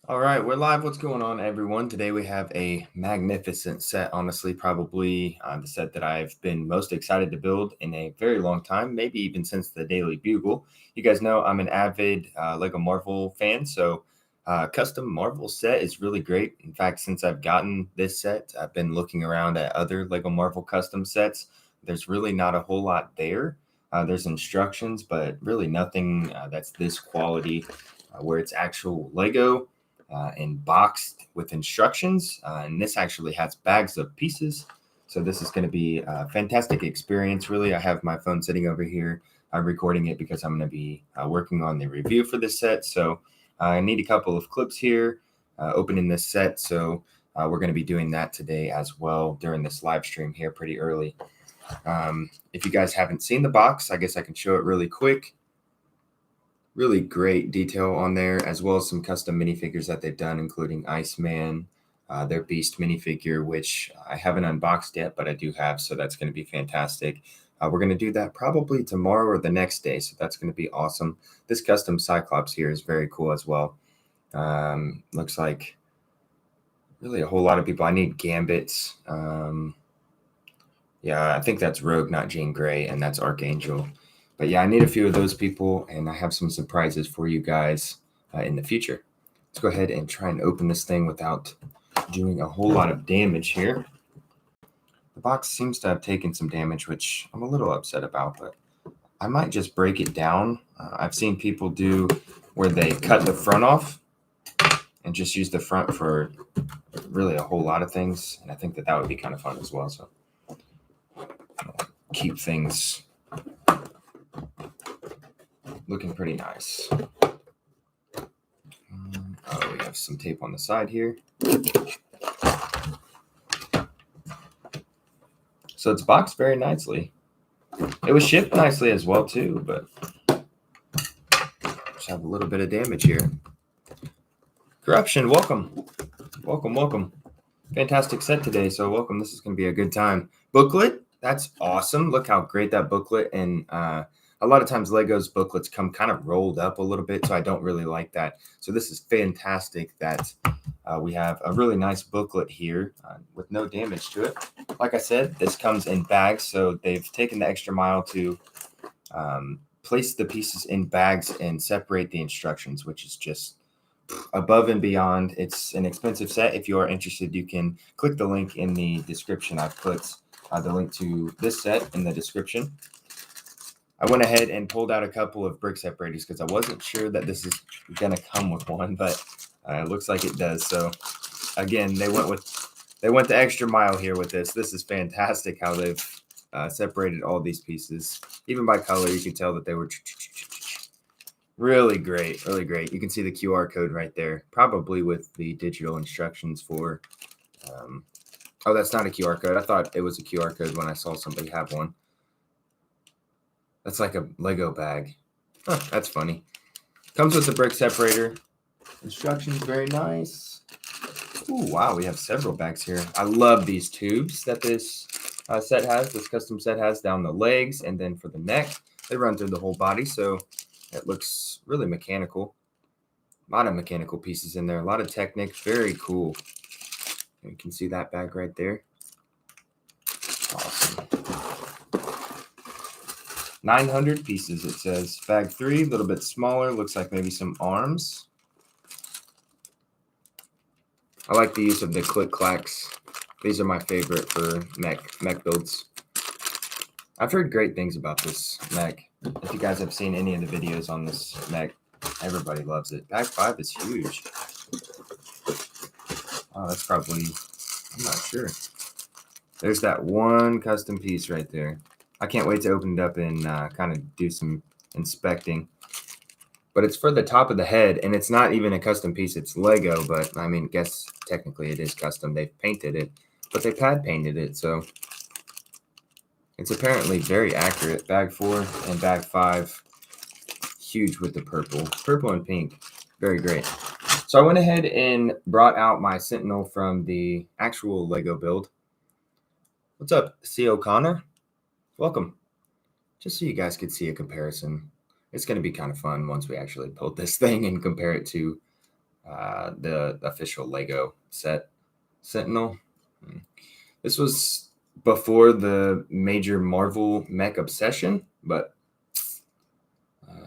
All right, we're live. What's going on, everyone? Today we have a magnificent set. Honestly, probably the set that I've been most excited to build in a very long time, maybe even since the Daily Bugle. You guys know I'm an avid Lego Marvel fan, so custom Marvel set is really great. In fact, since I've gotten this set, I've been looking around at other Lego Marvel custom sets. There's really not a whole lot there. There's instructions, but really nothing that's this quality where it's actual Lego and boxed with instructions. And this actually has bags of pieces. So this is going to be a fantastic experience. Really, I have my phone sitting over here. I'm recording it because I'm going to be working on the review for this set. So I need a couple of clips here opening this set. So we're going to be doing that today as well during this live stream here pretty early. If you guys haven't seen the box, I guess I can show it really quick. Really great detail on there, as well as some custom minifigures that they've done, including Iceman, their Beast minifigure, which I haven't unboxed yet, but I do have, so that's going to be fantastic. We're going to do that probably tomorrow or the next day, so that's going to be awesome. This custom Cyclops here is very cool as well. Looks like really a whole lot of people. I need Gambits. Yeah, I think that's Rogue, not Jean Grey, and that's Archangel. But yeah, I need a few of those people, and I have some surprises for you guys in the future. Let's go ahead and try and open this thing without doing a whole lot of damage here. The box seems to have taken some damage, which I'm a little upset about, but I might just break it down. I've seen people do where they cut the front off and just use the front for really a whole lot of things, and I think that would be kind of fun as well. So keep things looking pretty nice. Oh, we have some tape on the side here. So it's boxed very nicely. It was shipped nicely as well too, but just have a little bit of damage here. Corruption, welcome. Welcome. Fantastic set today, so welcome. This is going to be a good time. Booklet, that's awesome. Look how great that booklet, and a lot of times Lego's booklets come kind of rolled up a little bit, so I don't really like that. So this is fantastic that we have a really nice booklet here with no damage to it. Like I said, this comes in bags, so they've taken the extra mile to place the pieces in bags and separate the instructions, which is just above and beyond. It's an expensive set. If you are interested, you can click the link in the description. I've put the link to this set in the description. I went ahead and pulled out a couple of brick separators because I wasn't sure that this is going to come with one, but it looks like it does. So again, they went the extra mile here with this. This is fantastic how they've separated all these pieces. Even by color, you can tell that they were really great, really great. You can see the QR code right there, probably with the digital instructions for, oh, that's not a QR code. I thought it was a QR code when I saw somebody have one. That's like a Lego bag. Huh, that's funny. Comes with a brick separator. Instructions, very nice. Ooh, wow, we have several bags here. I love these tubes that this set has. This custom set has down the legs, and then for the neck, they run through the whole body, so it looks really mechanical. A lot of mechanical pieces in there. A lot of Technic. Very cool. You can see that bag right there. Awesome. 900 pieces, it says. Bag 3, a little bit smaller. Looks like maybe some arms. I like the use of the click clacks. These are my favorite for mech builds. I've heard great things about this mech. If you guys have seen any of the videos on this mech, everybody loves it. Bag 5 is huge. Oh, that's probably, I'm not sure. There's that one custom piece right there. I can't wait to open it up and kind of do some inspecting. But it's for the top of the head, and it's not even a custom piece. It's Lego, but I mean, guess technically it is custom. They've painted it, but they pad painted it, so it's apparently very accurate. Bag 4 and bag 5, huge with the purple and pink. Very great. So I went ahead and brought out my Sentinel from the actual Lego build. What's up, C. O'Connor? Welcome. Just so you guys could see a comparison. It's going to be kind of fun once we actually build this thing and compare it to the official Lego set Sentinel. This was before the major Marvel mech obsession, but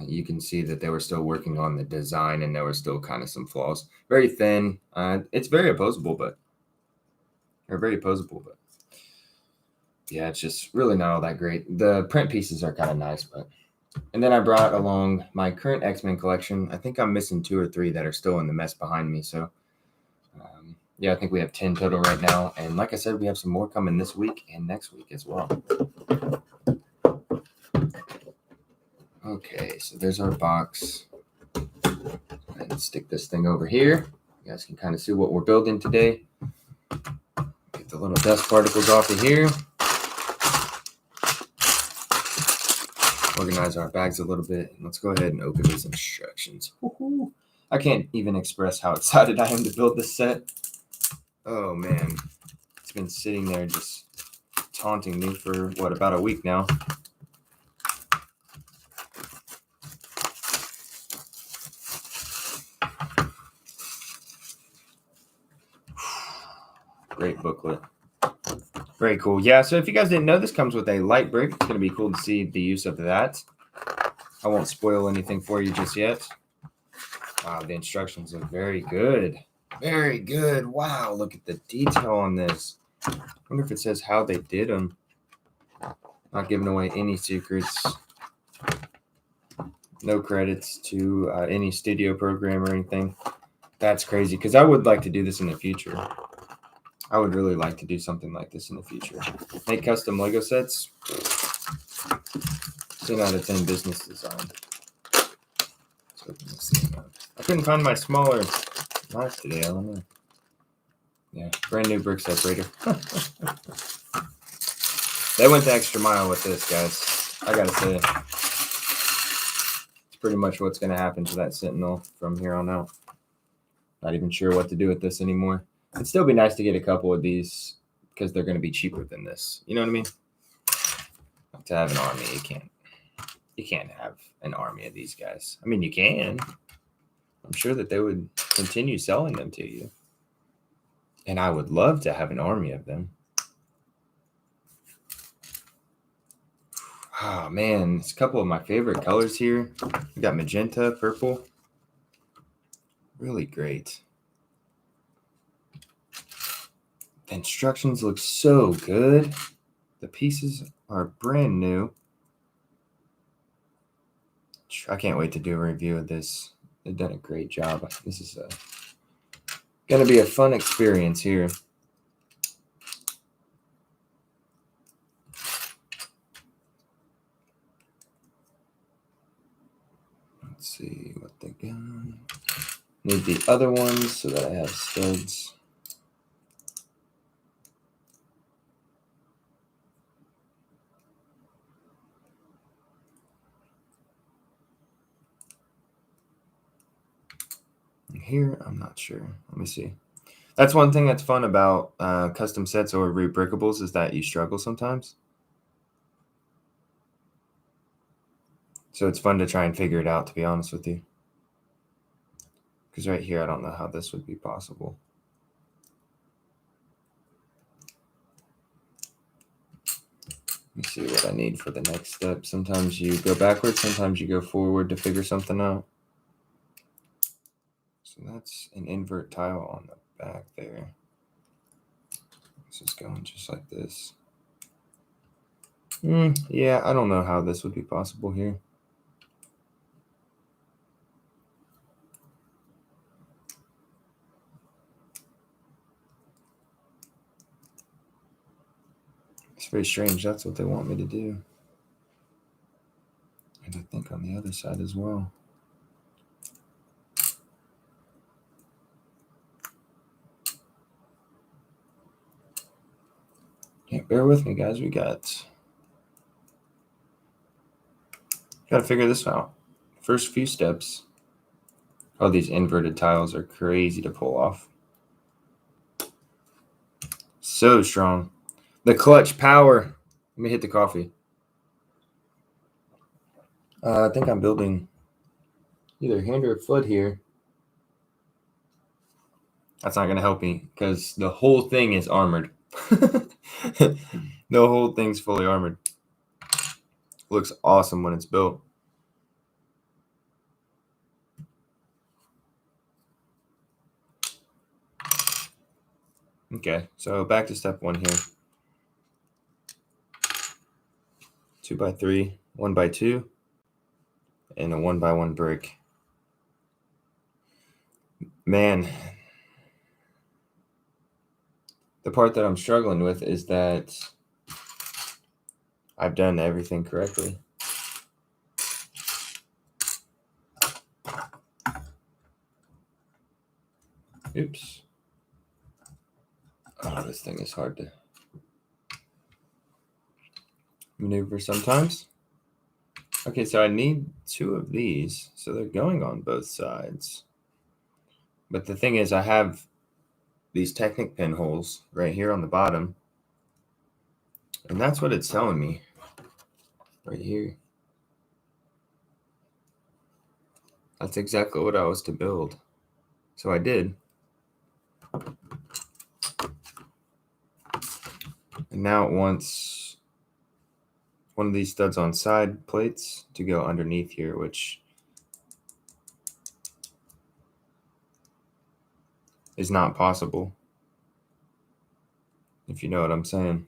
you can see that they were still working on the design and there were still kind of some flaws. Very thin. It's very opposable, but yeah, it's just really not all that great. The print pieces are kind of nice, but. And then I brought along my current X-Men collection. I think I'm missing 2 or 3 that are still in the mess behind me. So, yeah, I think we have 10 total right now. And like I said, we have some more coming this week and next week as well. Okay, so there's our box. And stick this thing over here. You guys can kind of see what we're building today. Get the little dust particles off of here. Organize our bags a little bit. Let's go ahead and open these instructions. Woo-hoo. I can't even express how excited I am to build this set. Oh man, it's been sitting there just taunting me for what, about a week now. Great booklet. Very cool. Yeah, so if you guys didn't know, this comes with a light brick. It's going to be cool to see the use of that. I won't spoil anything for you just yet. Wow, the instructions look very good. Very good. Wow, look at the detail on this. I wonder if it says how they did them. Not giving away any secrets. No credits to any studio program or anything. That's crazy, because I would like to do this in the future. I would really like to do something like this in the future. Make custom Lego sets. 10 out of 10 business design. Let's open this thing up. I couldn't find my smaller knife today. I don't know. Yeah, brand new brick separator. They went the extra mile with this, guys. I gotta say, it's pretty much what's gonna happen to that Sentinel from here on out. Not even sure what to do with this anymore. It'd still be nice to get a couple of these because they're gonna be cheaper than this. You know what I mean? Like to have an army, you can't have an army of these guys. I mean, you can. I'm sure that they would continue selling them to you. And I would love to have an army of them. Oh, man. It's a couple of my favorite colors here. We got magenta, purple. Really great. The instructions look so good. The pieces are brand new. I can't wait to do a review of this. They've done a great job. This is going to be a fun experience here. Let's see what they got. Need the other ones so that I have studs. Here, I'm not sure. Let me see. That's one thing that's fun about custom sets or rebrickables is that you struggle sometimes. So it's fun to try and figure it out, to be honest with you. Because right here, I don't know how this would be possible. Let me see what I need for the next step. Sometimes you go backwards, sometimes you go forward to figure something out. So that's an invert tile on the back there. This is going just like this. Yeah, I don't know how this would be possible here. It's very strange. That's what they want me to do. And I think on the other side as well. Yeah, bear with me, guys. We got to figure this out. First few steps. Oh, these inverted tiles are crazy to pull off. So strong. The clutch power. Let me hit the coffee. I think I'm building either hand or foot here. That's not going to help me because the whole thing is armored. The whole thing's fully armored. Looks awesome when it's built. Okay, so back to step 1 here. 2x3, 1x2, and a 1x1 brick. Man, the part that I'm struggling with is that I've done everything correctly. Oops. Oh, this thing is hard to maneuver sometimes. Okay, so I need 2 of these, so they're going on both sides. But the thing is, I have these Technic pinholes right here on the bottom, and that's what it's telling me right here. That's exactly what I was to build. So I did. And now it wants one of these studs on side plates to go underneath here, which is not possible, if you know what I'm saying.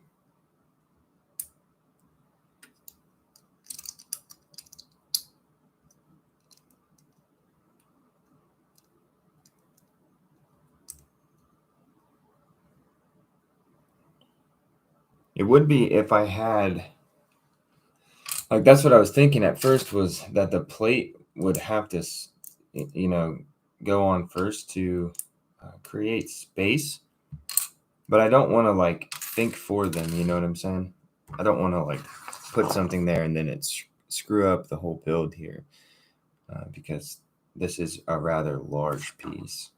It would be if I had, like, that's what I was thinking at first, was that the plate would have to, you know, go on first to create space. But I don't want to, like, think for them, you know what I'm saying? I don't want to, like, put something there and then it's screw up the whole build here, because this is a rather large piece.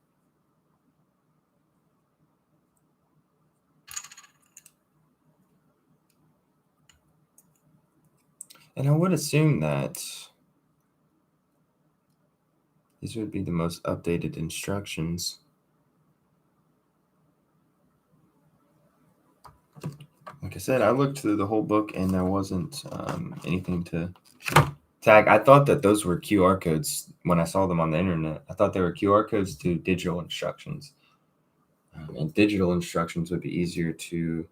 And I would assume that these would be the most updated instructions. Like I said, I looked through the whole book and there wasn't anything to tag. I thought that those were QR codes when I saw them on the internet. I thought they were QR codes to digital instructions. And digital instructions would be easier to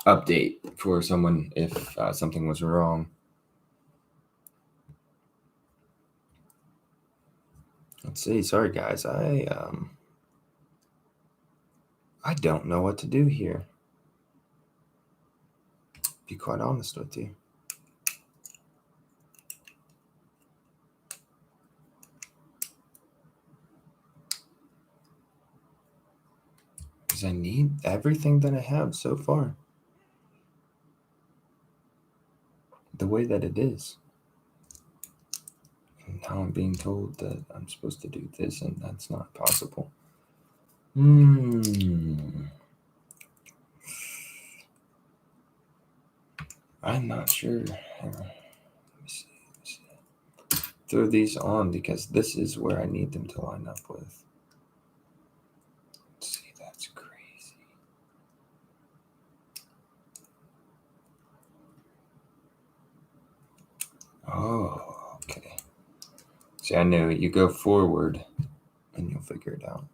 update for someone if something was wrong. Let's see. Sorry, guys. I don't know what to do here. Be quite honest with you. Because I need everything that I have so far. The way that it is. And now I'm being told that I'm supposed to do this, and that's not possible. I'm not sure. Let me see. Throw these on because this is where I need them to line up with. Let's see, that's crazy. Oh, okay. See, I knew it. You go forward and you'll figure it out.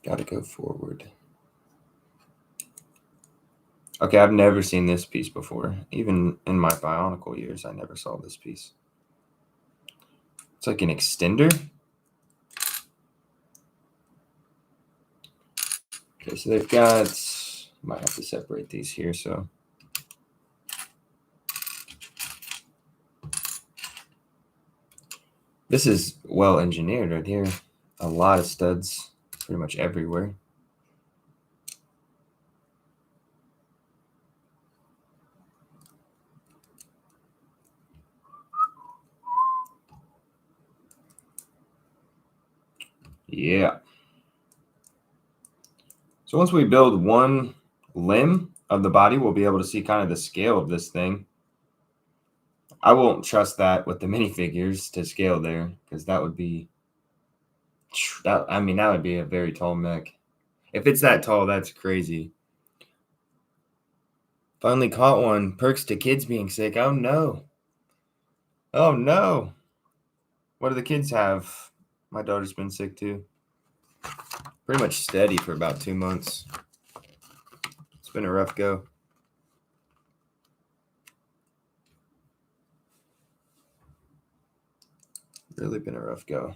Gotta go forward. Okay, I've never seen this piece before. Even in my Bionicle years, I never saw this piece. It's like an extender. Okay, so they've got, might have to separate these here, so. This is well engineered right here. A lot of studs pretty much everywhere. Yeah. So once we build one limb of the body, we'll be able to see kind of the scale of this thing. I won't trust that with the minifigures to scale there, because that would be that. I mean, that would be a very tall mech. If it's that tall, that's crazy. Finally caught one. Perks to kids being sick. Oh no. Oh no. What do the kids have? My daughter's been sick too. Pretty much steady for about 2 months. It's been a rough go. Really been a rough go.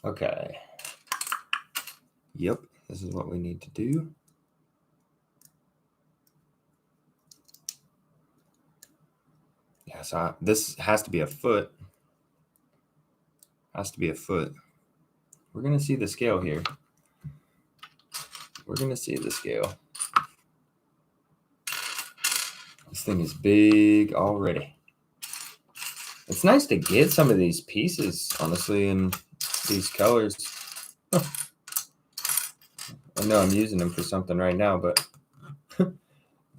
Okay. Yep, this is what we need to do. Yeah, so this has to be a foot. Has to be a foot. We're going to see the scale here. We're going to see the scale. This thing is big already. It's nice to get some of these pieces, honestly, in these colors. I know I'm using them for something right now, but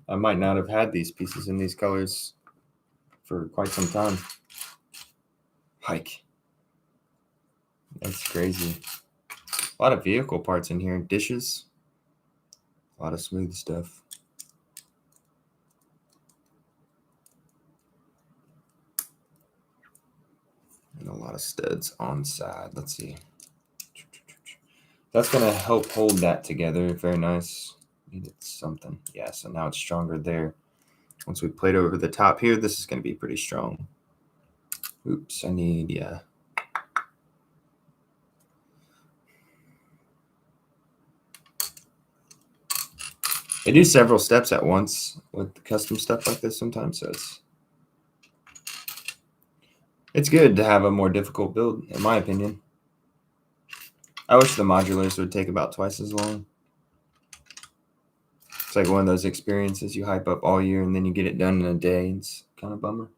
I might not have had these pieces in these colors for quite some time. Like, that's crazy. A lot of vehicle parts in here. Dishes. A lot of smooth stuff. And a lot of studs on side. Let's see. That's going to help hold that together. Very nice. Needed something. Yeah, so now it's stronger there. Once we plate over the top here, this is going to be pretty strong. Oops, I need, yeah. They do several steps at once with custom stuff like this sometimes, so it's good to have a more difficult build, in my opinion. I wish the modulars would take about twice as long. It's like one of those experiences you hype up all year and then you get it done in a day. It's kind of a bummer.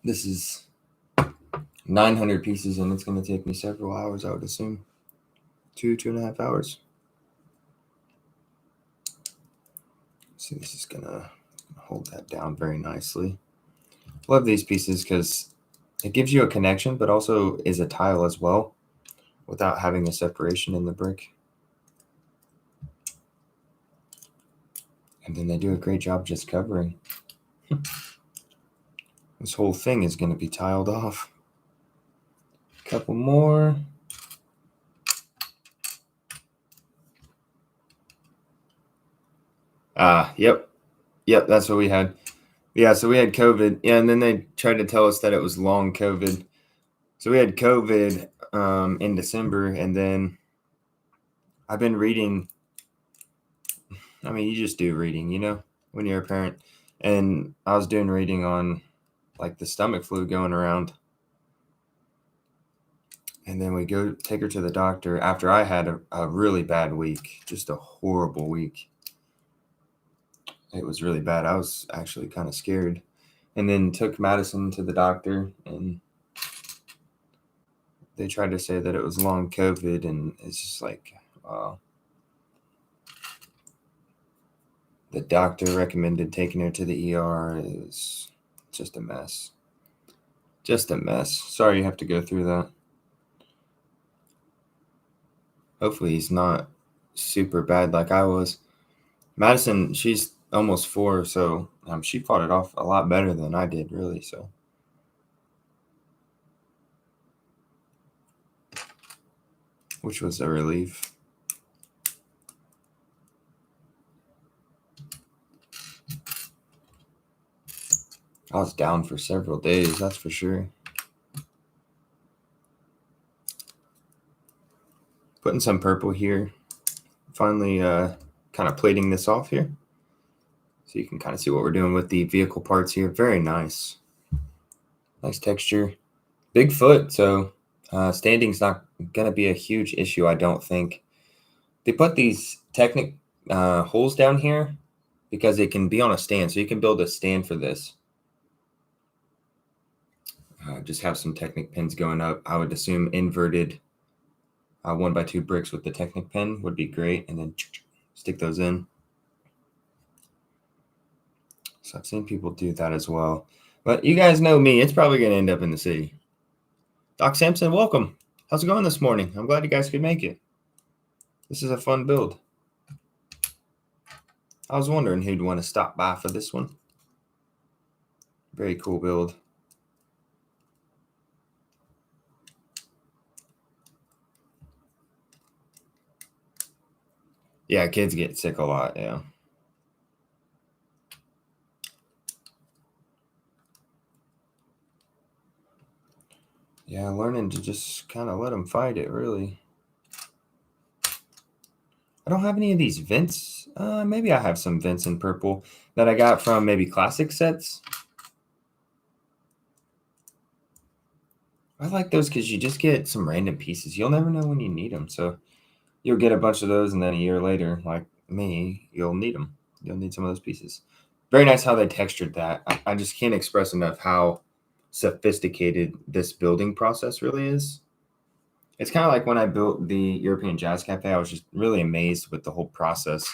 This is 900 pieces and it's going to take me several hours, I would assume. 2.5 hours. So this is going to hold that down very nicely. Love these pieces because it gives you a connection, but also is a tile as well without having a separation in the brick. And then they do a great job just covering. This whole thing is going to be tiled off. A couple more. Yep, that's what we had. Yeah, so we had COVID. Yeah, and then they tried to tell us that it was long COVID. So we had COVID in December, and then I've been reading. I mean, you just do reading, you know, when you're a parent. And I was doing reading on like the stomach flu going around. And then we go take her to the doctor after I had a really bad week, just a horrible week. It was really bad. I was actually kind of scared. And then took Madison to the doctor, and they tried to say that it was long COVID, and it's just like, wow. The doctor recommended taking her to the ER. It was just a mess. Just a mess. Sorry you have to go through that. Hopefully he's not super bad like I was. Madison, she's almost 4, so she fought it off a lot better than I did, really. So, which was a relief. I was down for several days, that's for sure. Putting some purple here. Finally, kind of plating this off here. So you can kind of see what we're doing with the vehicle parts here. Very nice. Nice texture. Big foot, so standing's not going to be a huge issue, I don't think. They put these Technic holes down here because it can be on a stand. So you can build a stand for this. Just have some Technic pins going up. I would assume inverted 1x2 bricks with the Technic pen would be great, and then stick those in. So I've seen people do that as well. But you guys know me, it's probably going to end up in the city. Doc Sampson, welcome. How's it going this morning? I'm glad you guys could make it. This is a fun build. I was wondering who'd want to stop by for this one. Very cool build. Yeah, kids get sick a lot, yeah. Yeah, learning to just kind of let them fight it, really. I don't have any of these vents. Maybe I have some vents in purple that I got from maybe classic sets. I like those because you just get some random pieces. You'll never know when you need them. So you'll get a bunch of those, and then a year later, like me, you'll need them. You'll need some of those pieces. Very nice how they textured that. I just can't express enough how sophisticated this building process really is. It's kind of like when I built the European Jazz Cafe, I was just really amazed with the whole process.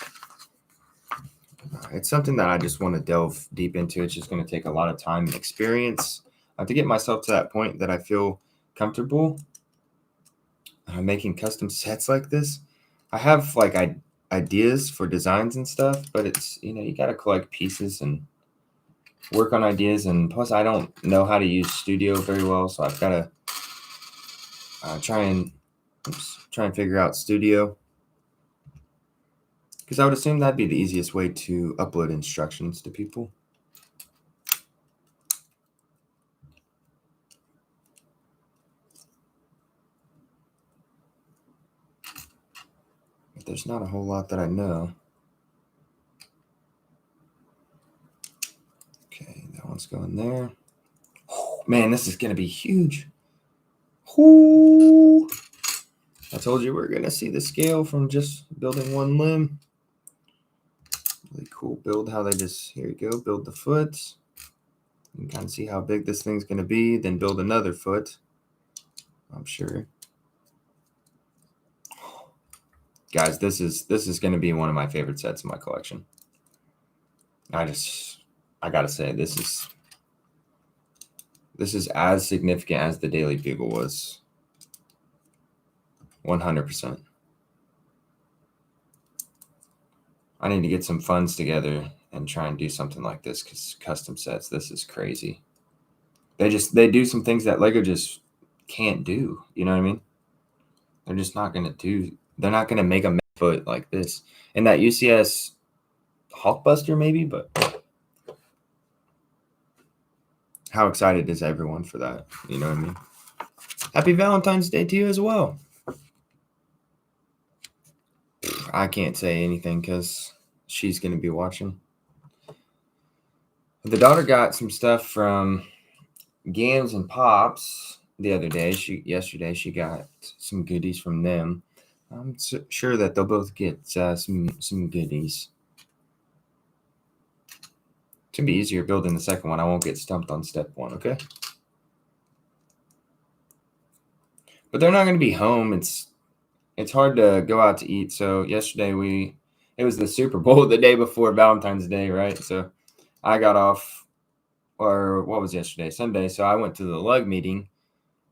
It's something that I just want to delve deep into. It's just going to take a lot of time and experience to get myself to that point that I feel comfortable making custom sets like this. I have like ideas for designs and stuff, but it's, you got to collect pieces and work on ideas. And plus, I don't know how to use Studio very well, so I've got to try and figure out Studio, because I would assume that'd be the easiest way to upload instructions to people. But there's not a whole lot that I know. Okay, that one's going there. Oh, man, this is going to be huge. Ooh. I told you we're going to see the scale from just building one limb. Really cool build how they just, here you go, build the foot. You can kind of see how big this thing's going to be, then build another foot, I'm sure. Guys, this is going to be one of my favorite sets in my collection. I got to say, this is as significant as the Daily Bugle was. 100%. I need to get some funds together and try and do something like this, because custom sets, this is crazy. They do some things that Lego just can't do. You know what I mean? They're just not going to do. They're not going to make a foot like this. And that UCS Hulkbuster maybe, but how excited is everyone for that? You know what I mean? Happy Valentine's Day to you as well. I can't say anything because she's going to be watching. The daughter got some stuff from Gams and Pops the other day. Yesterday she got some goodies from them. I'm sure that they'll both get some goodies. It's going to be easier building the second one. I won't get stumped on step one, okay? But they're not going to be home. It's hard to go out to eat. So yesterday it was the Super Bowl the day before Valentine's Day, right? So I got off, or what was yesterday? Sunday. So I went to the lug meeting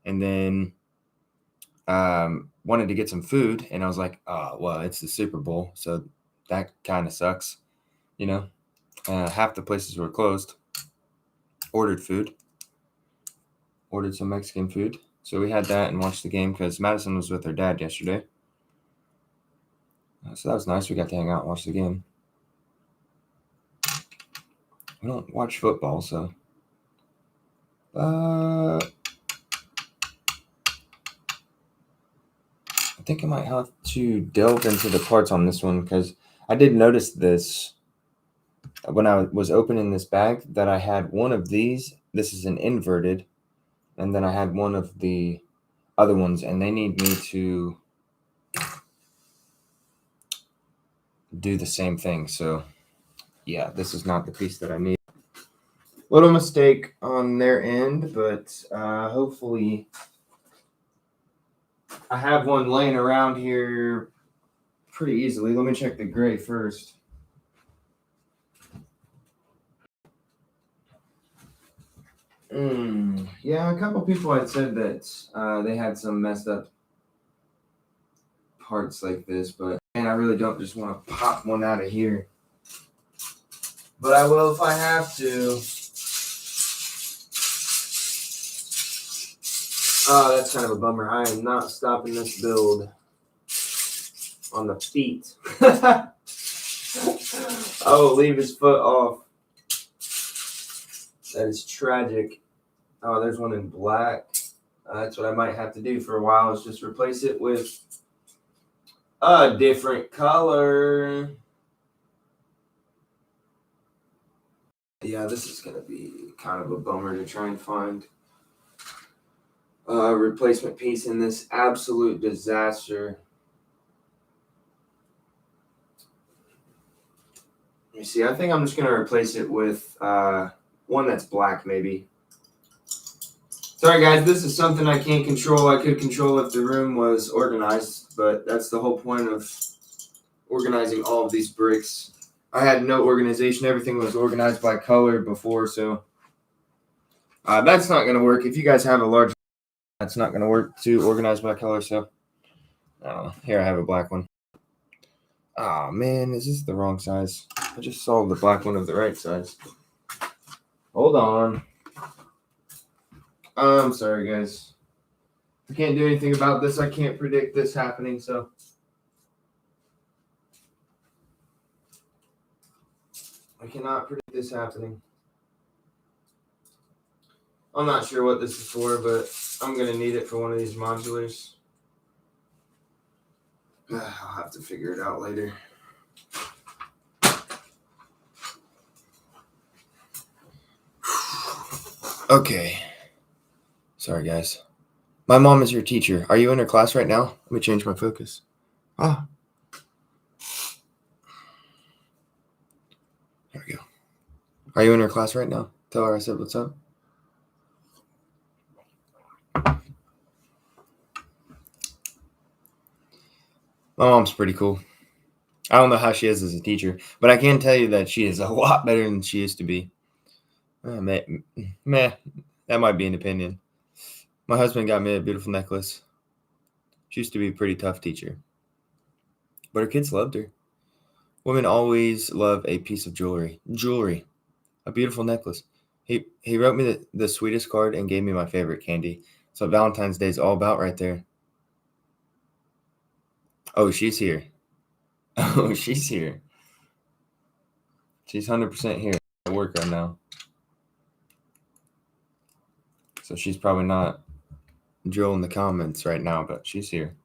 and then wanted to get some food. And I was like, oh, well, it's the Super Bowl. So that kind of sucks, half the places were closed. Ordered some Mexican food. So we had that and watched the game because Madison was with her dad yesterday. So that was nice. We got to hang out and watch the game. We don't watch football, so. I think I might have to delve into the parts on this one because I did notice this when I was opening this bag that I had one of these. This is an inverted, and then I had one of the other ones, and they need me to do the same thing. So yeah, this is not the piece that I need. Little mistake on their end, but hopefully I have one laying around here pretty easily. Let me check the gray first. Yeah, a couple people had said that they had some messed up parts like this, but man, I really don't just want to pop one out of here. But I will if I have to. Oh, that's kind of a bummer. I am not stopping this build on the feet. Oh, leave his foot off. That is tragic. Oh, there's one in black. That's what I might have to do for a while, is just replace it with a different color. Yeah, this is going to be kind of a bummer to try and find a replacement piece in this absolute disaster. Let me see. I think I'm just going to replace it with one that's black, maybe. Sorry, guys. This is something I can't control. I could control if the room was organized, but that's the whole point of organizing all of these bricks. I had no organization. Everything was organized by color before, so that's not going to work. If you guys have a large, that's not going to work to organize by color, so here I have a black one. Oh, man, is this the wrong size? I just saw the black one of the right size. Hold on. I'm sorry, guys. I can't do anything about this. I can't predict this happening, so. I cannot predict this happening. I'm not sure what this is for, but I'm going to need it for one of these modulars. I'll have to figure it out later. Okay. Sorry, guys. My mom is your teacher. Are you in her class right now? Let me change my focus. There we go. Are you in her class right now? Tell her I said what's up. My mom's pretty cool. I don't know how she is as a teacher, but I can tell you that she is a lot better than she used to be. Meh, that might be an opinion. My husband got me a beautiful necklace. She used to be a pretty tough teacher, but her kids loved her. Women always love a piece of jewelry, a beautiful necklace. He wrote me the sweetest card and gave me my favorite candy. So Valentine's Day is all about right there. Oh, she's here. Oh, she's here. She's 100% here at work right now. So she's probably not drilling the comments right now, but she's here.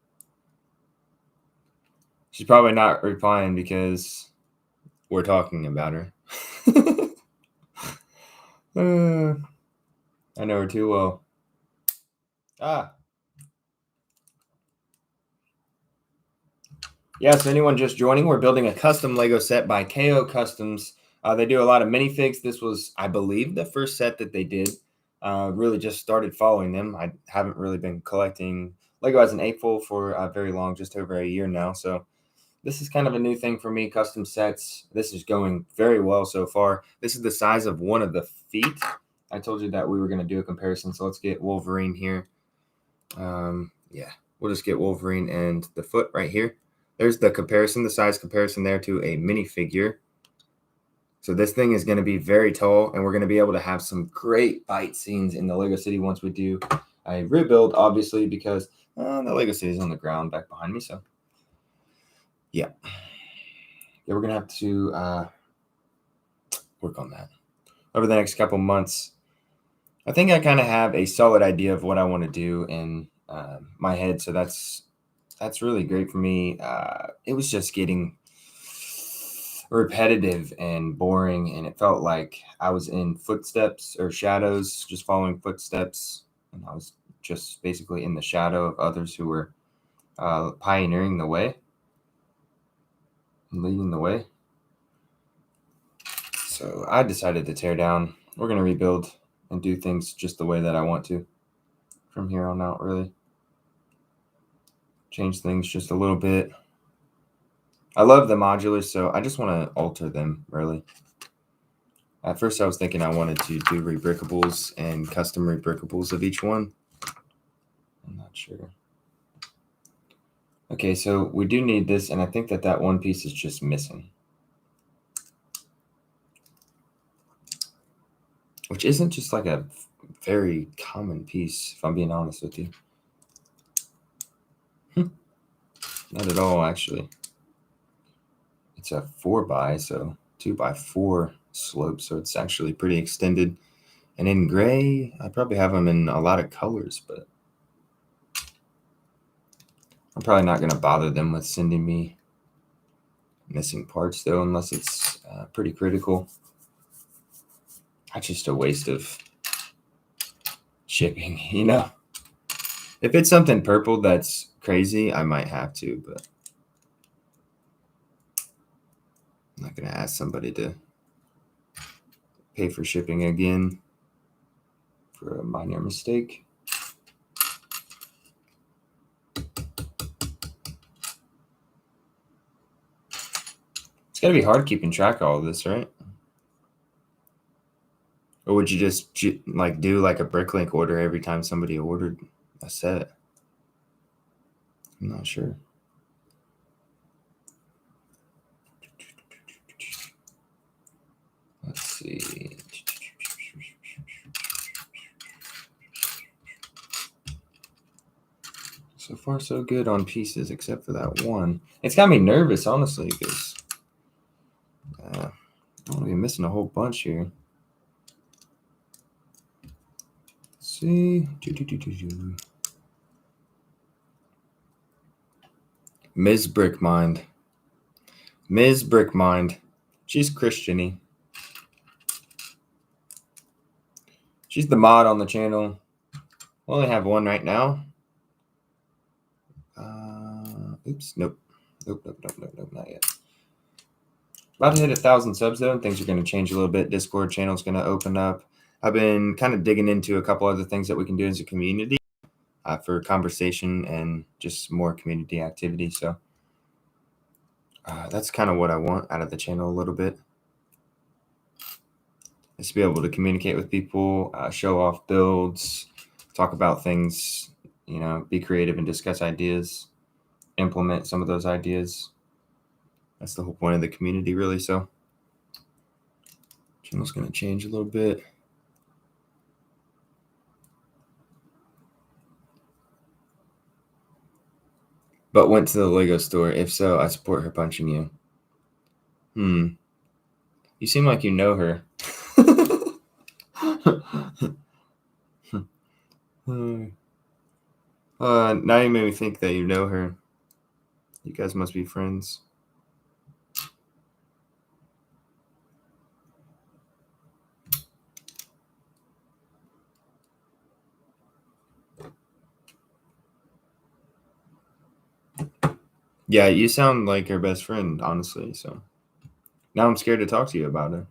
She's probably not replying because we're talking about her. I know her too well. Yeah, so anyone just joining, we're building a custom Lego set by KO Customs. They do a lot of minifigs. This was, I believe, the first set that they did. Really just started following them. I haven't really been collecting Lego as an eightfold for very long, just over a year now. So this is kind of a new thing for me, custom sets. This is going very well so far. This is the size of one of the feet. I told you that we were going to do a comparison, so let's get Wolverine here. Yeah, we'll just get Wolverine and the foot right here. There's the comparison, the size comparison there to a minifigure. So this thing is going to be very tall, and we're going to be able to have some great fight scenes in the Lego City once we do a rebuild, obviously, because the Lego City is on the ground back behind me. So, yeah, we're going to have to work on that over the next couple months. I think I kind of have a solid idea of what I want to do in my head, so that's really great for me. It was just getting repetitive and boring, and it felt like I was in footsteps or shadows, just following footsteps, and I was just basically in the shadow of others who were pioneering the way and leading the way. So I decided to tear down. We're going to rebuild and do things just the way that I want to from here on out, really. change things just a little bit. I love the modulars, so I just want to alter them, really. At first, I was thinking I wanted to do rebrickables and custom rebrickables of each one. I'm not sure. Okay, so we do need this, and I think that one piece is just missing. Which isn't just like a very common piece, if I'm being honest with you. Not at all, actually. It's a 4x, so 2x4 slope, so it's actually pretty extended. And in gray, I probably have them in a lot of colors, but I'm probably not going to bother them with sending me missing parts, though, unless it's pretty critical. That's just a waste of shipping, you know? If it's something purple that's crazy, I might have to, but I'm not going to ask somebody to pay for shipping again for a minor mistake. It's got to be hard keeping track of all of this, right? Or would you just like do like a Bricklink order every time somebody ordered a set? I'm not sure. Let's see. So far, so good on pieces, except for that one. It's got me nervous, honestly, because I'm going to be missing a whole bunch here. Let's see. Ms. Brickmind. Ms. Brickmind. She's Christian-y. She's the mod on the channel. We only have one right now. Oops, nope, not yet. About to hit 1,000 subs though, and things are going to change a little bit. Discord channel is going to open up. I've been kind of digging into a couple other things that we can do as a community for conversation and just more community activity. So that's kind of what I want out of the channel a little bit. Is to be able to communicate with people, show off builds, talk about things, you know, be creative and discuss ideas, implement some of those ideas. That's the whole point of the community, really. So channel's going to change a little bit. But went to the Lego store. If so, I support her punching you. You seem like you know her. Now you made me think that you know her. You guys must be friends. Yeah, you sound like her best friend, honestly. So now I'm scared to talk to you about her.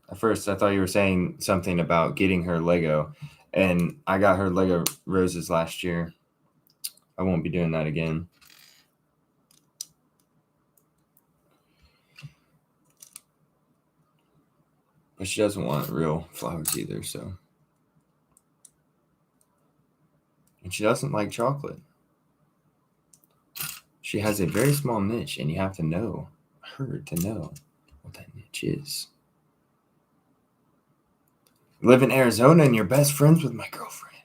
At first, I thought you were saying something about getting her Lego, and I got her Lego roses last year. I won't be doing that again. But she doesn't want real flowers either, so. And she doesn't like chocolate. She has a very small niche, and you have to know her to know what that niche is. You live in Arizona and you're best friends with my girlfriend.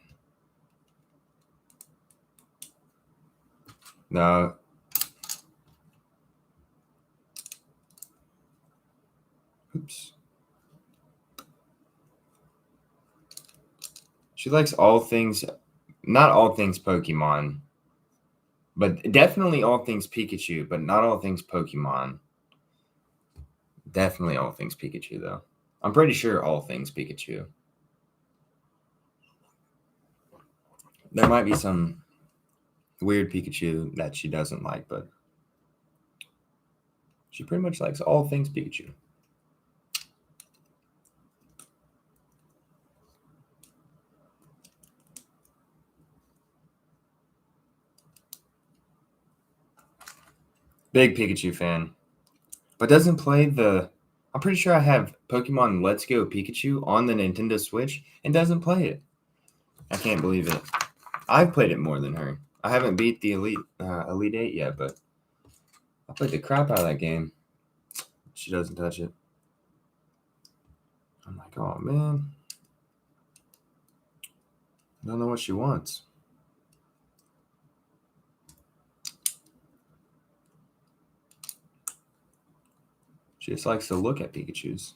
No. Oops. She likes all things, not all things Pokemon, but definitely all things Pikachu, but not all things Pokemon. Definitely all things Pikachu, though. I'm pretty sure all things Pikachu. There might be some weird Pikachu that she doesn't like, but she pretty much likes all things Pikachu. Big Pikachu fan. But doesn't play the... I'm pretty sure I have Pokemon Let's Go Pikachu on the Nintendo Switch and doesn't play it. I can't believe it. I've played it more than her. I haven't beat the Elite 8 yet, but I played the crap out of that game. She doesn't touch it. I'm like, oh, man. I don't know what she wants. She just likes to look at Pikachus.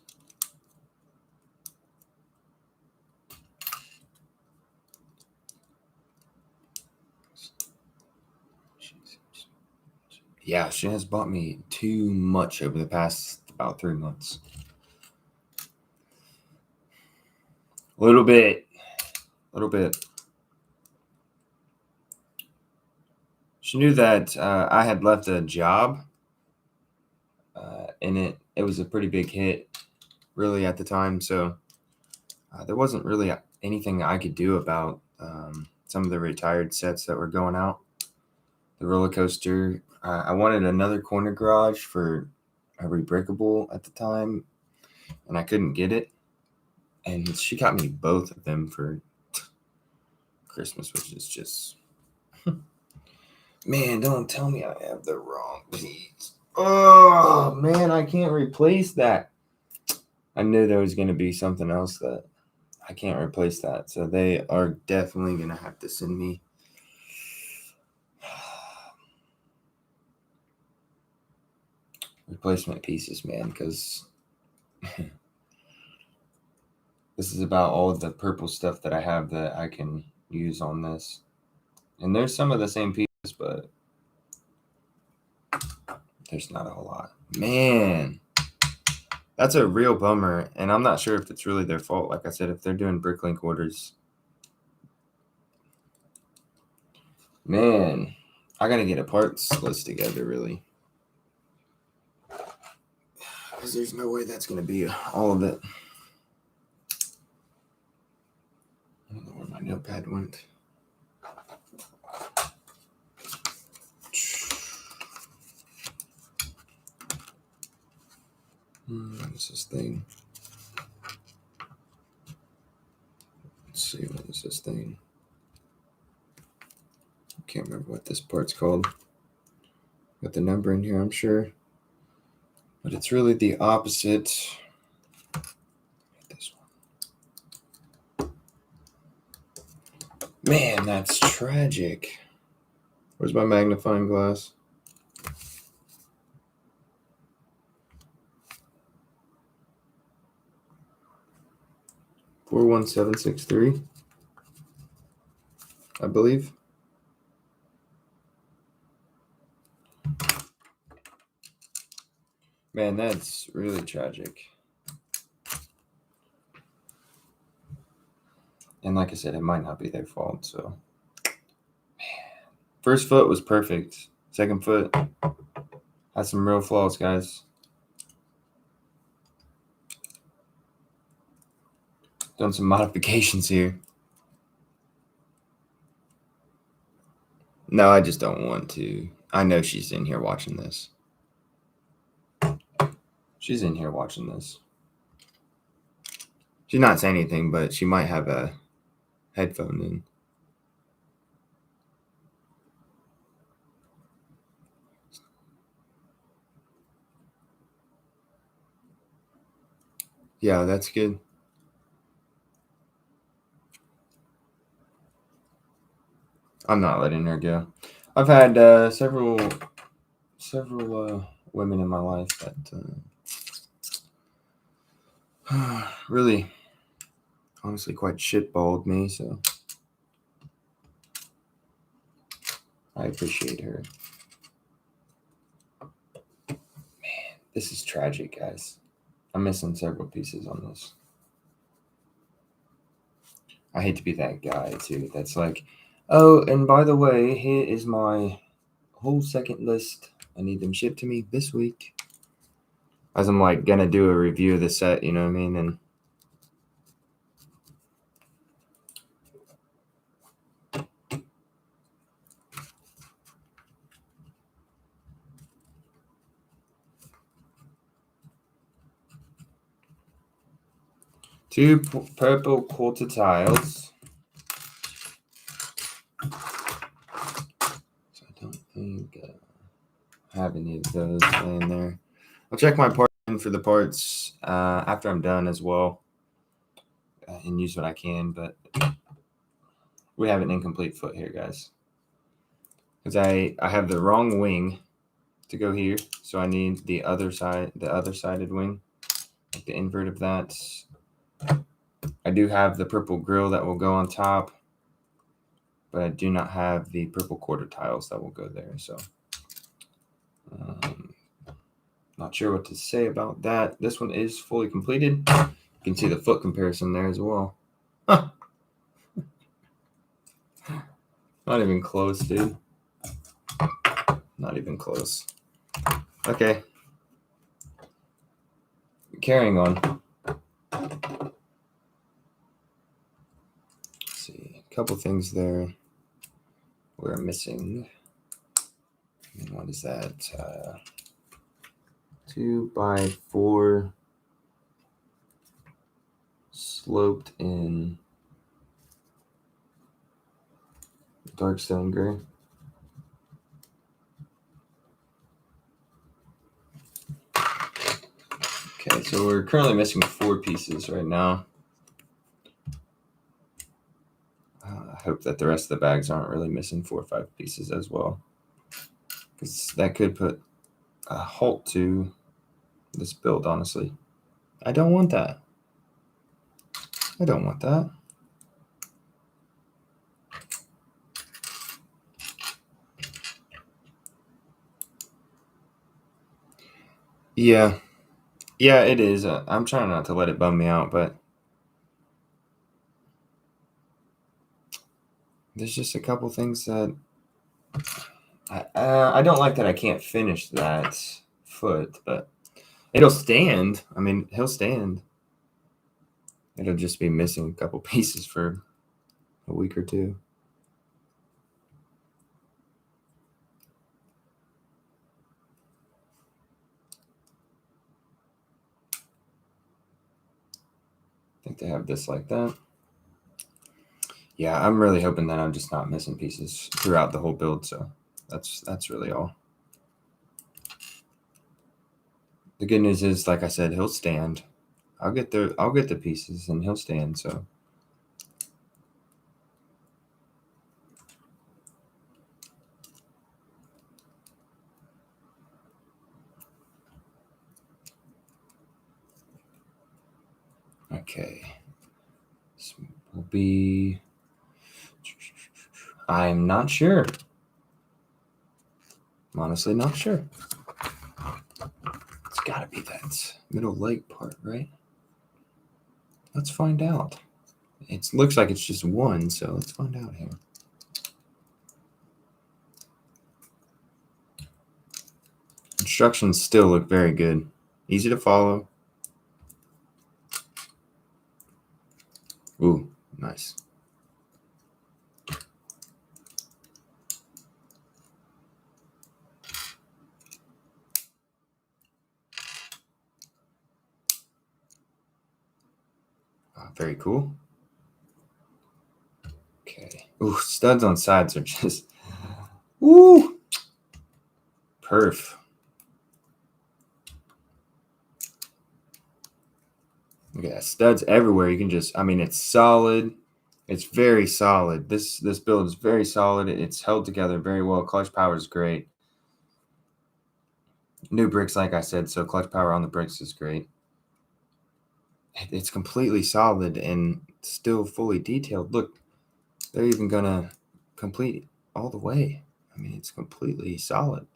Yeah, she has bought me too much over the past about 3 months. A little bit. She knew that I had left a job, and it was a pretty big hit, really, at the time. So there wasn't really anything I could do about some of the retired sets that were going out. The roller coaster. I wanted another corner garage for a rebrickable at the time, and I couldn't get it. And she got me both of them for Christmas, which is just... Man, don't tell me I have the wrong piece. Oh, man, I can't replace that. I knew there was going to be something else that I can't replace that. So they are definitely going to have to send me replacement pieces, man, because this is about all of the purple stuff that I have that I can use on this. And there's some of the same pieces, but there's not a whole lot. Man, that's a real bummer. And I'm not sure if it's really their fault. Like I said, if they're doing Bricklink orders, man, I got to get a parts list together, really. Because there's no way that's going to be all of it. I don't know where my notepad went. What is this thing? Let's see, what is this thing? I can't remember what this part's called. Got the number in here, I'm sure. But it's really the opposite. This one. Man, that's tragic. Where's my magnifying glass? $41763, I believe. Man, that's really tragic. And like I said, it might not be their fault, so. Man. First foot was perfect. Second foot had some real flaws, guys. Done some modifications here. No, I just don't want to. I know she's in here watching this. She's in here watching this. She's not saying anything, but she might have a headphone in. Yeah, that's good. I'm not letting her go. I've had several women in my life that really, honestly, quite shitballed me, so I appreciate her. Man, this is tragic, guys. I'm missing several pieces on this. I hate to be that guy, too, that's like, oh, and by the way, here is my whole second list. I need them shipped to me this week. As I'm like gonna do a review of the set, you know what I mean? And 2 purple quarter tiles. So I don't think I have any of those laying there. I'll check my part in for the parts after I'm done as well, and use what I can, but we have an incomplete foot here, guys, because I have the wrong wing to go here, so I need the other sided wing, like the invert of that. I do have the purple grill that will go on top, but I do not have the purple quarter tiles that will go there, so not sure what to say about that. This one is fully completed. You can see the foot comparison there as well. Huh. Not even close, dude. Not even close. Okay. Carrying on. Let's see. A couple things there we're missing. And what is that? 2x4 sloped in dark stone gray. Okay, so we're currently missing 4 pieces right now. I hope that the rest of the bags aren't really missing 4 or 5 pieces as well, because that could put a halt to this build, honestly. I don't want that. I don't want that. Yeah, it is. I'm trying not to let it bum me out, but there's just a couple things that I don't like that I can't finish that foot, but it'll stand. I mean, he'll stand. It'll just be missing a couple pieces for a week or two. I think they have this like that. Yeah, I'm really hoping that I'm just not missing pieces throughout the whole build, so that's really all. The good news is, like I said, he'll stand. I'll get the pieces and he'll stand, so. Okay. This will be, I'm not sure. I'm honestly not sure. It's gotta be that middle leg part, right? Let's find out. It looks like it's just one, so let's find out here. Instructions still look very good. Easy to follow. Ooh, nice. Very cool. Okay. Ooh, studs on sides are just, ooh, perf. Look at that, studs everywhere. You can just, I mean, it's solid. It's very solid. This build is very solid. It's held together very well. Clutch power is great. New bricks, like I said, so clutch power on the bricks is great. It's completely solid and still fully detailed. Look, they're even gonna complete all the way. I mean, it's completely solid.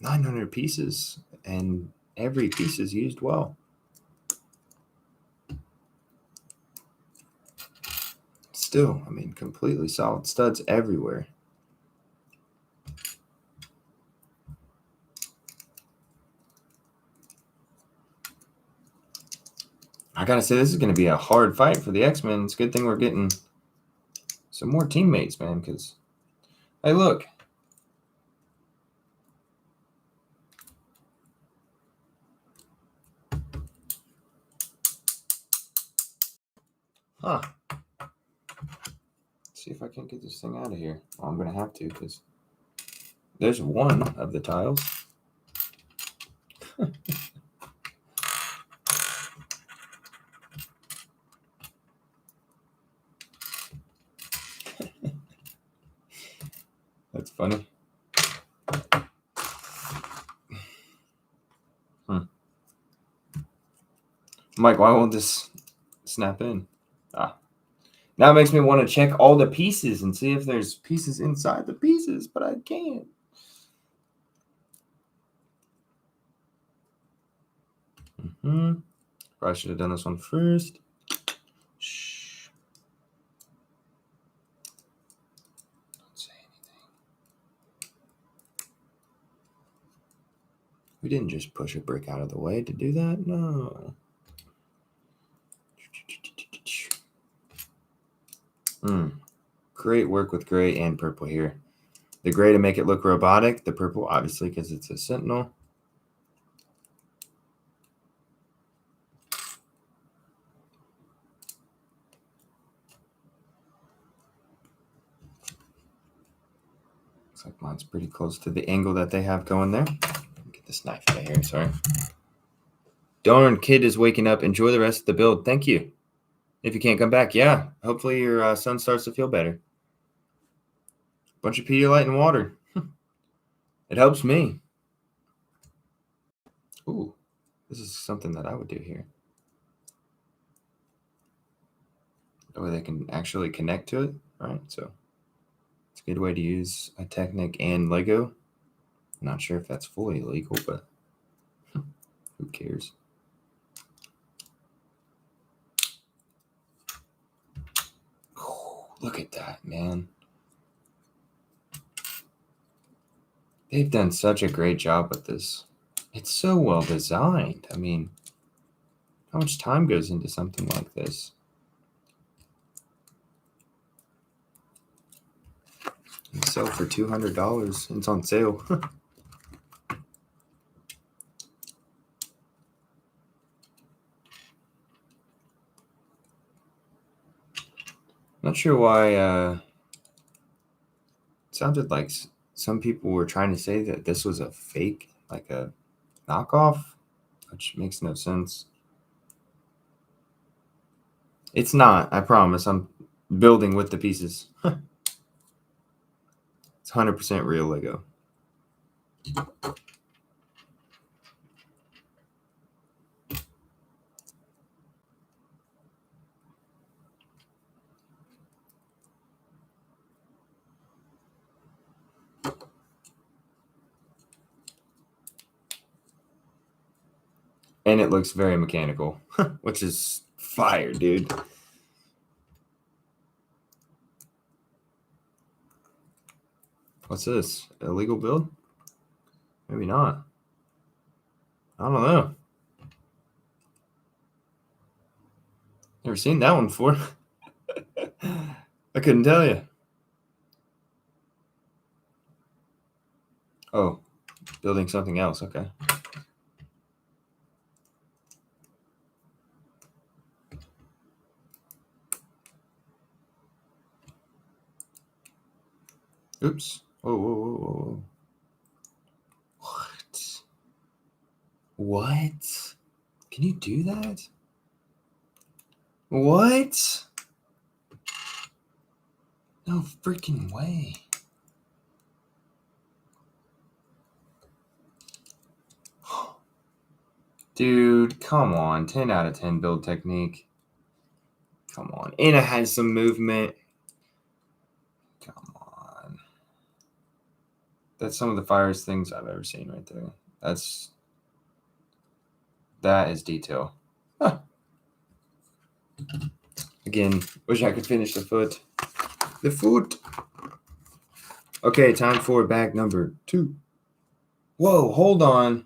900 pieces, and every piece is used well. Still, I mean, completely solid. Studs everywhere. I gotta say, this is gonna be a hard fight for the X-Men. It's a good thing we're getting some more teammates, man, because, hey, look. Huh. Let's see if I can get this thing out of here. Well, I'm going to have to because there's one of the tiles. That's funny. Mike, why won't this snap in? Now it makes me want to check all the pieces and see if there's pieces inside the pieces, but I can't. Probably should have done this one first. Shh. Don't say anything. We didn't just push a brick out of the way to do that. No. Great work with gray and purple here. The gray to make it look robotic. The purple, obviously, because it's a sentinel. Looks like mine's pretty close to the angle that they have going there. Get this knife out of here, sorry. Darn, kid is waking up. Enjoy the rest of the build. Thank you. If you can't come back, yeah. Hopefully your son starts to feel better. Bunch of Pedialyte and water. It helps me. Ooh, this is something that I would do here. That way they can actually connect to it, right? So it's a good way to use a Technic and Lego. I'm not sure if that's fully illegal, but who cares? Oh, look at that, man. They've done such a great job with this. It's so well designed. I mean, how much time goes into something like this? It's sold for $200. It's on sale. Not sure why. It sounded like some people were trying to say that this was a fake, like a knockoff, which makes no sense. It's not. I promise. I'm building with the pieces. It's 100% real Lego. And it looks very mechanical, which is fire, dude. What's this? Illegal build? Maybe not. I don't know. Never seen that one before. I couldn't tell you. Oh, building something else. Okay. Oops. Whoa, whoa, whoa, whoa. What? What? Can you do that? What? No freaking way. Dude, come on. 10 out of 10 build technique. Come on. And it has some movement. Come on. That's some of the fiercest things I've ever seen right there. That is detail. Huh. Again, wish I could finish the foot. The foot. Okay, time for bag number 2. Whoa, hold on.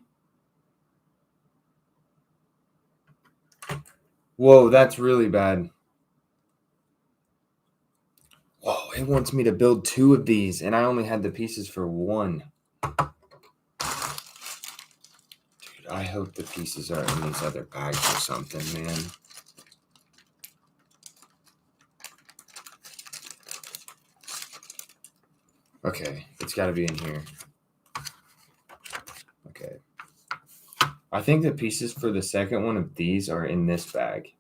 Whoa, that's really bad. Whoa, it wants me to build 2 of these, and I only had the pieces for 1. Dude, I hope the pieces are in these other bags or something, man. Okay, it's got to be in here. Okay. I think the pieces for the second one of these are in this bag,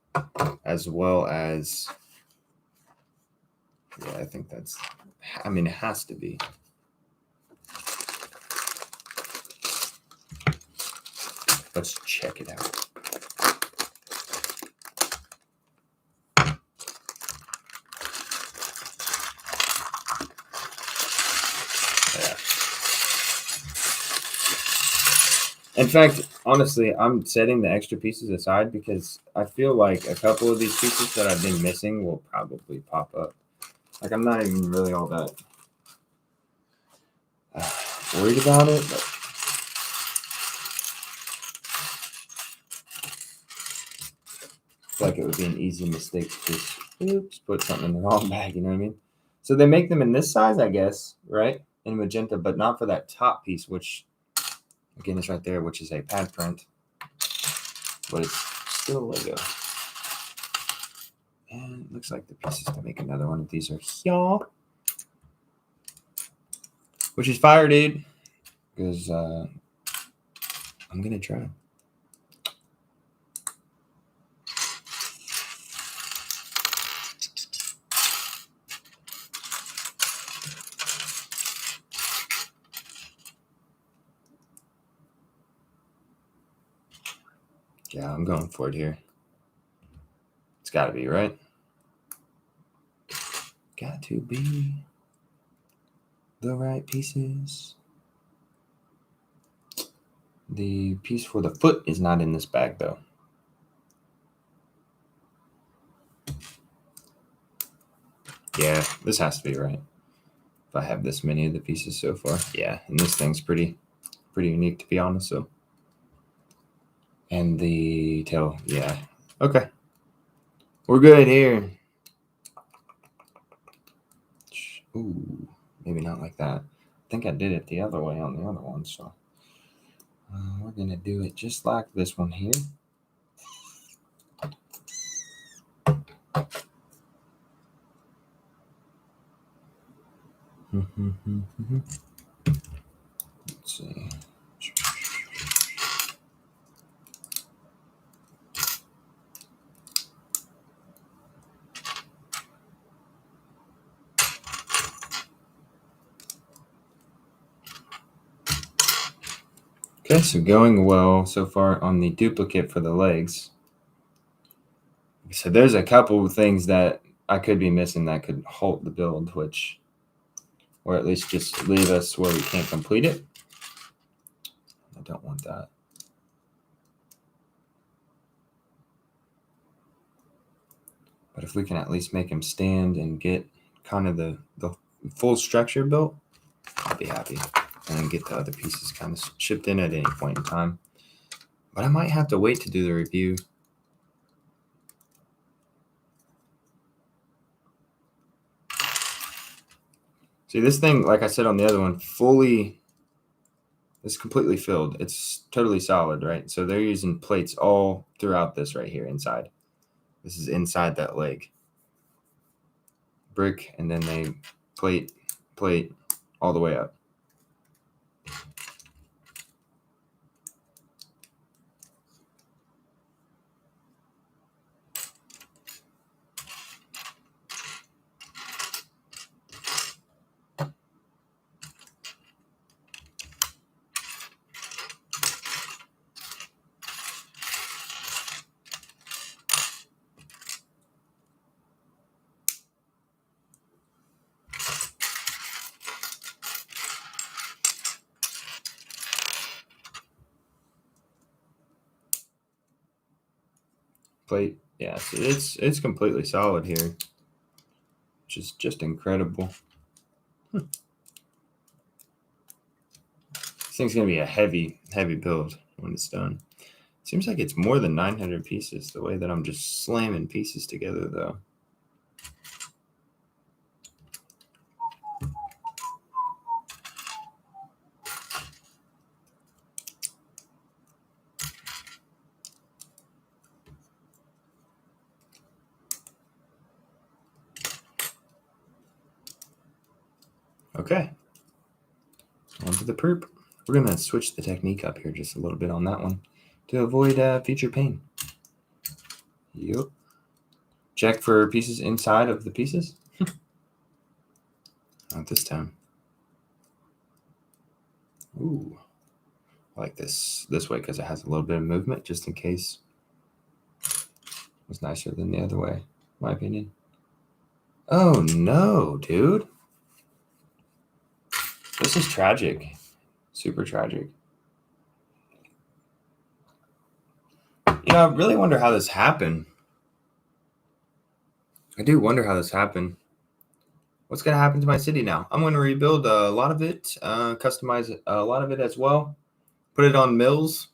as well as, yeah, I think that's, I mean, it has to be. Let's check it out. Yeah. In fact, honestly, I'm setting the extra pieces aside because I feel like a couple of these pieces that I've been missing will probably pop up. Like, I'm not even really all that worried about it, but I feel like it would be an easy mistake to just, oops, put something in the wrong bag, you know what I mean? So they make them in this size, I guess, right? In magenta, but not for that top piece, which, again, is right there, which is a pad print, but it's still Lego. And it looks like the pieces to make another one of these are here, which is fire, dude, because I'm going to try. Yeah, I'm going for it here. It's got to be, right? Got to be the right pieces. The piece for the foot is not in this bag, though. Yeah, this has to be right. If I have this many of the pieces so far. Yeah, and this thing's pretty unique, to be honest, so. And the tail, yeah. Okay. We're good here. Ooh, maybe not like that. I think I did it the other way on the other one, so. We're going to do it just like this one here. Let's see. Okay, so going well so far on the duplicate for the legs. So there's a couple of things that I could be missing that could halt the build, which, or at least just leave us where we can't complete it. I don't want that. But if we can at least make him stand and get kind of the full structure built, I'll be happy. And then get the other pieces kind of shipped in at any point in time. But I might have to wait to do the review. See, this thing, like I said on the other one, it's completely filled. It's totally solid, right? So they're using plates all throughout this right here inside. This is inside that leg. Brick, and then they plate all the way up. Plate, yeah, so it's completely solid here, which is just incredible. This thing's gonna be a heavy build when it's done. Seems like it's more than 900 pieces the way that I'm just slamming pieces together, though. Okay, the perp. We're going to switch the technique up here just a little bit on that one to avoid future pain. Yep. Check for pieces inside of the pieces. Not this time. Ooh. I like this way because it has a little bit of movement just in case. It's nicer than the other way, in my opinion. Oh no, dude. This is tragic. Super tragic. You know, I really wonder how this happened. I do wonder how this happened. What's going to happen to my city now? I'm going to rebuild a lot of it, customize a lot of it as well. Put it on mills.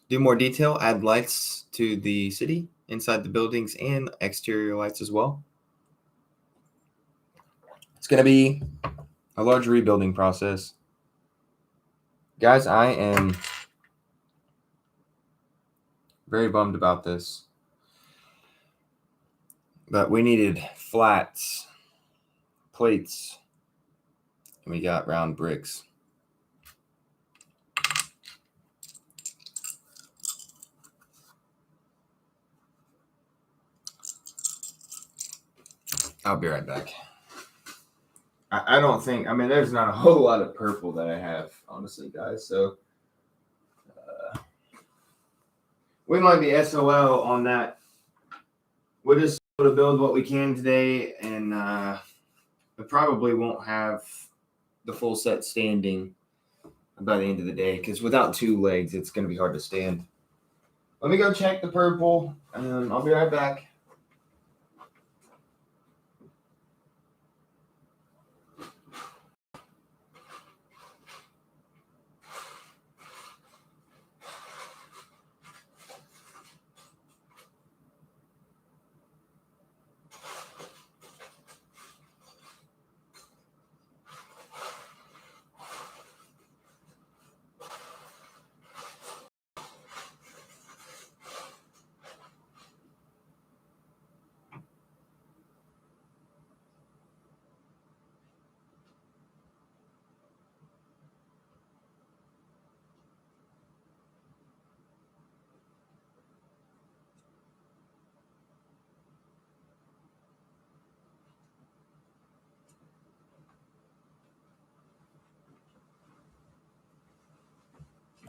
Do more detail, add lights to the city, inside the buildings, and exterior lights as well. It's going to be a large rebuilding process. Guys, I am very bummed about this. But we needed flats, plates, and we got round bricks. I'll be right back. I don't think, I mean, there's not a whole lot of purple that I have, honestly, guys. So we might be SOL on that. We'll just sort of build what we can today, and we probably won't have the full set standing by the end of the day, because without 2 legs, it's going to be hard to stand. Let me go check the purple, and I'll be right back.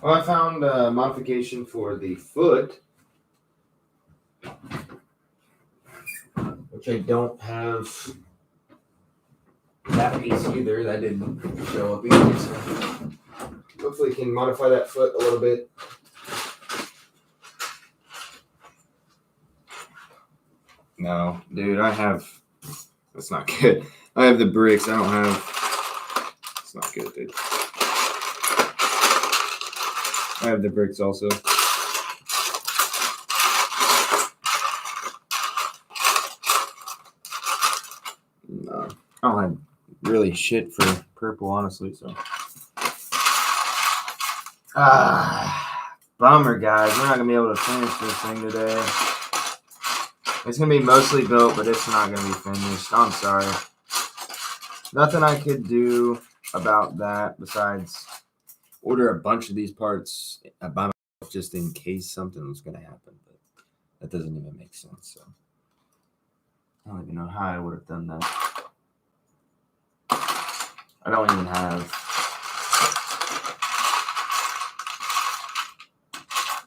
Well, I found a modification for the foot, which I don't have that piece either. That didn't show up either. So hopefully, can modify that foot a little bit. No, dude, I have. That's not good. I have the bricks. I don't have. It's not good, dude. I have the bricks also. No, I don't have really shit for purple, honestly. So, bummer, guys. We're not gonna be able to finish this thing today. It's gonna be mostly built, but it's not gonna be finished. I'm sorry. Nothing I could do about that besides order a bunch of these parts by myself just in case something was going to happen. But that doesn't even make sense. So I don't even know how I would have done that. I don't even have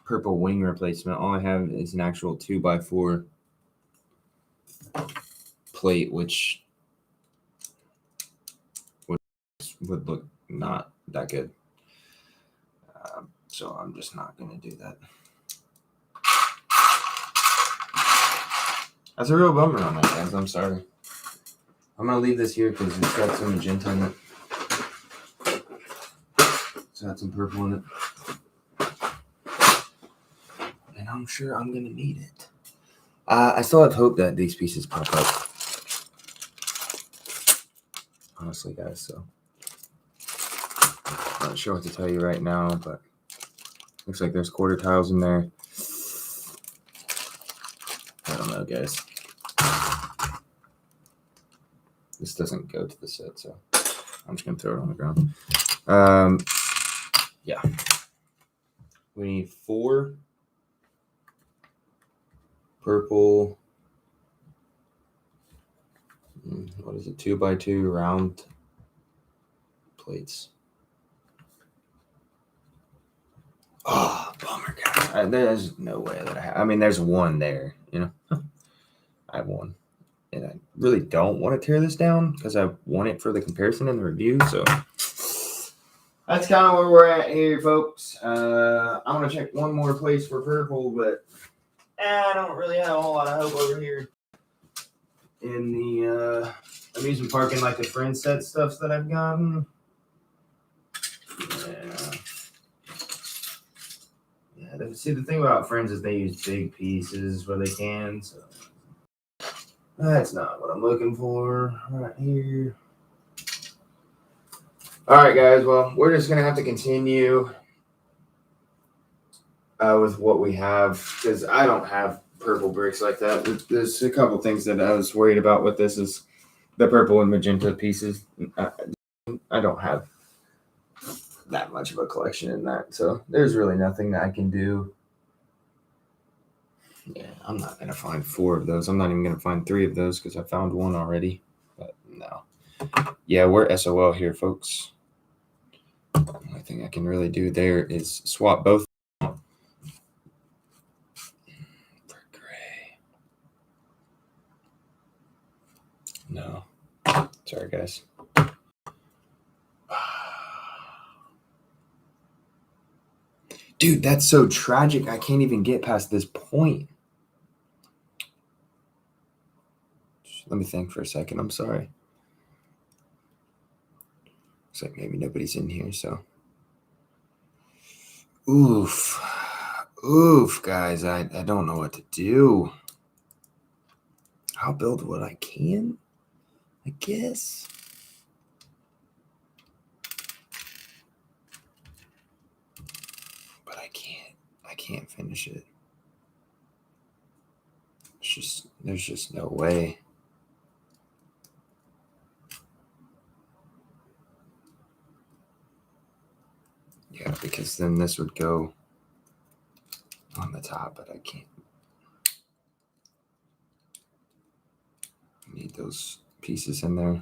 purple wing replacement. All I have is an actual 2x4 plate, which would look not that good. So I'm just not going to do that. That's a real bummer on that, guys. I'm sorry. I'm going to leave this here because it's got some magenta in it. It's got some purple in it. And I'm sure I'm going to need it. I still have hope that these pieces pop up. Honestly, guys, so I'm not sure what to tell you right now, but looks like there's quarter tiles in there. I don't know, guys. This doesn't go to the set, so I'm just going to throw it on the ground. Yeah. We need 4 purple. What is it? 2x2 round plates. Oh, bummer, guys. There's no way that I have. I mean, there's one there, you know. I have one. And I really don't want to tear this down because I want it for the comparison and the review. So that's kind of where we're at here, folks. I'm going to check one more place for purple, but I don't really have a whole lot of hope over here in the amusement park and like the friend set stuffs that I've gotten. Yeah. See, the thing about friends is they use big pieces where they can, so that's not what I'm looking for right here. All right, guys. Well, we're just going to have to continue with what we have because I don't have purple bricks like that. There's a couple things that I was worried about with this is the purple and magenta pieces. I don't have that much of a collection in that, so there's really nothing that I can do. Yeah, I'm not going to find 4 of those. I'm not even going to find 3 of those because I found one already. But no. Yeah, we're SOL here, folks. The only thing I can really do there is swap both for gray. No. Sorry, guys. Dude, that's so tragic. I can't even get past this point. Let me think for a second. I'm sorry. Looks like maybe nobody's in here, so. Oof, guys. I don't know what to do. I'll build what I can, I guess. But I can't finish it. There's just no way. Yeah, because then this would go on the top, but I can't. I need those pieces in there.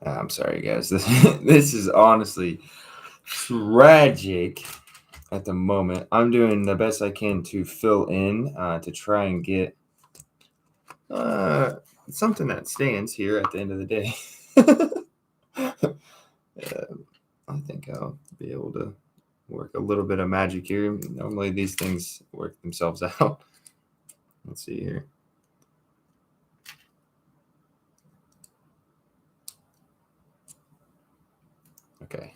I'm sorry, guys. This is honestly tragic at the moment. I'm doing the best I can to fill in to try and get something that stands here at the end of the day. I think I'll be able to work a little bit of magic here. Normally these things work themselves out. Let's see here. Okay.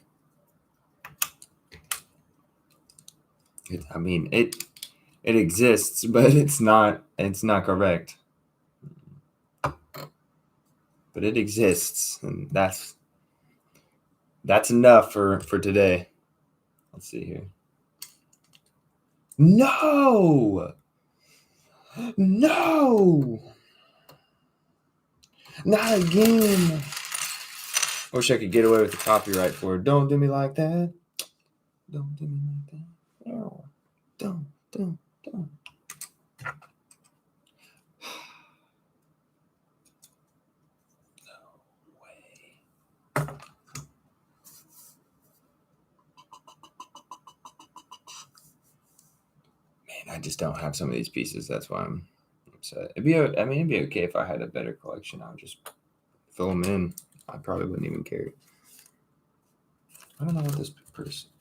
It exists, but it's not correct. But it exists, and that's enough for today. Let's see here. No! Not again. I wish I could get away with the copyright for it. Don't do me like that. Don't do me like that. No. Don't. No way. Man, I just don't have some of these pieces. That's why I'm upset. It'd be okay if I had a better collection. I would just fill them in. I probably wouldn't even care. I don't know what this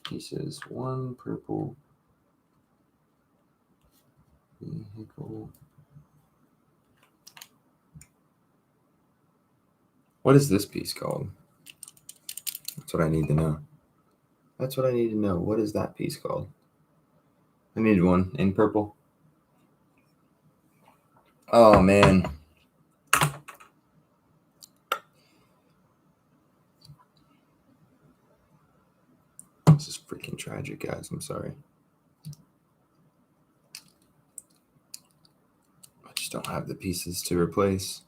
piece is. 1 purple vehicle. What is this piece called? That's what I need to know. What is that piece called? I need one in purple. Oh, man. This is freaking tragic, guys. I'm sorry. I just don't have the pieces to replace.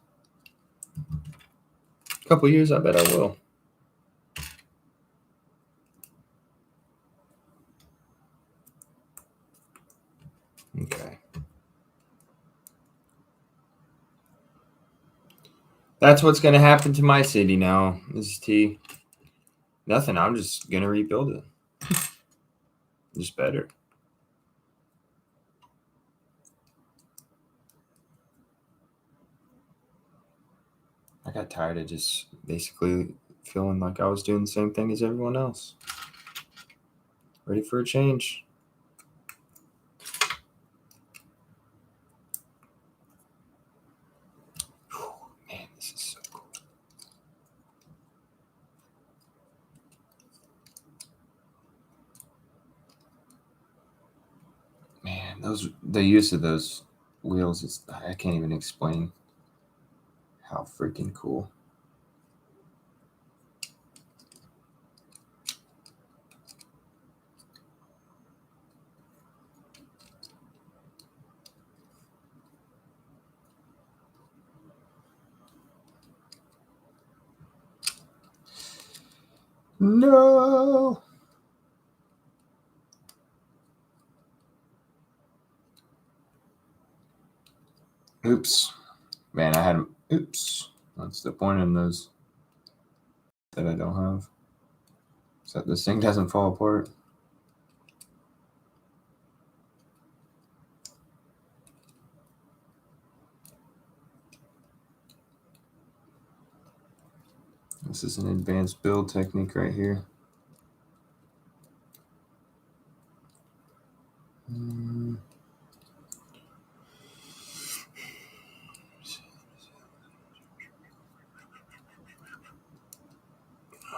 A couple years, I bet I will. That's what's going to happen to my city now. This is T. Nothing. I'm just going to rebuild it. Just better. I got tired of just basically feeling like I was doing the same thing as everyone else. Ready for a change. Man, this is so cool. Man, the use of those wheels is, I can't even explain how freaking cool. No. Oops. Man, I had. Oops. That's the point in those that I don't have. So this thing doesn't fall apart. This is an advanced build technique right here.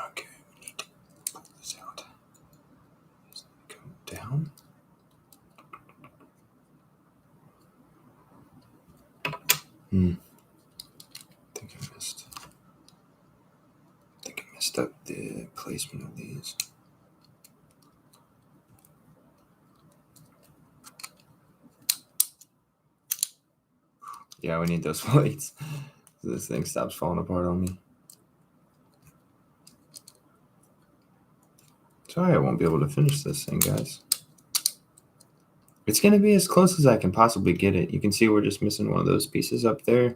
Okay, we need to pull this out. Go down. I think I messed up the placement of these. Yeah, we need those plates. So this thing stops falling apart on me. Sorry, I won't be able to finish this thing, guys. It's going to be as close as I can possibly get it. You can see we're just missing one of those pieces up there.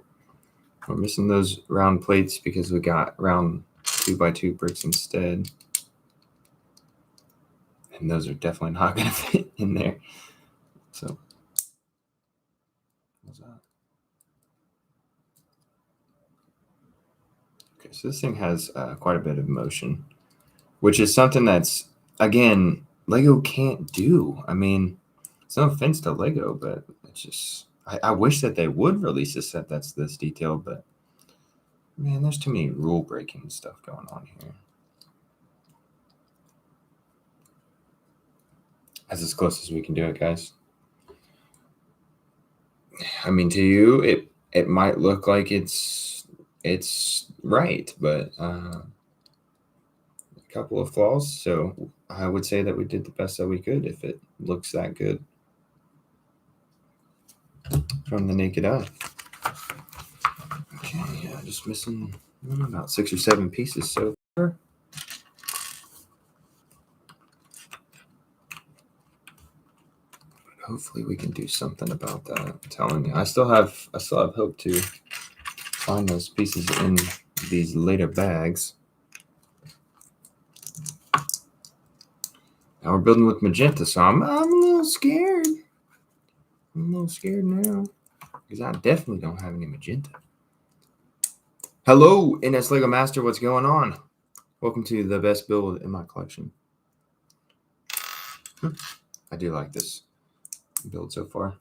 We're missing those round plates because we got round 2x2 bricks instead. And those are definitely not going to fit in there. So, what's that? Okay, so this thing has quite a bit of motion, which is something that's, again, Lego can't do. I mean, it's no offense to Lego, but it's just, I wish that they would release a set that's this detailed, but man, there's too many rule breaking stuff going on here. That's as close as we can do it, guys. I mean, to you, it might look like it's right, but a couple of flaws. So I would say that we did the best that we could if it looks that good from the naked eye. Okay, yeah, just missing about 6 or 7 pieces so far. Hopefully we can do something about that. I'm telling you, I still have hope to find those pieces in these later bags. Now we're building with magenta, so I'm a little scared. I'm a little scared now because I definitely don't have any magenta. Hello, NS Lego Master. What's going on? Welcome to the best build in my collection. I do like this build so far.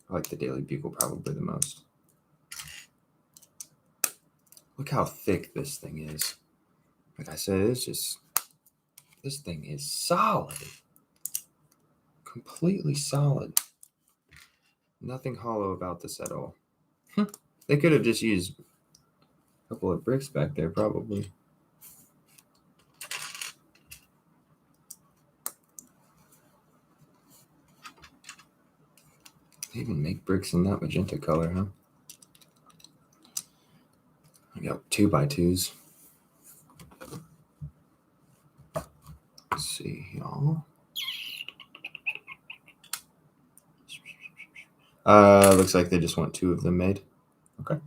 I like the Daily Bugle probably the most. Look how thick this thing is. Like I said, it's just, this thing is solid. Completely solid. Nothing hollow about this at all. They could have just used a couple of bricks back there, probably. They even make bricks in that magenta color, huh? I got 2x2s. Let's see, y'all. Looks like they just want 2 of them made. Okay.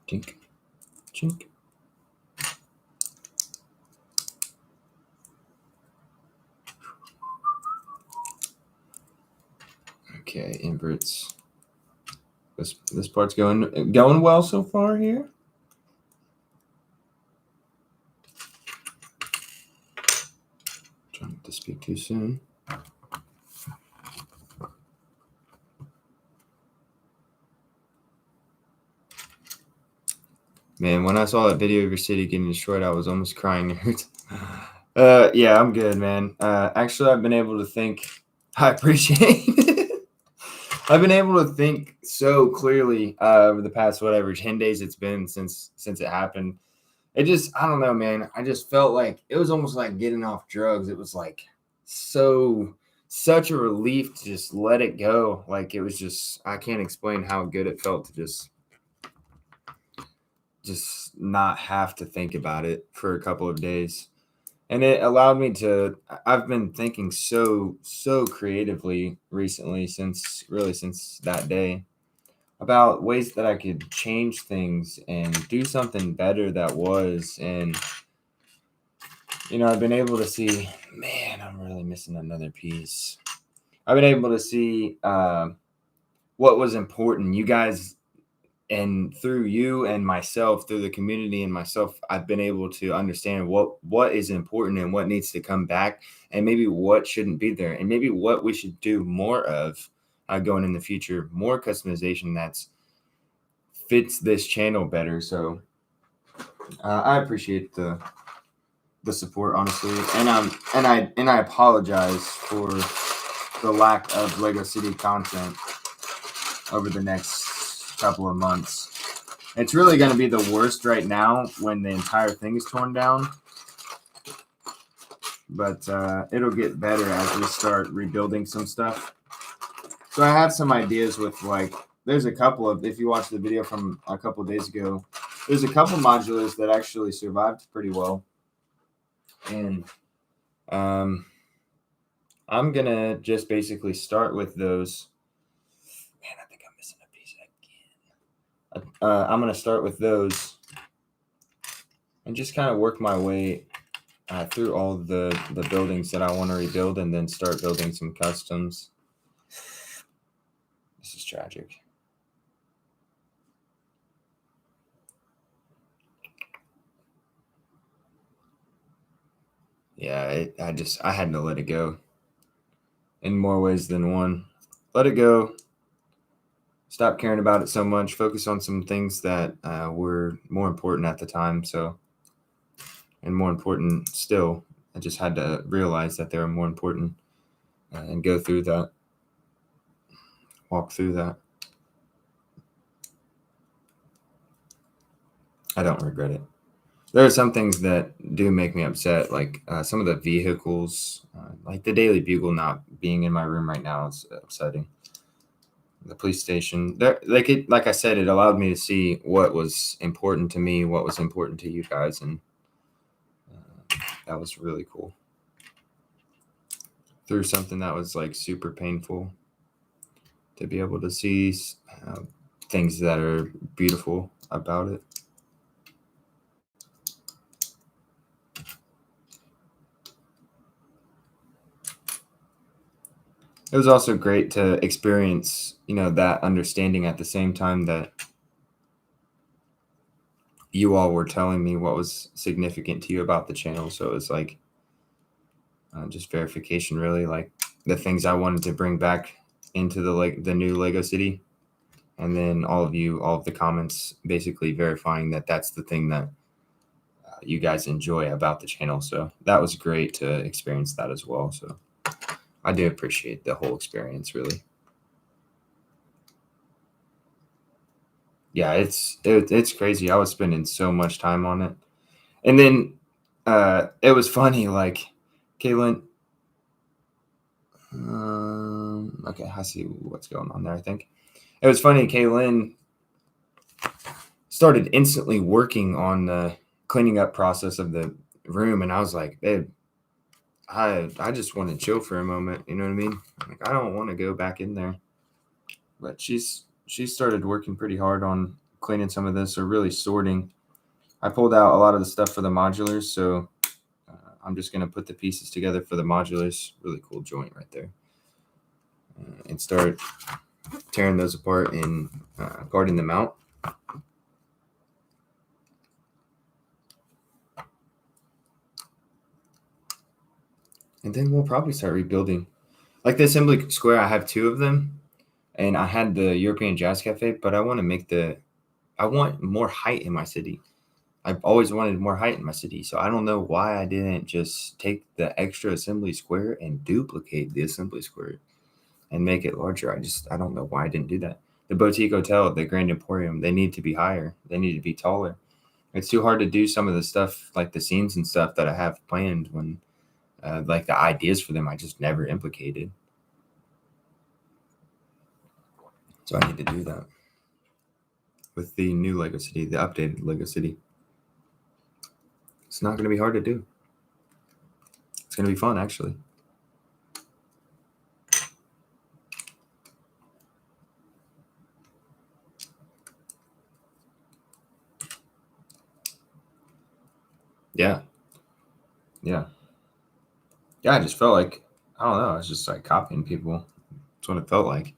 Chink, chink. Okay, inverts. This part's going well so far here. Trying not to speak too soon. Man, when I saw that video of your city getting destroyed, I was almost crying. Yeah, I'm good, man. Actually, I've been able to think. I appreciate it. I've been able to think so clearly over the past 10 days it's been since it happened. It just, I don't know, man. I just felt like it was almost like getting off drugs. It was like such a relief to just let it go. Like it was just, I can't explain how good it felt to just not have to think about it for a couple of days. And it allowed me to, I've been thinking so creatively recently since that day about ways that I could change things and do something better that was. And, I've been able to see, man, I'm really missing another piece. I've been able to see what was important. You guys, and through you and myself, through the community and myself, I've been able to understand what is important and what needs to come back, and maybe what shouldn't be there, and maybe what we should do more of going in the future, more customization that's fits this channel better. So I appreciate the support, honestly, and I apologize for the lack of Lego City content over the next couple of months. It's really going to be the worst right now when the entire thing is torn down, but it'll get better as we start rebuilding some stuff. So I have some ideas with, like, there's a couple of, if you watch the video from a couple of days ago, there's a couple modulars that actually survived pretty well. And I'm going to just basically start with those. Man, I think I'm missing a piece again. I'm going to start with those and just kind of work my way through all the buildings that I want to rebuild, and then start building some customs. This is tragic. Yeah, I had to let it go in more ways than one. Let it go. Stop caring about it so much. Focus on some things that were more important at the time. So, and more important still, I just had to realize that they were more important and go through that, walk through that. I don't regret it. There are some things that do make me upset, like some of the vehicles, like the Daily Bugle not being in my room right now is upsetting. The police station, like I said, it allowed me to see what was important to me, what was important to you guys, and that was really cool. Through something that was like super painful, to be able to see things that are beautiful about it. It was also great to experience, that understanding at the same time that you all were telling me what was significant to you about the channel. So it was like just verification, really, like the things I wanted to bring back into the new Lego City, and then all of the comments basically verifying that that's the thing that you guys enjoy about the channel. So that was great to experience that as well. So I do appreciate the whole experience, really. Yeah, it's crazy. I was spending so much time on it. And then it was funny, like Caitlin. Okay, I see what's going on there, I think. It was funny, Caitlin started instantly working on the cleaning up process of the room, and I was like, babe, I just want to chill for a moment, you know what I mean? Like, I don't want to go back in there. But she started working pretty hard on cleaning some of this or really sorting. I pulled out a lot of the stuff for the modulars, so I'm just going to put the pieces together for the modulars. Really cool joint right there. And start tearing those apart and guarding them out. And then we'll probably start rebuilding. Like the assembly square, I have 2 of them. And I had the European Jazz Cafe, but I want more height in my city. I've always wanted more height in my city. So I don't know why I didn't just take the extra assembly square and duplicate the assembly square and make it larger. I don't know why I didn't do that. The Boutique Hotel, the Grand Emporium, they need to be higher. They need to be taller. It's too hard to do some of the stuff, like the scenes and stuff that I have planned when, like the ideas for them, I just never implicated. So I need to do that with the new Lego City, the updated Lego City. It's not going to be hard to do. It's going to be fun, actually. Yeah. I just felt like, I don't know, I was just like copying people. That's what it felt like.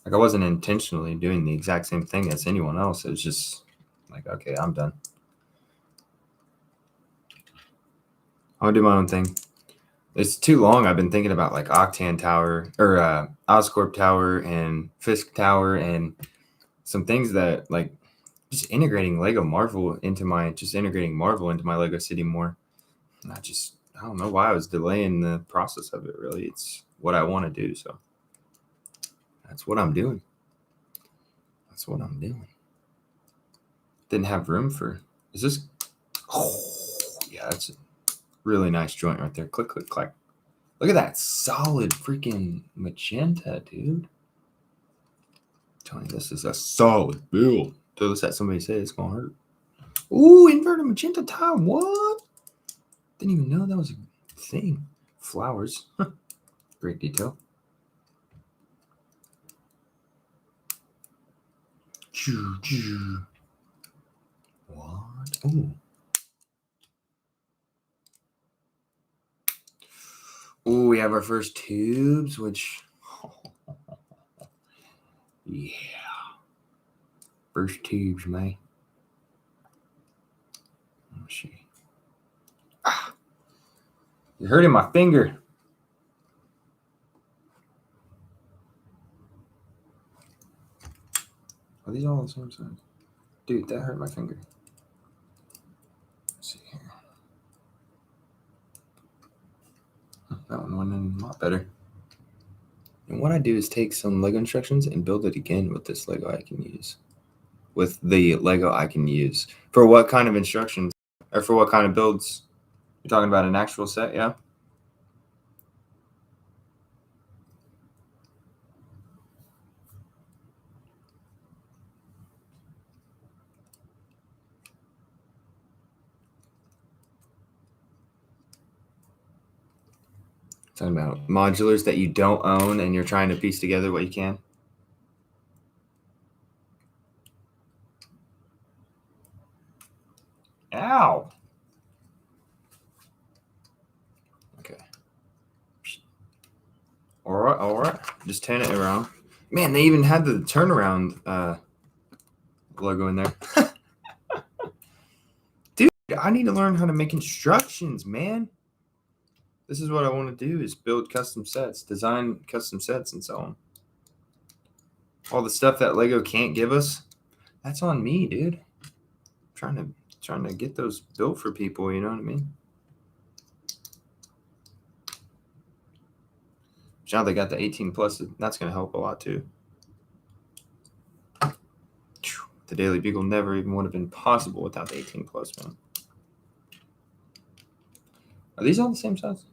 Like I wasn't intentionally doing the exact same thing as anyone else. It was just like, okay, I'm done. I'm gonna do my own thing. It's too long. I've been thinking about like Octan Tower or Oscorp Tower and Fisk Tower and some things that like just integrating Marvel into my Lego City more. And I don't know why I was delaying the process of it, really. It's what I want to do, so that's what I'm doing. Didn't have room for... Is this... Oh, yeah, that's a really nice joint right there. Click, click, clack. Look at that solid freaking magenta, dude. I'm telling you, this is a solid build. Till this that somebody said it's going to hurt. Ooh, inverted magenta tile. What? Didn't even know that was a thing. Flowers. Great detail. What? Ooh. Ooh, we have our first tubes, which... yeah. First tubes, man. Let's see. Ah. You're hurting my finger. Are these all the same size? Dude, that hurt my finger. Let's see here. That one went in a lot better. And what I do is take some Lego instructions and build it again with this Lego I can use. With the Lego I can use. For what kind of instructions? Or for what kind of builds? You're talking about an actual set, yeah? Talking about modulars that you don't own and you're trying to piece together what you can. Ow. Okay. All right. Just turn it around. Man, they even had the turnaround logo in there. Dude, I need to learn how to make instructions, man. This is what I want to do, is build custom sets, design custom sets, and so on. All the stuff that Lego can't give us, that's on me, dude. I'm trying to get those built for people, you know what I mean? Now they got the 18 plus, that's going to help a lot too. The Daily Bugle never even would have been possible without the 18 plus, man. Are these all the same size?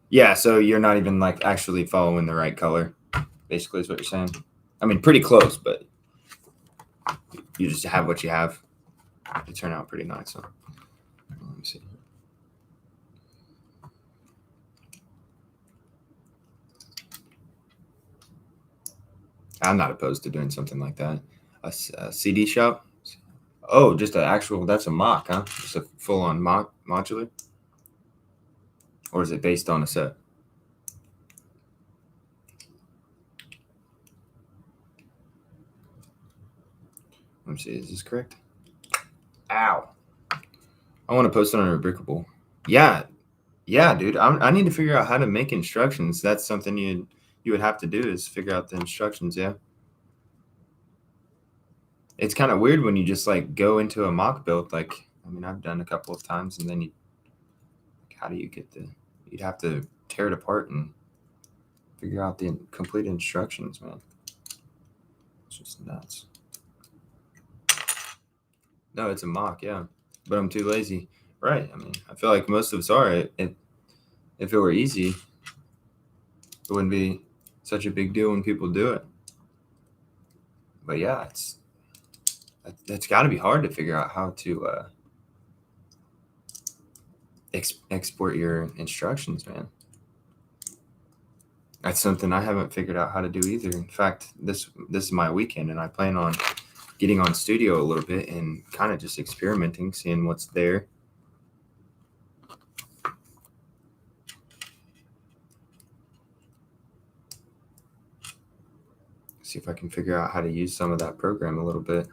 Yeah, so you're not even like actually following the right color, basically is what you're saying. I mean, pretty close, but you just have what you have. It turned out pretty nice. So let me see. I'm not opposed to doing something like that. A CD shop. Oh, just an actual. That's a mock, huh? Just a full-on modular, or is it based on a set? Let me see. Is this correct? Ow! I want to post it on Unbreakable. Yeah, yeah, dude. I need to figure out how to make instructions. That's something you would have to do is figure out the instructions. Yeah. It's kind of weird when you just like go into a mock build. Like, I mean, I've done a couple of times, and then how do you get you'd have to tear it apart and figure out the complete instructions, man. It's just nuts. No, it's a mock, yeah, but I'm too lazy. Right. I mean, I feel like most of us are. If it were easy, it wouldn't be such a big deal when people do it. But yeah, that's got to be hard to figure out how to export your instructions, man. That's something I haven't figured out how to do either. In fact, this is my weekend, and I plan on getting on Studio a little bit and kind of just experimenting, seeing what's there. See if I can figure out how to use some of that program a little bit.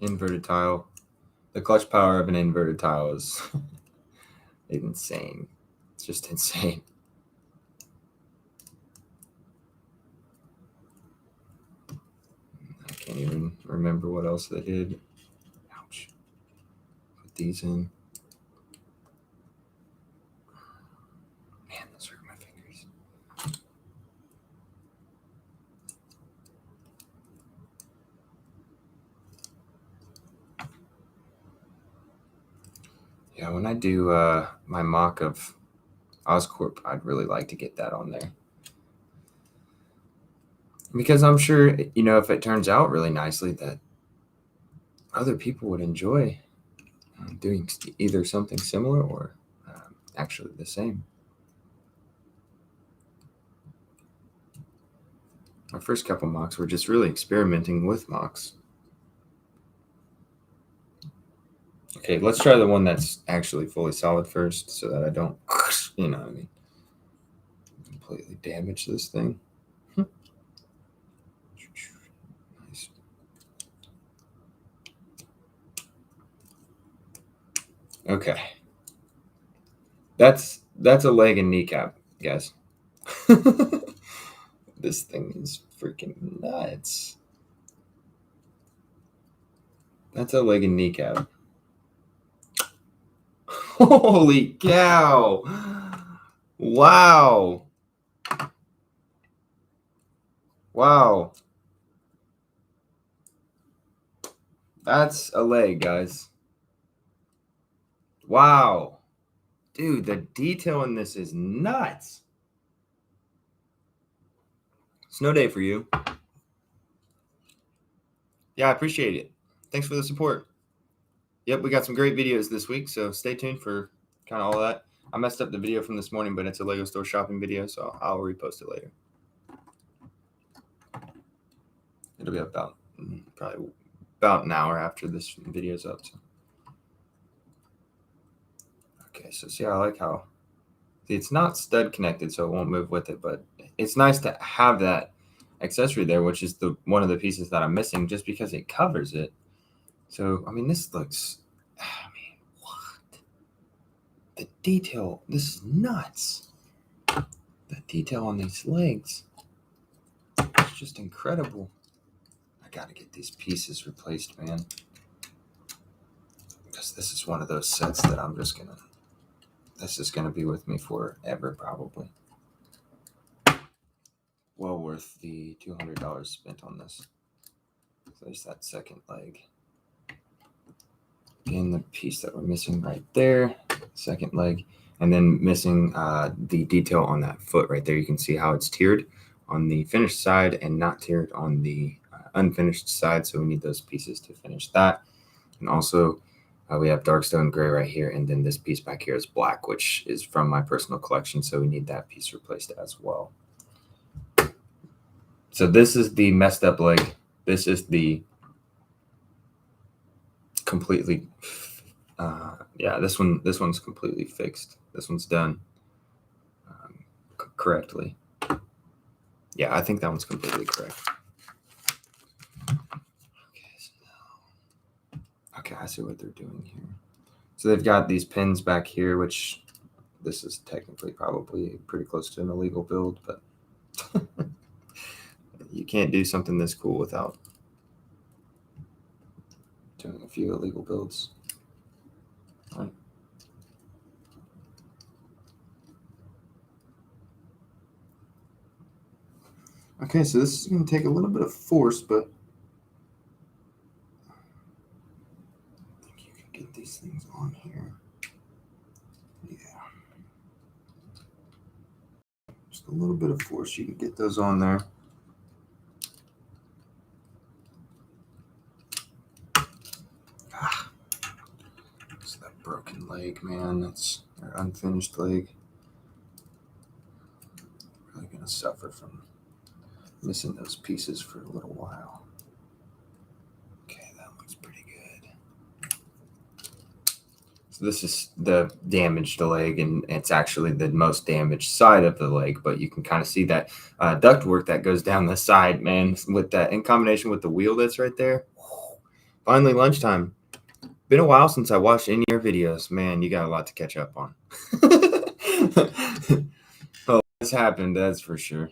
Inverted tile. The clutch power of an inverted tile is insane. It's just insane. I can't even remember what else they did. Ouch. Put these in. Man, those hurt my fingers. Yeah, when I do my mock of Oscorp, I'd really like to get that on there. Because I'm sure, if it turns out really nicely, that other people would enjoy doing either something similar or actually the same. My first couple mocks were just really experimenting with mocks. Okay, let's try the one that's actually fully solid first so that I don't, completely damage this thing. Nice. Okay. That's a leg and kneecap, guys. This thing is freaking nuts. That's a leg and kneecap. Holy cow. Wow. Wow. That's a leg, guys. Wow. Dude, the detail in this is nuts. Snow day for you. Yeah, I appreciate it. Thanks for the support. Yep, we got some great videos this week, so stay tuned for kind of all that. I messed up the video from this morning, but it's a Lego store shopping video, so I'll repost it later. It'll be probably about an hour after this video's up. So. Okay, so see, I like how it's not stud connected, so it won't move with it, but it's nice to have that accessory there, which is one of the pieces that I'm missing just because it covers it. So, I mean, this looks, what? The detail, this is nuts. The detail on these legs, it's just incredible. I got to get these pieces replaced, man. Because this is one of those sets that this is going to be with me forever, probably. Well worth the $200 spent on this. So there's that second leg. Again, the piece that we're missing right there. second leg, and then missing the detail on that foot right there. You can see how it's tiered on the finished side and not tiered on the unfinished side. So we need those pieces to finish that. And also we have dark stone gray right here. And then this piece back here is black, which is from my personal collection. So we need that piece replaced as well. So this is the messed up leg. This is the completely, yeah, this one's completely fixed. This one's done correctly. Yeah, I think that one's completely correct. Okay, I see what they're doing here. So they've got these pins back here, which this is technically probably pretty close to an illegal build, but you can't do something this cool without doing a few illegal builds. All right. Okay, so this is going to take a little bit of force, but I think you can get these things on here. Yeah. Just a little bit of force, you can get those on there. It's that broken leg, man. That's our unfinished leg. Really going to suffer from missing those pieces for a little while. Okay, that looks pretty good. So this is the damaged leg, and it's actually the most damaged side of the leg, but you can kind of see that ductwork that goes down the side, man, with that in combination with the wheel that's right there. Finally, lunchtime. Been a while since I watched any of your videos. Man, you got a lot to catch up on. Oh, this happened, that's for sure.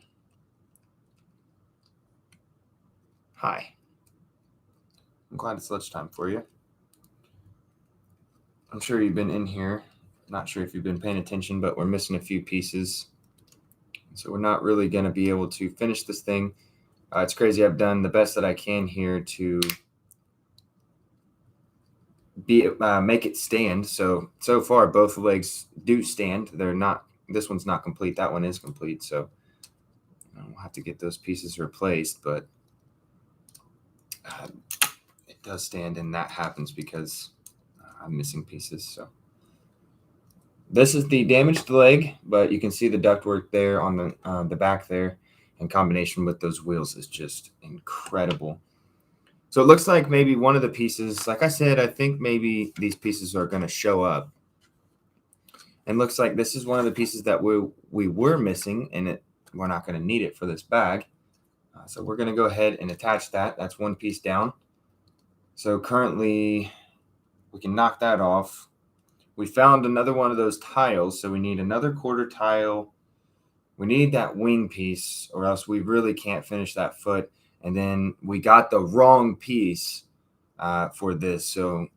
Hi. I'm glad it's lunchtime for you. I'm sure you've been in here. Not sure if you've been paying attention, but we're missing a few pieces. So we're not really going to be able to finish this thing. It's crazy. I've done the best that I can here to make it stand. So far, both legs do stand. They're not. This one's not complete. That one is complete. So we'll have to get those pieces replaced. But it does stand, and that happens because I'm missing pieces. So this is the damaged leg, but you can see the ductwork there on the back there, in combination with those wheels is just incredible. So it looks like maybe one of the pieces, like I said, I think maybe these pieces are going to show up. And looks like this is one of the pieces that we were missing, and we're not going to need it for this bag. So we're going to go ahead and attach that. That's one piece down. So currently we can knock that off. We found another one of those tiles, so we need another quarter tile. We need that wing piece, or else we really can't finish that foot. And then we got the wrong piece for this, so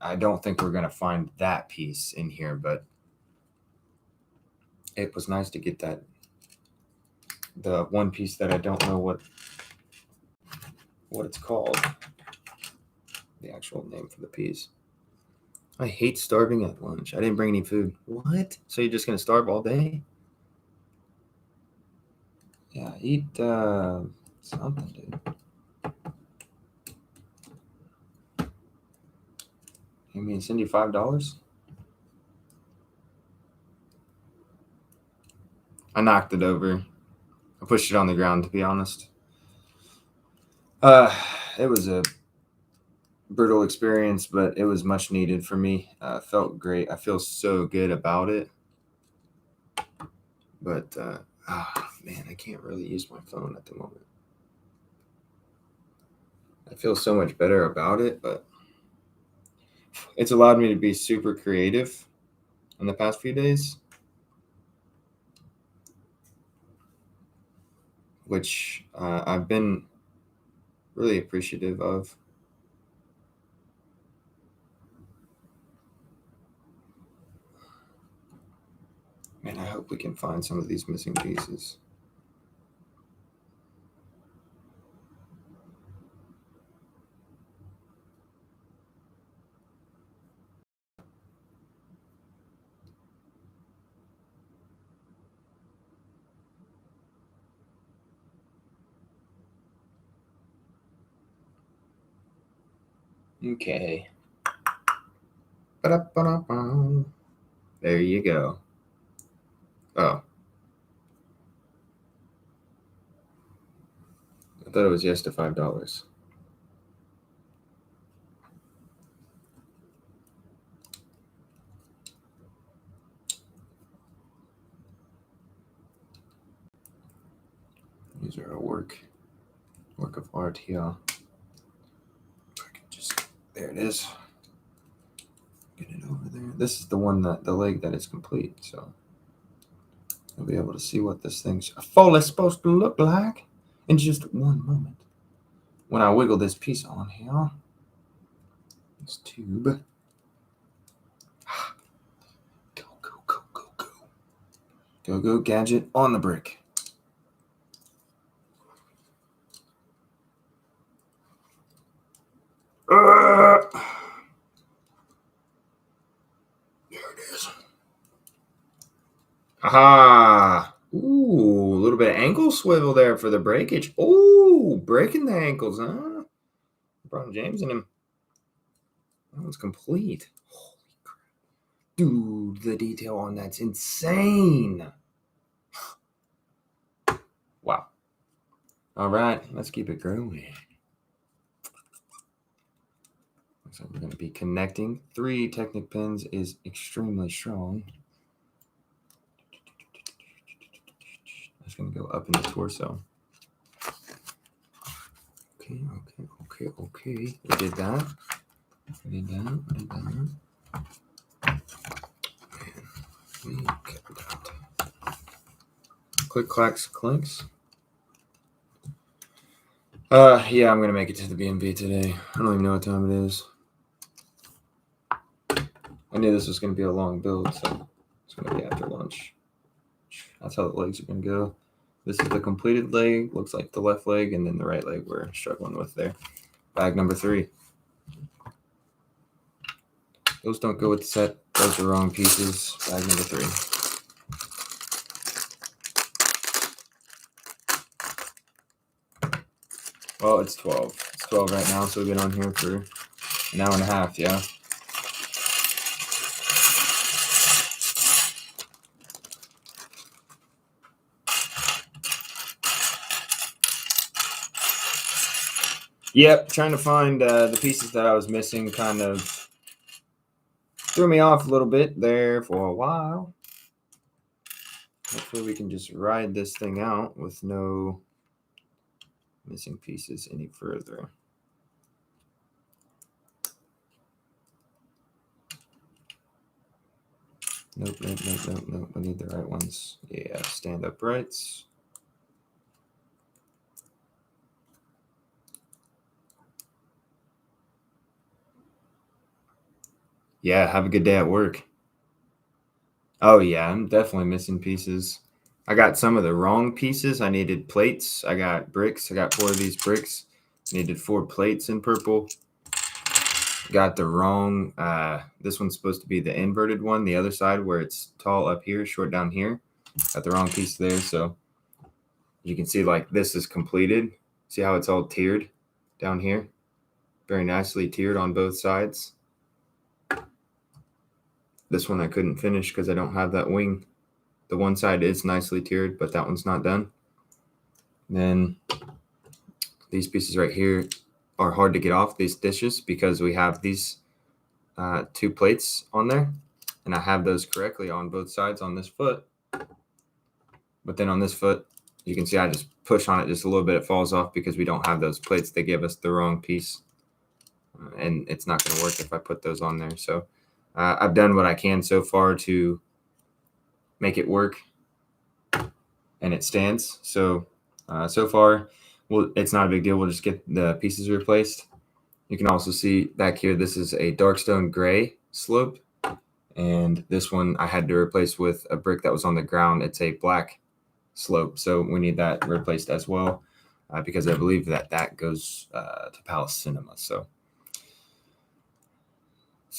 I don't think we're going to find that piece in here, but it was nice to get the one piece that I don't know what it's called, the actual name for the piece. I hate starving at lunch. I didn't bring any food. What? So you're just going to starve all day? Yeah, eat something, dude. You mean send you $5? I knocked it over. I pushed it on the ground, to be honest. It was a brutal experience, but it was much needed for me. Felt great. I feel so good about it. But, man, I can't really use my phone at the moment. I feel so much better about it, but it's allowed me to be super creative in the past few days, which I've been really appreciative of. Man, I hope we can find some of these missing pieces. Okay. There you go. Oh. I thought it was yes to $5. These are a work of art here. There it is. Get it over there. This is the one the leg that is complete, so you'll be able to see what this thing's fully supposed to look like in just one moment. When I wiggle this piece on here, this tube. Go, gadget on the brick. There it is. Aha! Ooh, a little bit of ankle swivel there for the breakage. Ooh, breaking the ankles, huh? LeBron James and him. That one's complete. Holy crap. Dude, the detail on that's insane. Wow. All right, let's keep it growing. Looks like we're going to be connecting 3 Technic pins is extremely strong. That's going to go up in the torso. Okay. We did that. And we kept that. Click, clacks, clinks. Yeah, I'm going to make it to the BNB today. I don't even know what time it is. I knew this was going to be a long build, so it's going to be after lunch. That's how the legs are going to go. This is the completed leg. Looks like the left leg, and then the right leg we're struggling with there. Bag number 3. Those don't go with the set. Those are wrong pieces. Bag number 3. Well, it's 12. It's 12 right now, so we've been on here for an hour and a half, yeah. Yep, trying to find the pieces that I was missing kind of threw me off a little bit there for a while. Hopefully we can just ride this thing out with no missing pieces any further. Nope. We need the right ones. Yeah, stand uprights. Yeah, have a good day at work. Oh, yeah, I'm definitely missing pieces. I got some of the wrong pieces. I needed plates. I got bricks. I got 4 of these bricks. Needed 4 plates in purple. Got the wrong, this one's supposed to be the inverted one, the other side where it's tall up here, short down here. Got the wrong piece there, so you can see like this is completed. See how it's all tiered down here? Very nicely tiered on both sides. This one I couldn't finish because I don't have that wing. The one side is nicely tiered, but that one's not done. Then these pieces right here are hard to get off, these dishes, because we have these 2 plates on there, and I have those correctly on both sides on this foot. But then on this foot, you can see I just push on it just a little bit. It falls off because we don't have those plates. They give us the wrong piece, and it's not going to work if I put those on there. So I've done what I can so far to make it work, and it stands. So so far, well, it's not a big deal. We'll just get the pieces replaced. You can also see back here, this is a darkstone gray slope, and this one I had to replace with a brick that was on the ground. It's a black slope, so we need that replaced as well, because I believe that goes to Palace Cinema. So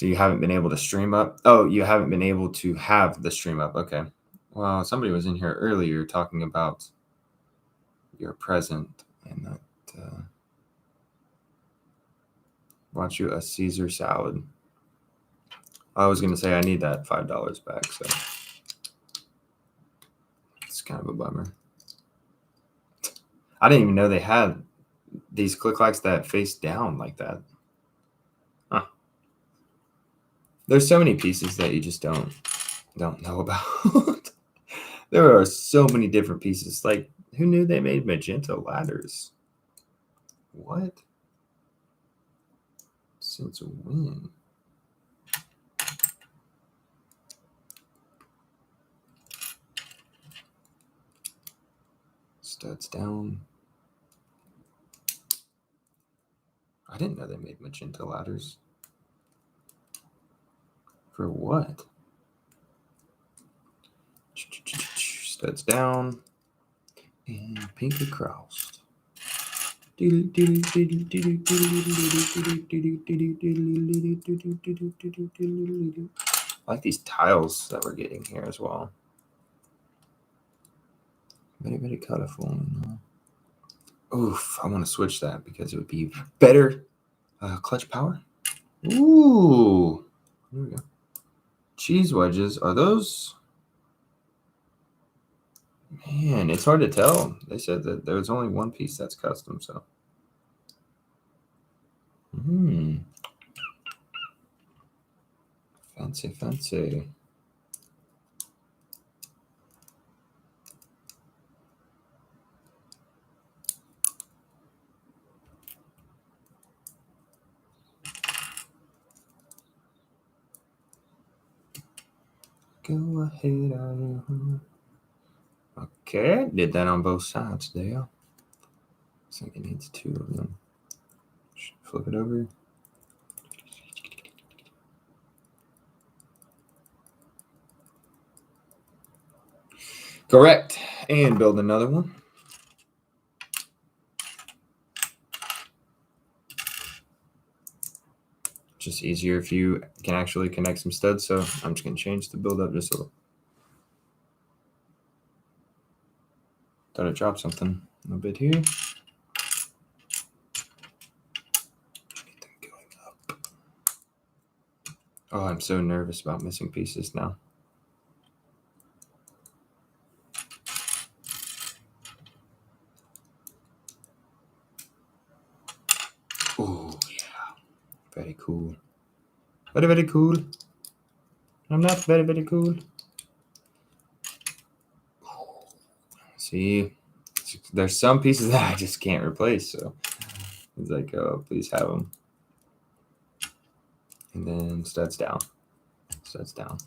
you haven't been able to stream up? Oh, you haven't been able to have the stream up. Okay. Well, somebody was in here earlier talking about your present and that Watch you a Caesar salad. I was gonna say I need that $5 back, so it's kind of a bummer. I didn't even know they had these click-likes that face down like that. Huh. There's so many pieces that you just don't know about. There are so many different pieces. Like, who knew they made magenta ladders? What? Since when? Studs down. I didn't know they made magenta ladders. For what? Studs down. And pink across. I like these tiles that we're getting here as well. Very, very colorful. Oof, I want to switch that because it would be better clutch power. Ooh, here we go. Cheese wedges, are those? Man, it's hard to tell. They said that there was only one piece that's custom, so. Fancy, fancy. Go ahead. Okay, did that on both sides there. Looks like it needs two of them. Flip it over. Correct. And build another one. Just easier if you can actually connect some studs. So I'm just going to change the build up just a little. Thought I dropped something a little bit here. Oh, I'm so nervous about missing pieces now. Oh, yeah. Very cool. Very, very cool. I'm not very, very cool. See, there's some pieces that I just can't replace. So it's like, oh, please have them. And then studs down. Studs down.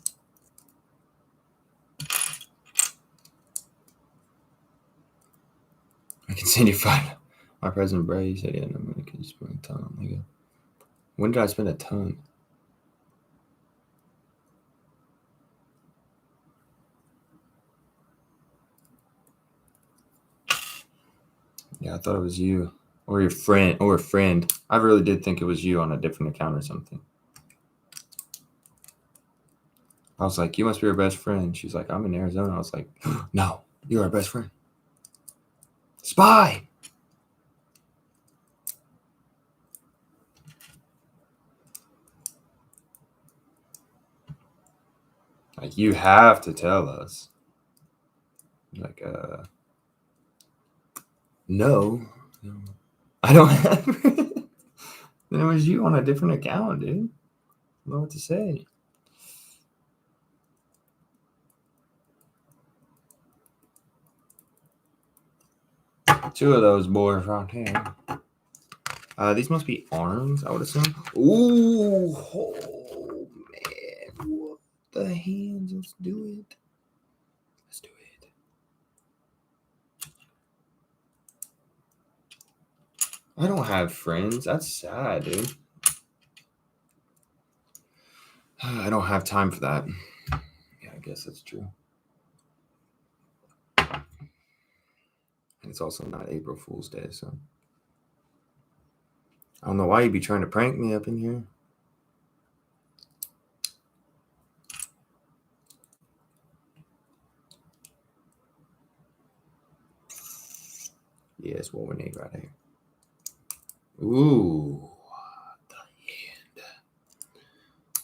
I can send you $5. My President Brady said, yeah, no, I can spend a ton on Lego. When did I spend a ton? Yeah, I thought it was you or your friend or a friend. I really did think it was you on a different account or something. I was like, you must be our best friend. She's like, I'm in Arizona. I was like, no, you're our best friend. Spy. Like, you have to tell us. Like, no, I don't have it. Then it was you on a different account, dude. I don't know what to say. Two of those boys right here. These must be arms, I would assume. Ooh, oh, man. What the hands? Let's do it. Let's do it. I don't have friends. That's sad, dude. I don't have time for that. Yeah, I guess that's true. And it's also not April Fool's Day, so. I don't know why you'd be trying to prank me up in here. Yeah, it's what we need right here. Ooh, what the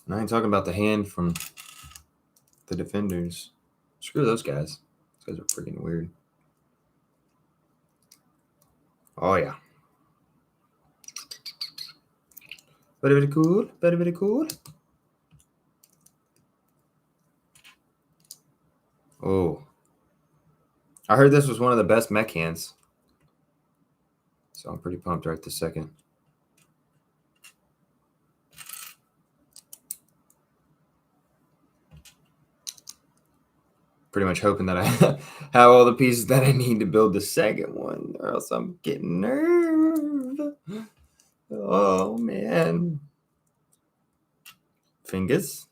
And I ain't talking about the hand from the defenders. Screw those guys. Those guys are freaking weird. Oh, yeah. Very, very cool. Very, very cool. Oh. I heard this was one of the best mech hands. So I'm pretty pumped right this second. Pretty much hoping that I have all the pieces that I need to build the second one, or else I'm getting nerved. Oh, man. Fingers.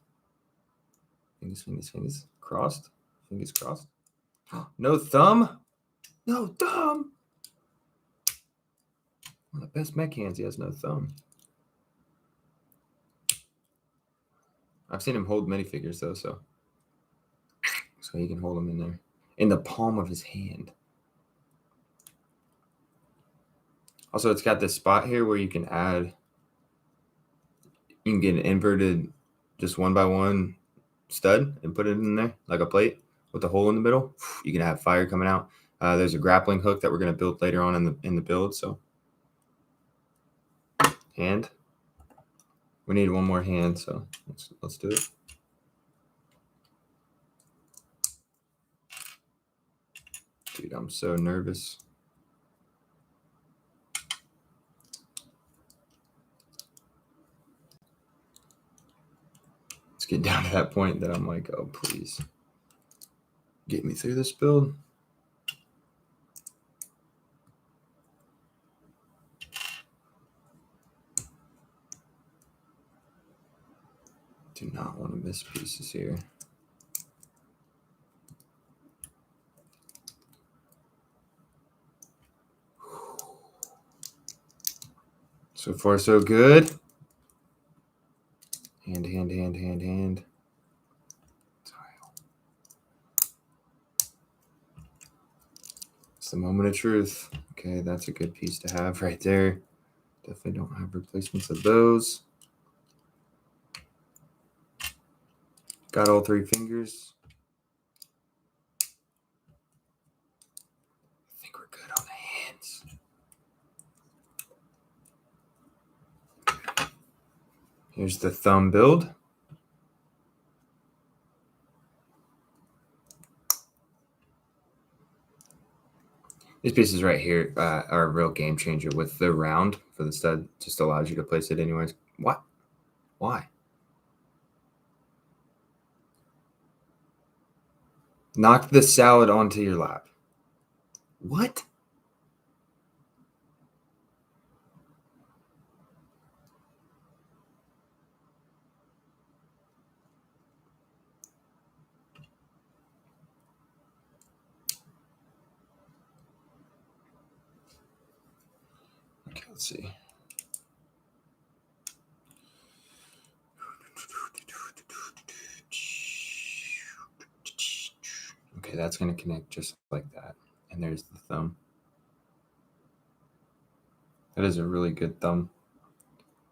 Fingers. Crossed. Fingers crossed. No thumb. No thumb. One of the best mech hands, he has no thumb. I've seen him hold minifigures, though, so he can hold them in there. In the palm of his hand. Also, it's got this spot here where you can add... You can get an inverted, just 1x1 stud and put it in there, like a plate with a hole in the middle. You can have fire coming out. There's a grappling hook that we're going to build later on in the build, so... Hand. We need one more hand, so let's do it. Dude, I'm so nervous. It's getting down to that point that I'm like, oh, please. Get me through this build. Do not want to miss pieces here. So far, so good. Hand. It's the moment of truth. Okay, that's a good piece to have right there. Definitely don't have replacements of those. Got all three fingers. I think we're good on the hands. Here's the thumb build. These pieces right here are a real game changer with the round for the stud. Just allows you to place it anyways. What? Why? Knock the salad onto your lap. What? Okay, let's see. Okay, that's going to connect just like that. And there's the thumb. That is a really good thumb.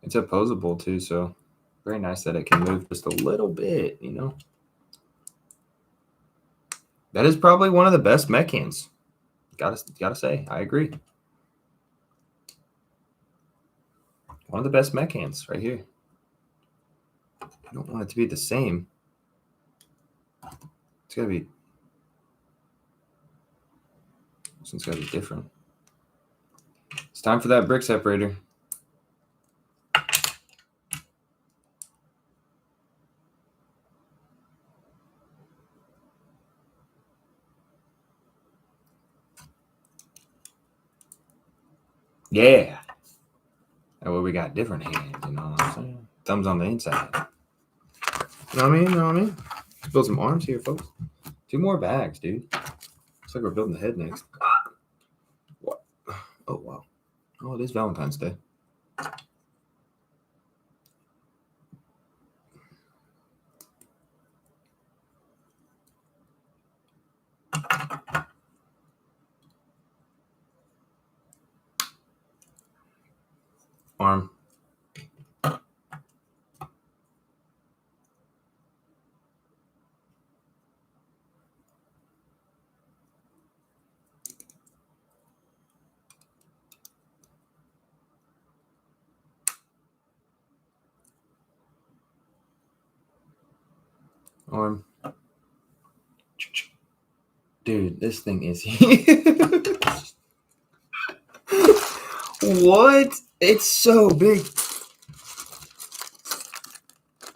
It's opposable too, so very nice that it can move just a little bit, you know. That is probably one of the best mech hands. Gotta say, I agree. One of the best mech hands right here. I don't want it to be the same. It's gotta be. This one's gotta be different. It's time for that brick separator. Yeah. That way we got different hands, you know what I'm saying? Thumbs on the inside. You know what I mean? Let's build some arms here, folks. 2 more bags, dude. Looks like we're building the head next. What? Oh, wow. Oh, it is Valentine's Day. Arm. arm. Dude, this thing is huge. What? It's so big.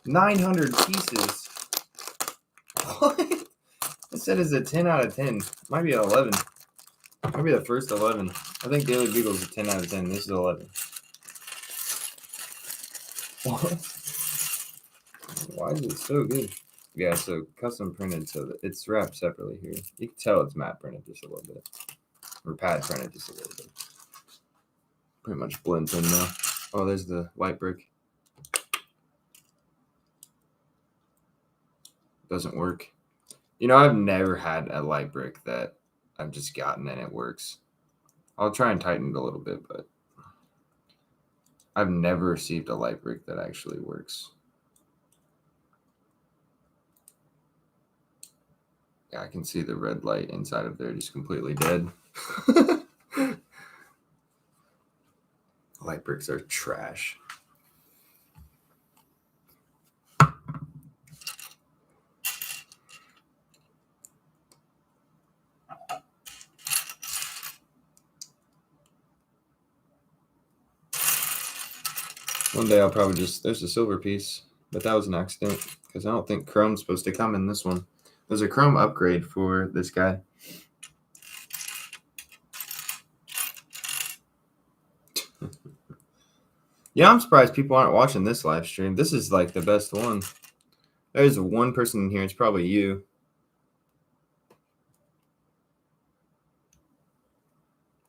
900 pieces. What? This set is a 10 out of 10. Might be an 11. Maybe the first 11. I think Daily Bugle is a 10 out of 10. This is 11. What? Why is it so good? Yeah, so custom printed, so that it's wrapped separately here. You can tell it's matte printed just a little bit. Or pad printed just a little bit. Pretty much blends in now. Oh, there's the white brick. Doesn't work. You know, I've never had a light brick that I've just gotten and it works. I'll try and tighten it a little bit, but I've never received a light brick that actually works. Yeah, I can see the red light inside of there just completely dead. Light bricks are trash. One day I'll probably just, there's a silver piece, but that was an accident because I don't think chrome's supposed to come in this one. There's a chrome upgrade for this guy. Yeah, I'm surprised people aren't watching this live stream. This is like the best one. There's one person in here. It's probably you.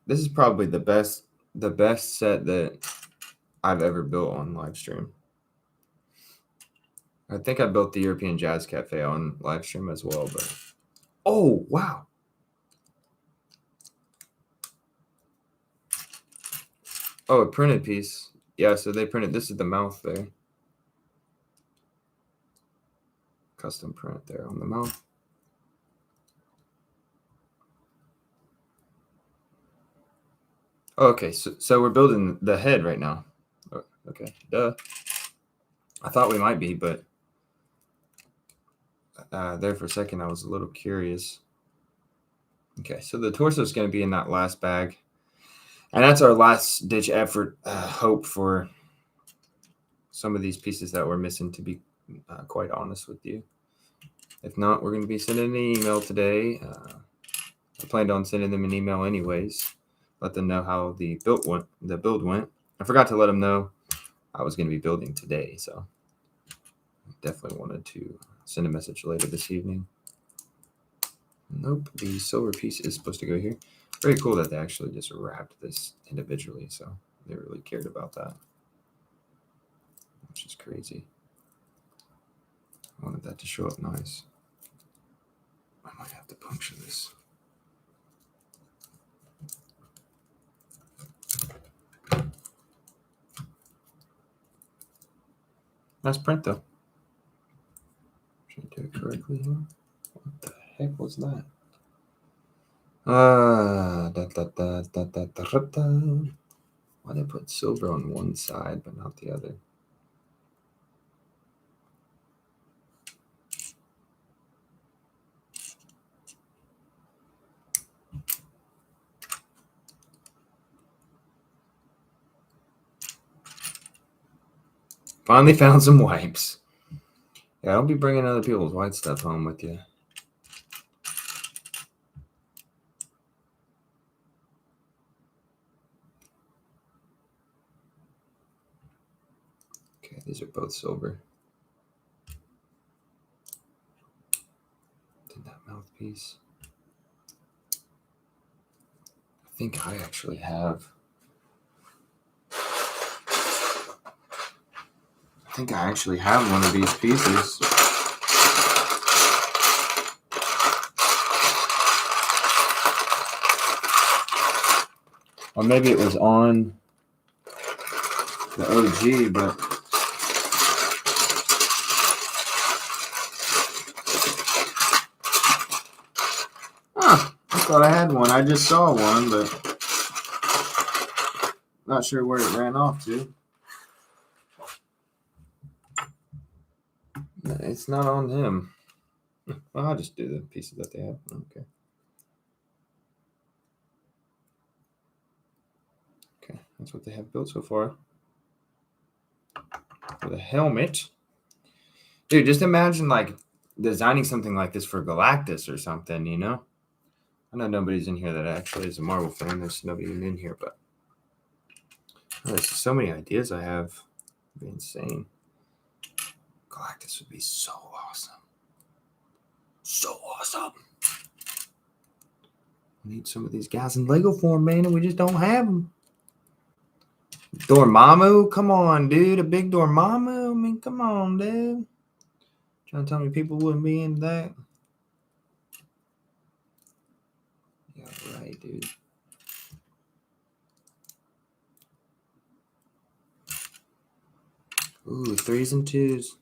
This is probably the best set that I've ever built on live stream. I think I built the European Jazz Cafe on live stream as well, but oh wow. Oh, a printed piece. Yeah, so they printed, this is the mouth there. Custom print there on the mouth. Oh, okay, so we're building the head right now. Oh, okay, duh. I thought we might be, but there for a second I was a little curious. Okay, so the torso is going to be in that last bag. And that's our last ditch effort, hope for some of these pieces that we're missing, to be quite honest with you. If not, we're going to be sending an email today. I planned on sending them an email anyways. Let them know how the build went. I forgot to let them know I was going to be building today, so I definitely wanted to send a message later this evening. Nope, the silver piece is supposed to go here. Very cool that they actually just wrapped this individually, so they really cared about that, which is crazy. I wanted that to show up nice. I might have to puncture this. Nice print though. Should I do it correctly here? What the heck was that? Why they put silver on one side but not the other? Finally found some wipes. Yeah, don't be bringing other people's white stuff home with you. Okay, these are both silver. Did that mouthpiece? I think I actually have. I think I actually have one of these pieces. Or maybe it was on the OG, but I thought I had one. I just saw one, but not sure where it ran off to. It's not on him. Well, I'll just do the pieces that they have. Okay. Okay, that's what they have built so far. For the helmet. Dude, just imagine like designing something like this for Galactus or something, you know? I know nobody's in here that actually is a Marvel fan. There's nobody even in here, but there's so many ideas I have. It'd be insane. Galactus would be so awesome. So awesome. We need some of these guys in Lego form, man, and we just don't have them. Dormammu? Come on, dude. A big Dormammu? I mean, come on, dude. Trying to tell me people wouldn't be into that? Yeah, right, dude. Ooh, 3s and 2s.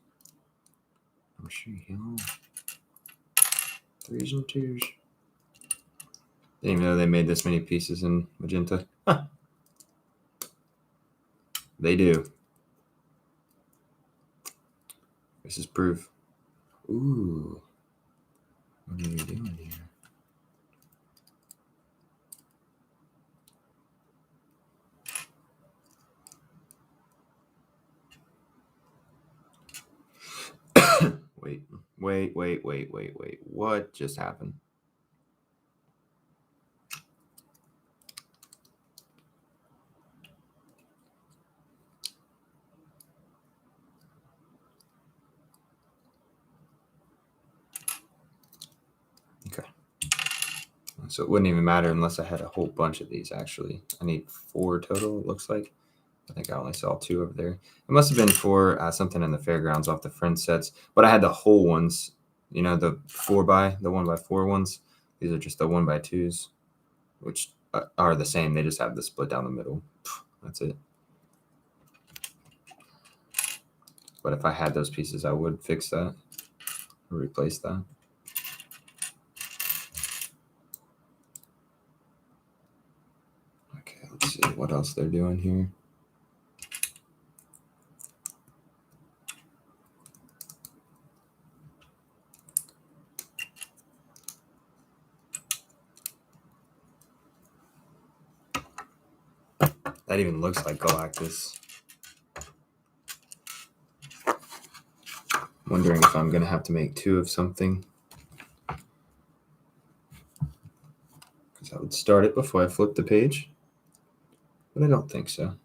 I'm sure you 3s and 2s. Didn't even know they made this many pieces in magenta. Huh. They do. This is proof. Ooh. What are we doing here? Wait. What just happened? Okay. So it wouldn't even matter unless I had a whole bunch of these, actually. I need 4 total, it looks like. I think I only saw 2 over there. It must have been for something in the fairgrounds off the friend sets. But I had the whole ones, you know, the 1x4 ones. These are just the 1x2s, which are the same. They just have the split down the middle. That's it. But if I had those pieces, I would fix that or replace that. Okay, let's see what else they're doing here. That even looks like Galactus. Wondering if I'm going to have to make 2 of something. Because I would start it before I flip the page. But I don't think so.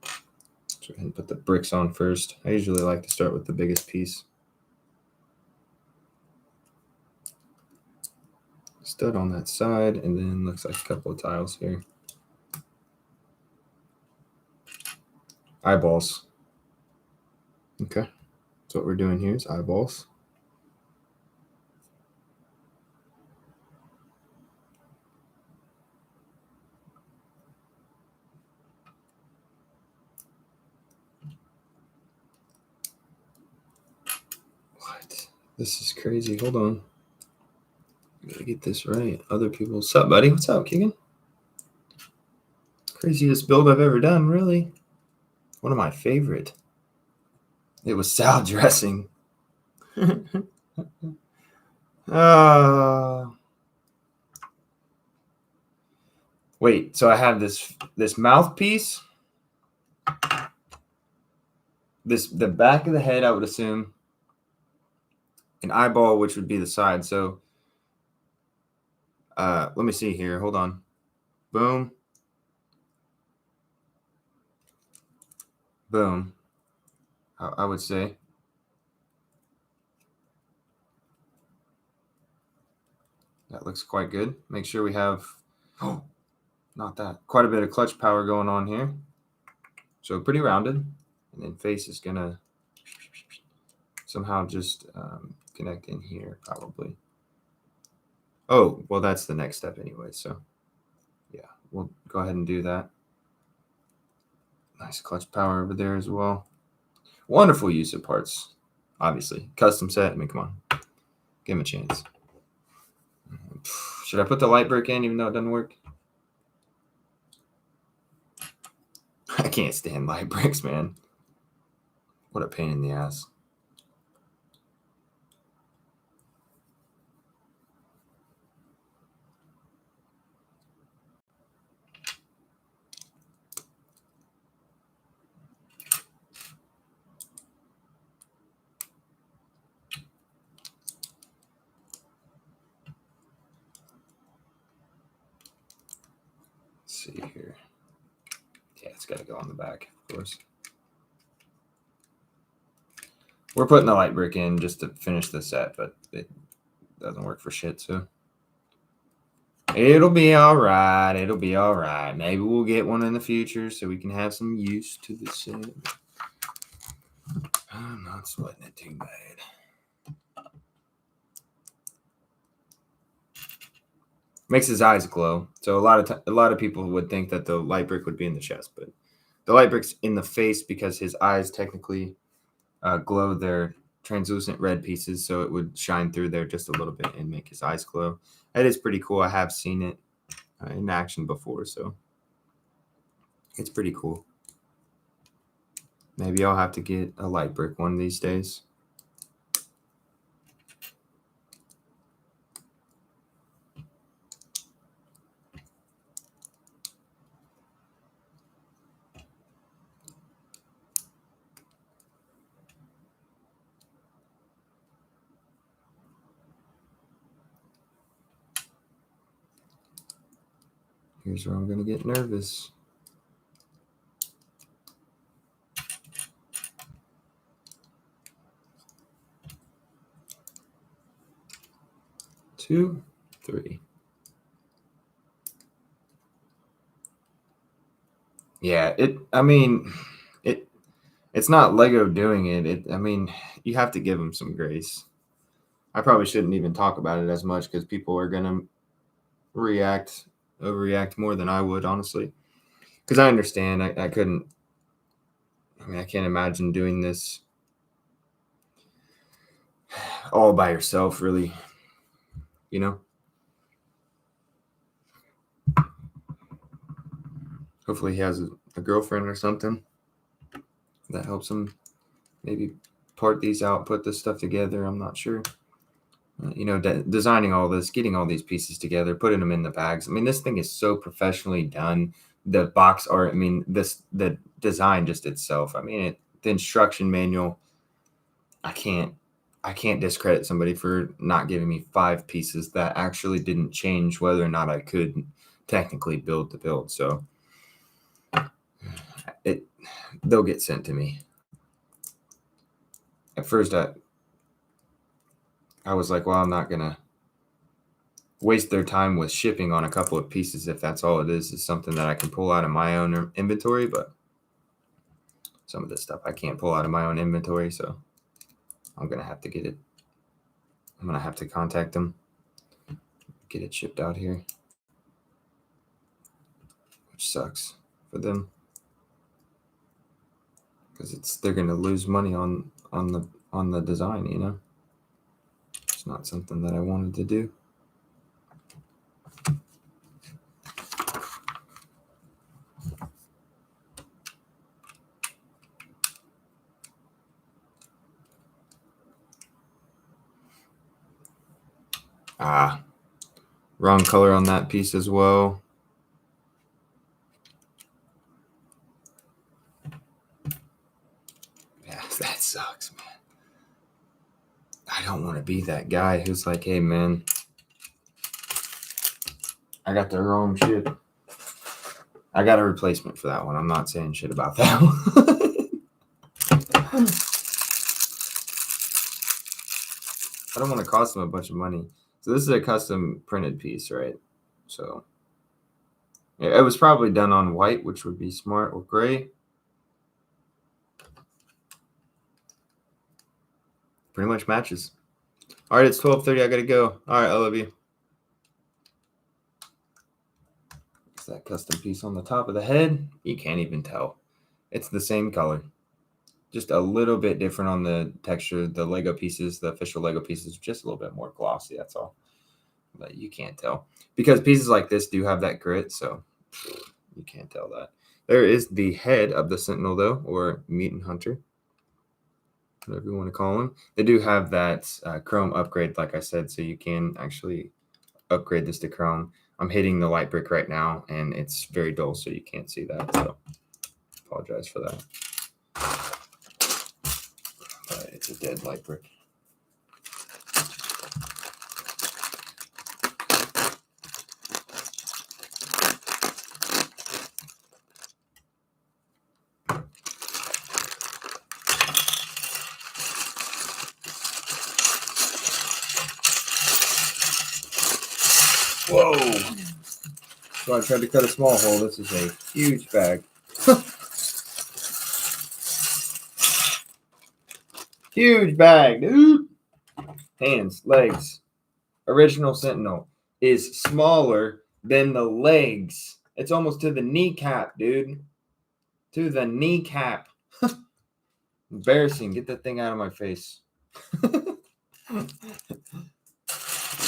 Let's go ahead and put the bricks on first. I usually like to start with the biggest piece. Stud on that side, and then looks like a couple of tiles here. Eyeballs. Okay. So what we're doing here is eyeballs. What? This is crazy. Hold on. I gotta get this right. Other people. What's up, buddy? What's up, Keegan? Craziest build I've ever done, really. One of my favorite. It was salad dressing. Wait, so I have this mouthpiece. The back of the head, I would assume. An eyeball, which would be the side. So let me see here. Hold on. Boom. Boom. I would say. That looks quite good. Make sure we have, not that, quite a bit of clutch power going on here. So pretty rounded. And then face is going to somehow just connect in here probably. Oh, well, that's the next step anyway. So yeah, we'll go ahead and do that. Nice clutch power over there as well. Wonderful use of parts, obviously. Custom set. I mean, come on. Give him a chance. Should I put the light brick in even though it doesn't work? I can't stand light bricks, man. What a pain in the ass. see here. Yeah, it's got to go on the back, of course. We're putting the light brick in just to finish the set, but it doesn't work for shit, so. It'll be all right. It'll be all right. Maybe we'll get one in the future so we can have some use to the set. I'm not sweating it too bad. Makes his eyes glow. So a lot of people would think that the light brick would be in the chest, but the light brick's in the face because his eyes technically glow their translucent red pieces, so it would shine through there just a little bit and make his eyes glow. That is pretty cool. I have seen it in action before, so it's pretty cool. Maybe I'll have to get a light brick one of these days. Here's where I'm going to get nervous. Two, three. Yeah, it's not Lego doing it. I mean, you have to give them some grace. I probably shouldn't even talk about it as much because people are going to overreact more than I would, honestly. Because I understand. I couldn't. I mean, I can't imagine doing this all by yourself, really. You know? Hopefully he has a girlfriend or something that helps him maybe part these out, put this stuff together. I'm not sure. Designing all this, getting all these pieces together, putting them in the bags. I mean, this thing is so professionally done. The box art, the design just itself. I mean, the instruction manual, I can't discredit somebody for not giving me 5 pieces that actually didn't change whether or not I could technically build the build. So they'll get sent to me. At first, I was like, well, I'm not going to waste their time with shipping on a couple of pieces if that's all it is something that I can pull out of my own inventory. But some of this stuff I can't pull out of my own inventory, so I'm going to have to get it. I'm going to have to contact them, get it shipped out here, which sucks for them because they're going to lose money on the design, you know. It's not something that I wanted to do. Wrong color on that piece as well. Yeah, that sucks, man. I don't want to be that guy who's like, hey, man, I got the wrong shit. I got a replacement for that one. I'm not saying shit about that one. I don't want to cost them a bunch of money. So this is a custom printed piece, right? So yeah, it was probably done on white, which would be smart, or gray. Pretty much matches. All right, it's 12:30. I got to go. All right, I love you. It's that custom piece on the top of the head. You can't even tell. It's the same color. Just a little bit different on the texture. The Lego pieces, the official Lego pieces, just a little bit more glossy. That's all. But you can't tell. Because pieces like this do have that grit, so you can't tell that. There is the head of the Sentinel, though, or Mutant Hunter, whatever you want to call him. They do have that chrome upgrade, like I said, so you can actually upgrade this to chrome. I'm hitting the light brick right now, and it's very dull, so you can't see that. So apologize for that. But it's a dead light brick. Whoa. So I tried to cut a small hole. This is a huge bag. Huge bag, dude. Hands, legs. Original Sentinel is smaller than the legs. It's almost to the kneecap, dude. To the kneecap. Embarrassing. Get that thing out of my face.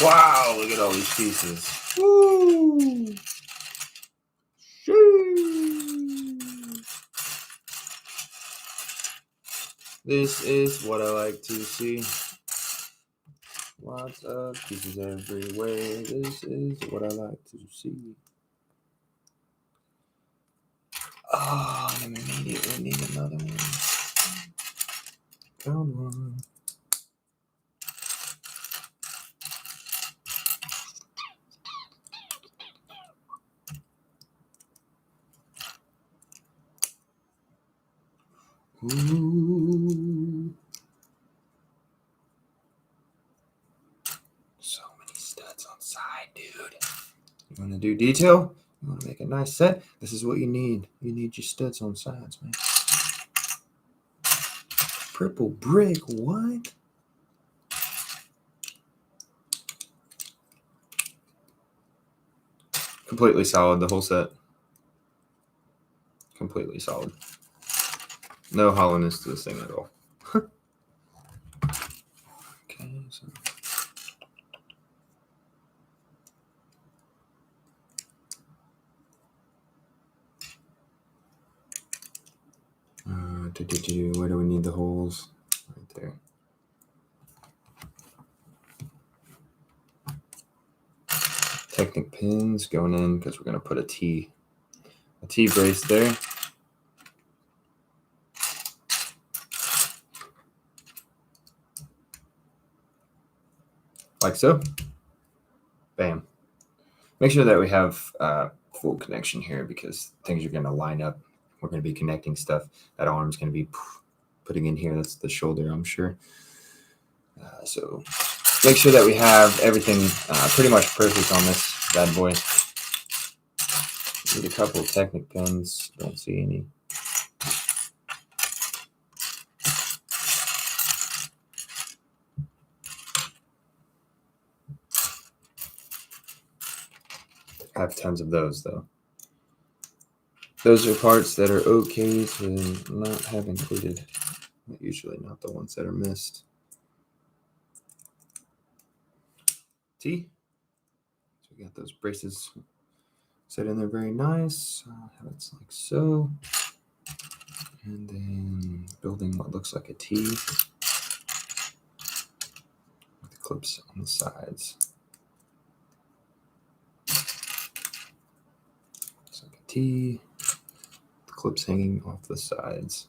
Wow, look at all these pieces. Woo. This is what I like to see. Lots of pieces everywhere. This is what I like to see. Oh, I immediately need another one. Found one. Ooh. So many studs on side, dude. You want to do detail? You want to make a nice set? This is what you need. You need your studs on sides, man. Purple brick, what? Completely solid, the whole set. Completely solid. No hollowness to this thing at all. Okay, so. Where do we need the holes? Right there. Technic pins going in because we're going to put a T brace there. Like so. Bam. Make sure that we have full connection here because things are going to line up. We're going to be connecting stuff. That arm's going to be putting in here. That's the shoulder, I'm sure. So make sure that we have everything pretty much perfect on this bad boy. Need a couple of Technic pins. Don't see any. I have tons of those though. Those are parts that are okay to not have included. Usually not the ones that are missed. T. So we got those braces set in there very nice. How it's like so. And then building what looks like a T with the clips on the sides. Looks like a T. The clips hanging off the sides.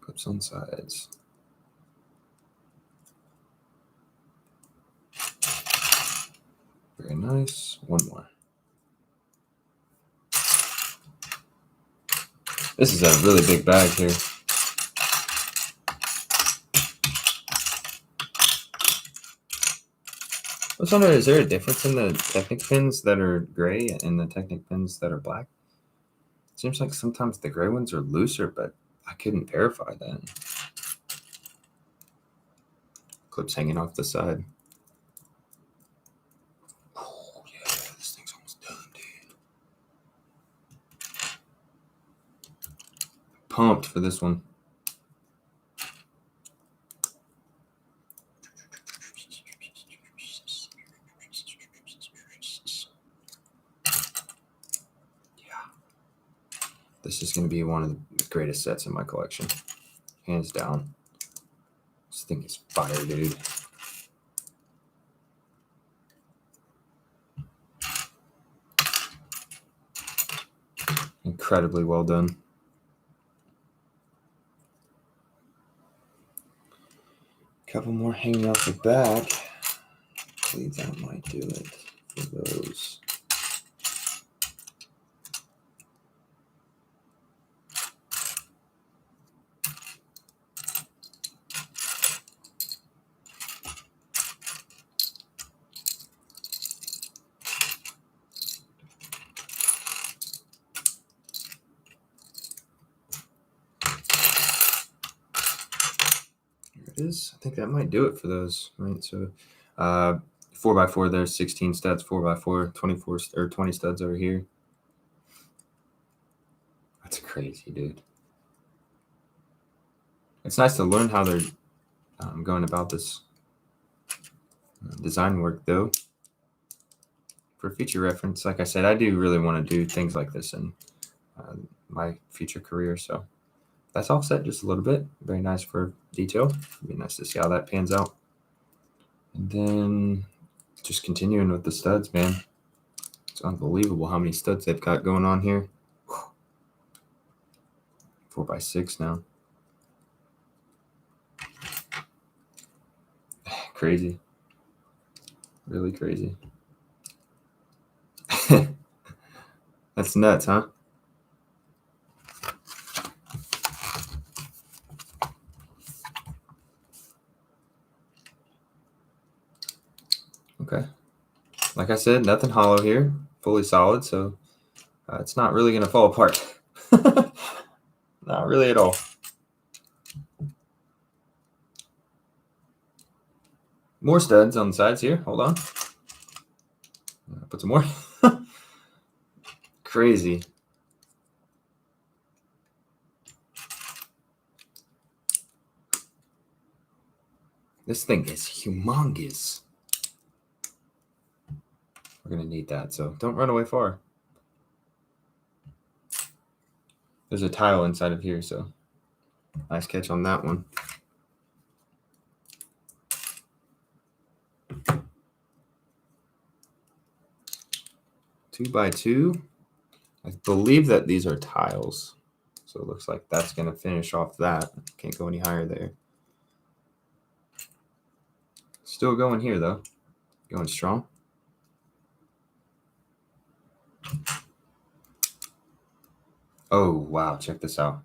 Clips on sides. Very nice. One more. This is a really big bag here. I was wondering, is there a difference in the Technic pins that are gray and the Technic pins that are black? It seems like sometimes the gray ones are looser, but I couldn't verify that. Clips hanging off the side. Oh, yeah, this thing's almost done, dude. Pumped for this one. This is going to be one of the greatest sets in my collection. Hands down. This thing is fire, dude. Incredibly well done. Couple more hanging off the back. I believe that might do it for those. is. I think that might do it for those, right? So 4x4 there's 16 studs, 4x4, 24 or 20 studs over here. That's crazy, dude. It's nice to learn how they're going about this design work, though. For future reference, like I said, I do really want to do things like this in my future career. So that's offset just a little bit. Very nice for detail. It'd be nice to see how that pans out. And then just continuing with the studs, man. It's unbelievable how many studs they've got going on here. 4x6 now. Crazy. Really crazy. That's nuts, huh? Okay. Like I said, nothing hollow here. Fully solid, so it's not really going to fall apart. Not really at all. More studs on the sides here. Hold on. Put some more. Crazy. This thing is humongous. We're going to need that, so don't run away far. There's a tile inside of here, so nice catch on that one. Two by two. I believe that these are tiles. So it looks like that's going to finish off that. Can't go any higher there. Still going here, though. Going strong. Oh, wow. Check this out.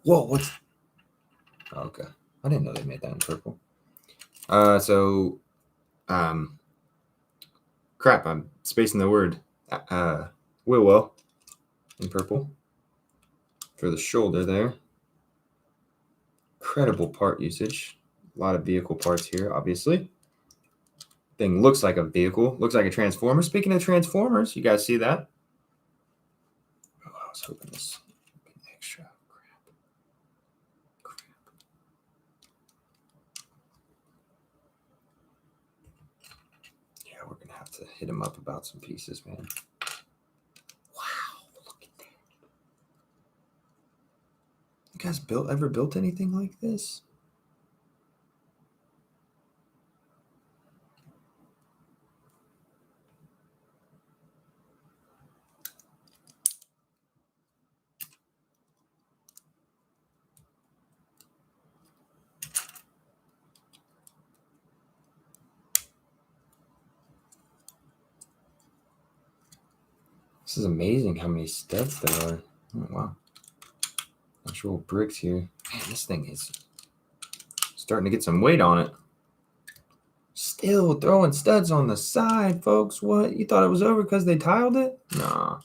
Whoa, what's... Oh, okay. I didn't know they made that in purple. Crap, I'm spacing the word. Willow in purple for the shoulder there. Incredible part usage. A lot of vehicle parts here, obviously. Thing looks like a vehicle. Looks like a transformer. Speaking of transformers, you guys see that? Oh, I was hoping this would be extra. Crap. Yeah, we're going to have to hit him up about some pieces, man. Wow, look at that. You guys ever built anything like this? This is amazing how many studs there are. Oh, wow. Actual bricks here. Man, this thing is starting to get some weight on it. Still throwing studs on the side, folks. What? You thought it was over because they tiled it? Nah.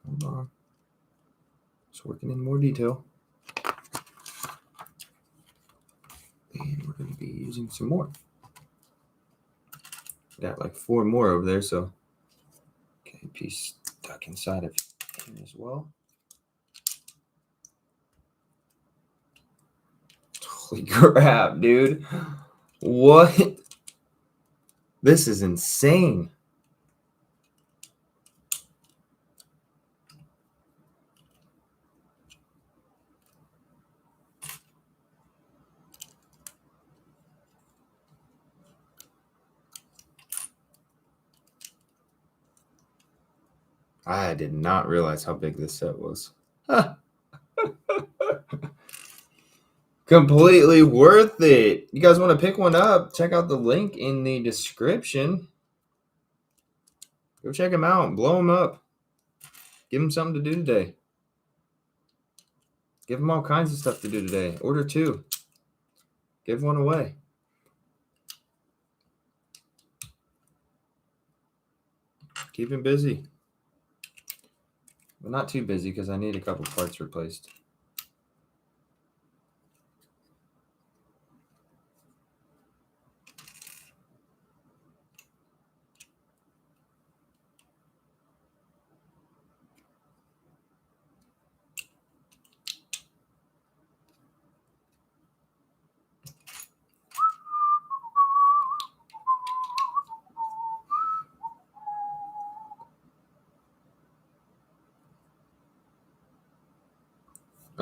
Hold on. Just working in more detail. And we're going to be using some more. Got like 4 more over there, so okay, piece stuck inside of him as well. Holy crap, dude. What? This is insane. I did not realize how big this set was. Completely worth it. You guys want to pick one up? Check out the link in the description. Go check them out. Blow them up. Give them something to do today. Give them all kinds of stuff to do today. Order 2. Give one away. Keep him busy. But not too busy because I need a couple parts replaced.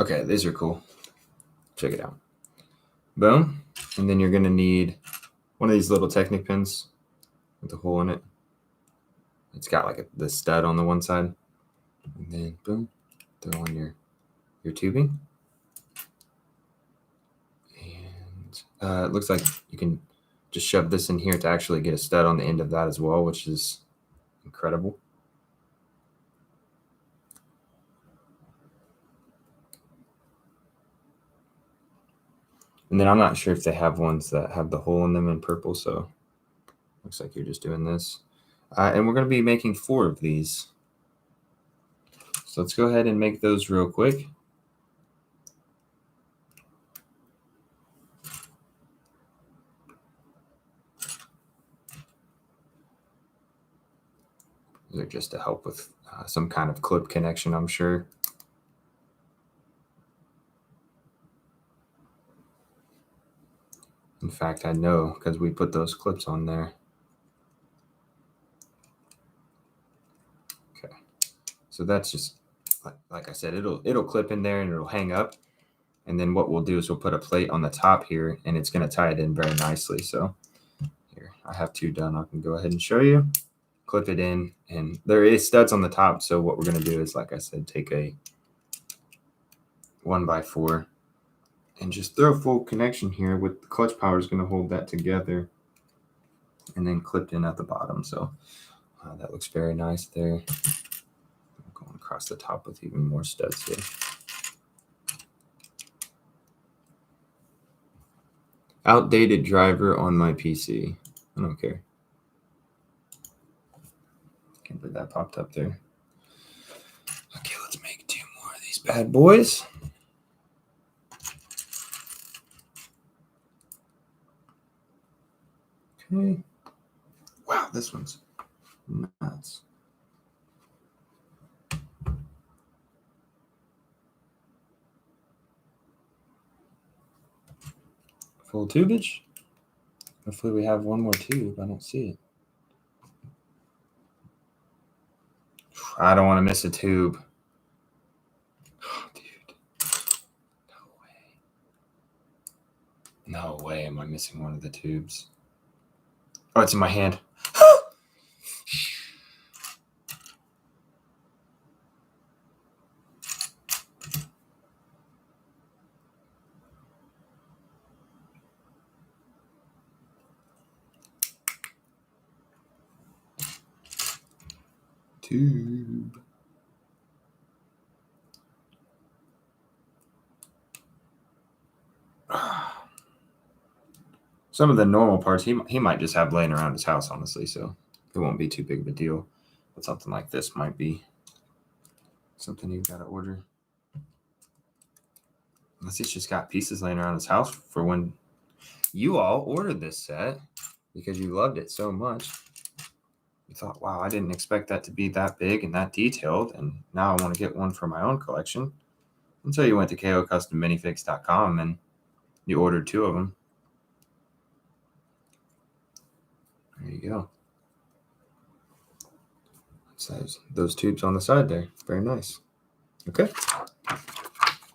Okay, these are cool. Check it out. Boom. And then you're going to need one of these little Technic pins with a hole in it. It's got like the stud on the one side. And then boom, throw on your tubing. And it looks like you can just shove this in here to actually get a stud on the end of that as well, which is incredible. And then I'm not sure if they have ones that have the hole in them in purple, so looks like you're just doing this. And we're going to be making 4 of these. So let's go ahead and make those real quick. They're just to help with some kind of clip connection, I'm sure. In fact, I know because we put those clips on there. Okay, so that's just like I said, it'll clip in there and it'll hang up. And then what we'll do is we'll put a plate on the top here, and it's going to tie it in very nicely. So here, I have 2 done. I can go ahead and show you. Clip it in, and there is studs on the top. So what we're going to do is, like I said, take a 1x4 and just throw a full connection here with the clutch power is going to hold that together, and then clipped in at the bottom. So that looks very nice there. I'm going across the top with even more studs here. Outdated driver on my PC. I don't care. Can't believe that popped up there. Okay, let's make 2 more of these bad boys. Okay. Wow, this one's nuts. Full tubage. Hopefully we have one more tube. I don't see it. I don't want to miss a tube. Oh, dude. No way am I missing one of the tubes. Oh, it's in my hand. Tube. Some of the normal parts he might just have laying around his house, honestly, so it won't be too big of a deal. But something like this might be something you've got to order. Unless he's just got pieces laying around his house for when you all ordered this set because you loved it so much. You thought, wow, I didn't expect that to be that big and that detailed, and now I want to get one for my own collection. Until you went to KOCustomMinifigs.com and you ordered 2 of them. There you go. So those tubes on the side there. Very nice. Okay.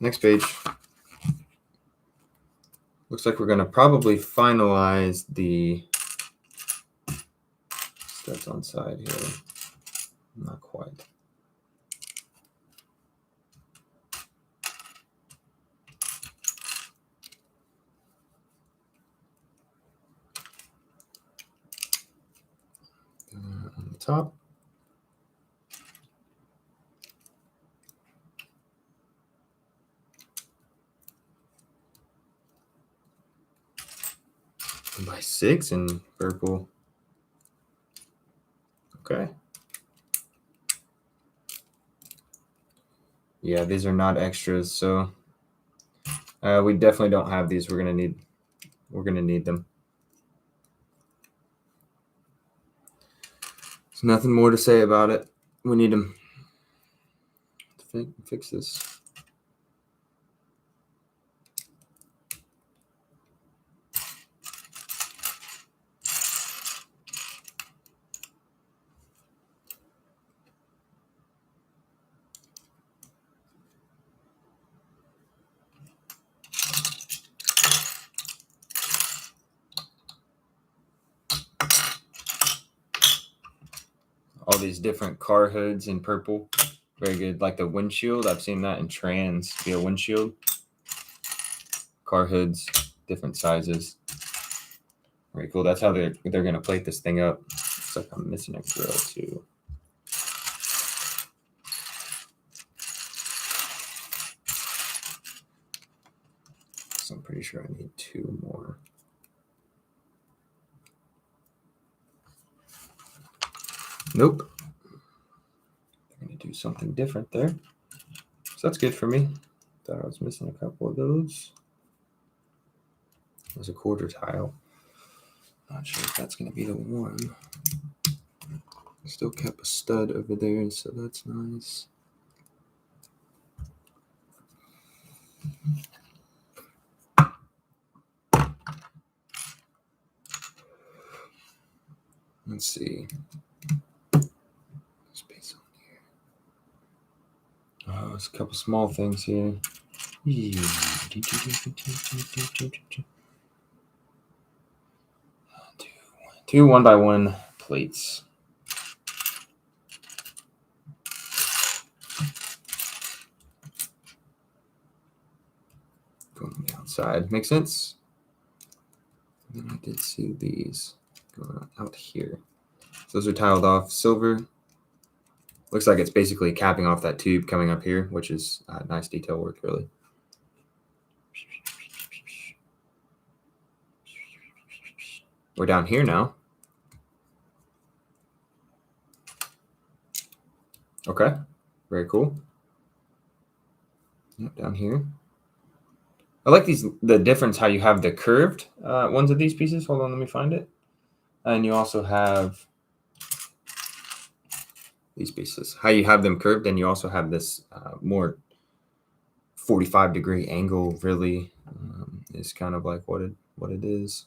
Next page. Looks like we're going to probably finalize the studs on side here. Not quite. On the top. By 6 in purple. Okay. Yeah, these are not extras, so we definitely don't have these. We're gonna need them. There's nothing more to say about it. We need them to fix this. all these different car hoods in purple. Very good. Like the windshield, I've seen that in trans via windshield. Car hoods, different sizes. Very cool. That's how they're gonna plate this thing up. Looks like I'm missing a grill too. So I'm pretty sure I need 2 more. Nope. They're gonna do something different there. So that's good for me. Thought I was missing a couple of those. There's a quarter tile. Not sure if that's gonna be the one. Still kept a stud over there, so that's nice. Let's see. Space on here. Oh, there's a couple small things here. 2 1x1 plates. Going on the outside. Makes sense? And then I did see these going out here. So those are tiled off silver. Looks like it's basically capping off that tube coming up here, which is nice detail work, really. We're down here now. Okay, very cool. Yep, down here. I like the difference how you have the curved ones of these pieces. Hold on, let me find it. And you also have these pieces. How you have them curved, and you also have this more 45-degree angle. Really, is kind of like what it is.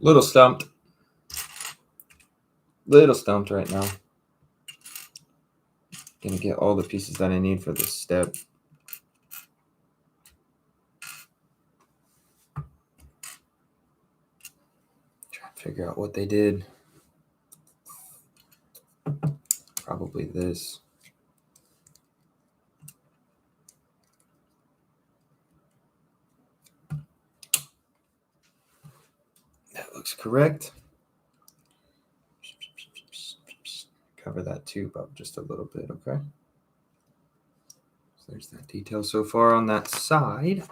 Little stumped. Little stumped right now. Gonna get all the pieces that I need for this step. Try to figure out what they did. Probably this. That looks correct. Cover that tube up just a little bit, okay? So there's that detail so far on that side.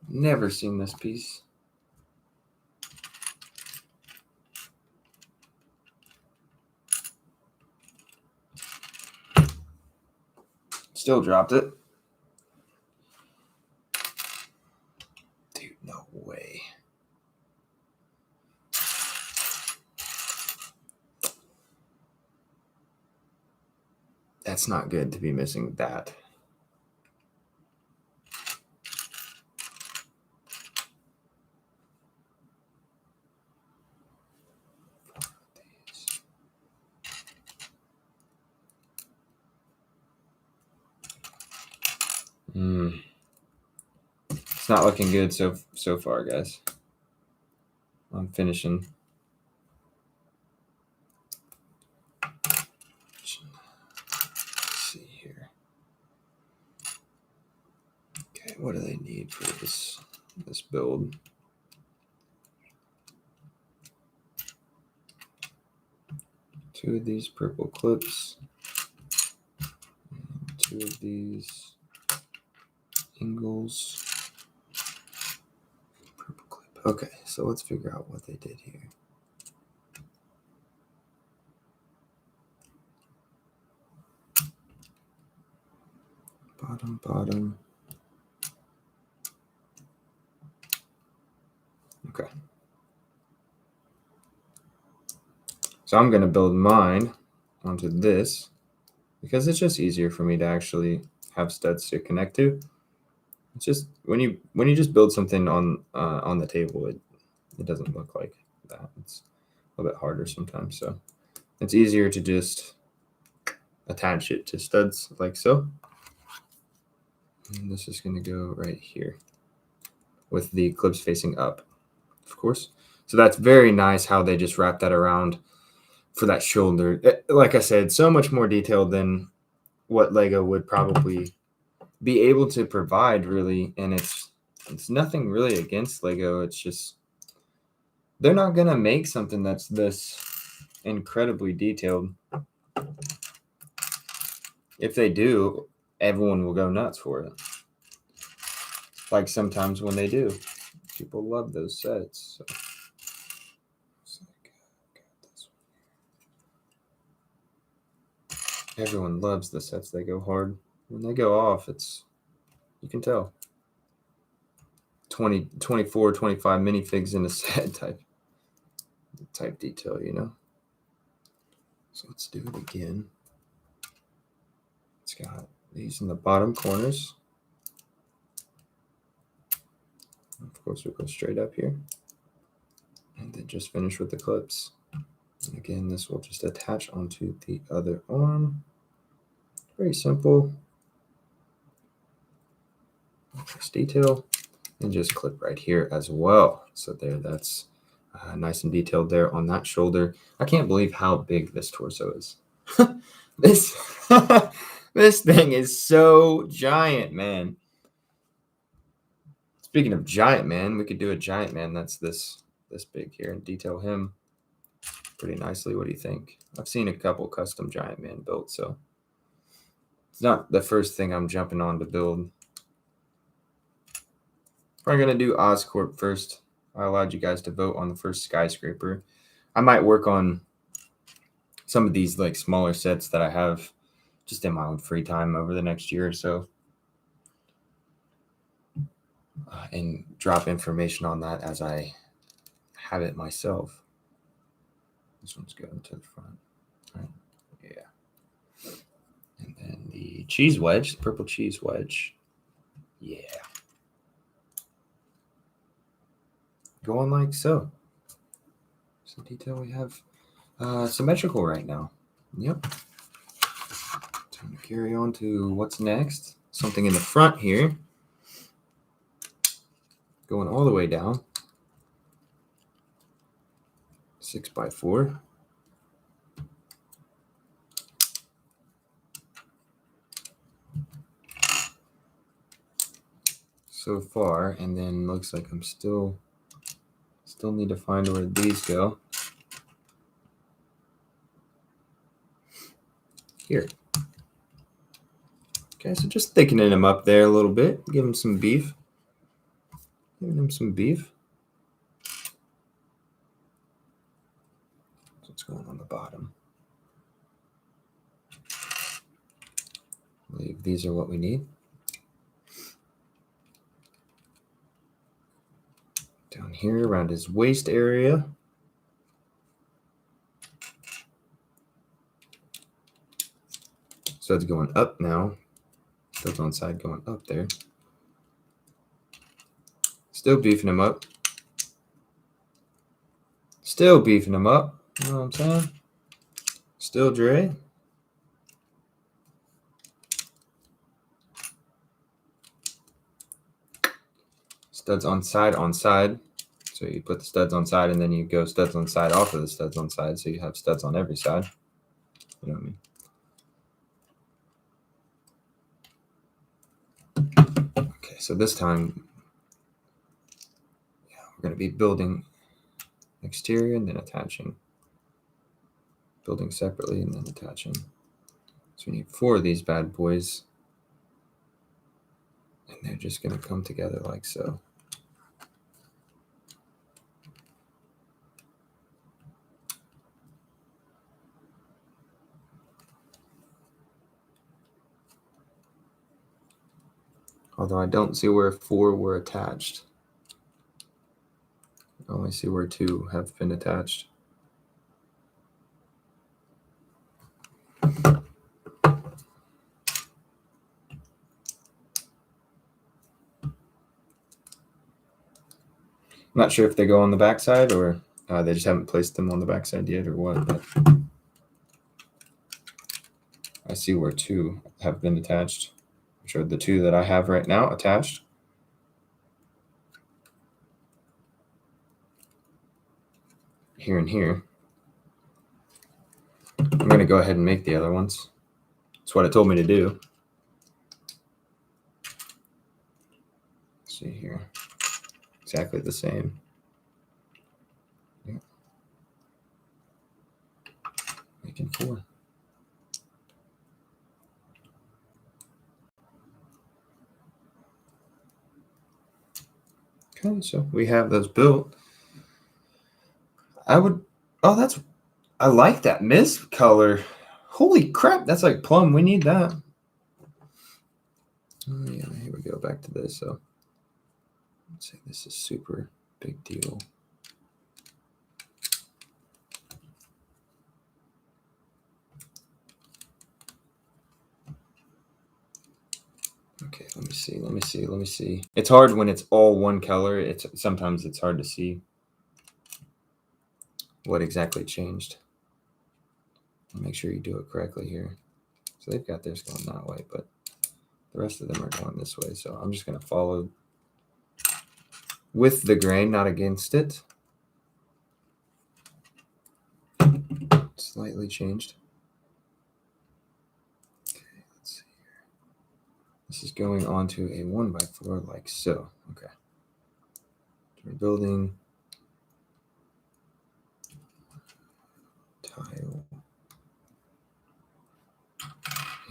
Never seen this piece. Still dropped it. Dude, no way. That's not good to be missing that. It's not looking good so far, guys. I'm finishing. Let's see here. Okay, what do they need for this build? Two of these purple clips. 2 of these angles. Purple clip. Okay, so let's figure out what they did here. Bottom. Okay. So I'm going to build mine onto this because it's just easier for me to actually have studs to connect to. It's just when you just build something on the table, it doesn't look like that. It's a little bit harder sometimes. So it's easier to just attach it to studs like so. And this is going to go right here with the clips facing up, of course. So that's very nice how they just wrap that around for that shoulder. Like I said, so much more detailed than what Lego would probably be able to provide, really. And it's nothing really against Lego. It's just they're not going to make something that's this incredibly detailed. If they do, everyone will go nuts for it. Like sometimes when they do, people love those sets. So. Everyone loves the sets that go hard. When they go off, you can tell. 20, 24, 25 minifigs in a set type detail, you know? So let's do it again. It's got these in the bottom corners. Of course, we'll go straight up here. And then just finish with the clips. And again, this will just attach onto the other arm. Very simple. Nice detail. And just clip right here as well. So there, that's nice and detailed there on that shoulder. I can't believe how big this torso is. This this thing is so giant, man. Speaking of giant man, we could do a giant man that's this big here and detail him pretty nicely. What do you think? I've seen a couple custom giant man built, so it's not the first thing I'm jumping on to build. We're going to do Oscorp first. I allowed you guys to vote on the first skyscraper. I might work on some of these like smaller sets that I have just in my own free time over the next year or so. And drop information on that as I have it myself. This one's going to the front. Right? Yeah. And then the cheese wedge, the purple cheese wedge. Yeah. Going like so. Some detail we have symmetrical right now. Yep. Time to carry on to what's next. Something in the front here. Going all the way down. 6x4. So far, and then looks like I'm still need to find where these go. Here. Okay, so just thickening them up there a little bit. Give them some beef. Giving them some beef. That's what's going on the bottom. I believe these are what we need. Down here around his waist area. So it's going up now. Studs on side going up there. Still beefing him up. Still beefing him up. You know what I'm saying? Still Dre. Studs on side. So you put the studs on side and then you go studs on side off of the studs on side. So you have studs on every side. You know what I mean? Okay, so this time, yeah, we're going to be building exterior and then attaching. Building separately and then attaching. So we need 4 of these bad boys. And they're just going to come together like so. Although I don't see where 4 were attached. I only see where 2 have been attached. Not sure if they go on the backside or they just haven't placed them on the backside yet or what, but I see where 2 have been attached, which are the 2 that I have right now attached. Here and here. I'm going to go ahead and make the other ones. That's what it told me to do. Let's see here. Exactly the same. Yeah. Making 4. Okay, so we have those built. I like that mist color. Holy crap, that's like plum. We need that. Oh, yeah, here we go, back to this. So let's say this is super big deal. Okay, let me see. It's hard when it's all one color. Sometimes it's hard to see what exactly changed. Make sure you do it correctly here. So they've got theirs going that way, but the rest of them are going this way. So I'm just going to follow with the grain, not against it. Slightly changed. Okay, let's see here. This is going onto a 1x4 like so. Okay. We're building tile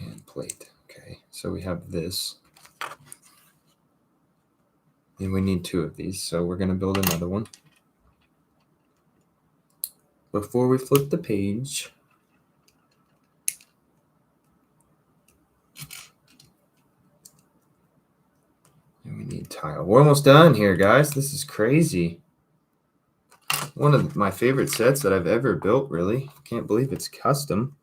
and plate. Okay, so we have this. And we need 2 of these, so we're going to build another one. Before we flip the page, and we need tile. We're almost done here, guys. This is crazy. One of my favorite sets that I've ever built, really. Can't believe it's custom.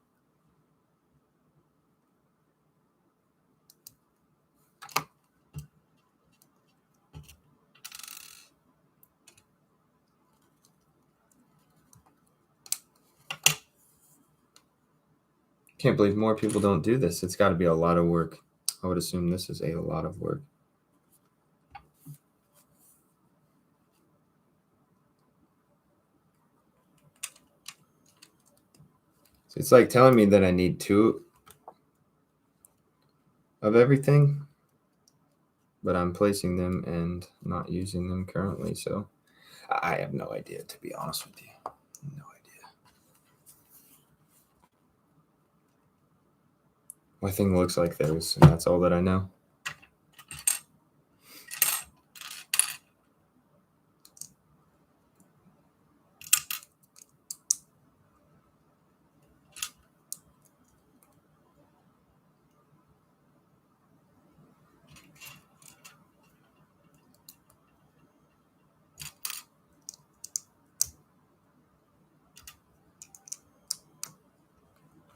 Can't believe more people don't do this. It's got to be a lot of work. I would assume this is a lot of work. So it's like telling me that I need 2 of everything, but I'm placing them and not using them currently. So I have no idea, to be honest with you. No idea. My thing looks like theirs, and that's all that I know.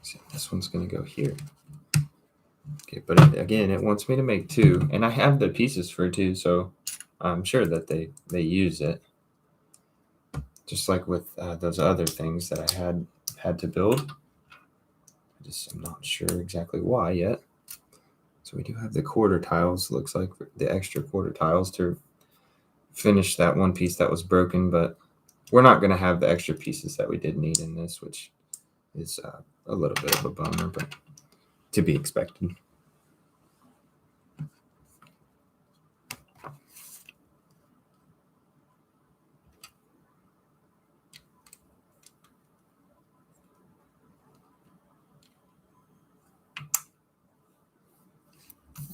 So this one's going to go here. Okay, but again, it wants me to make 2, and I have the pieces for 2, so I'm sure that they use it. Just like with those other things that I had to build. I'm not sure exactly why yet. So we do have the quarter tiles. Looks like the extra quarter tiles to finish that one piece that was broken, but we're not going to have the extra pieces that we did need in this, which is a little bit of a bummer, but to be expected.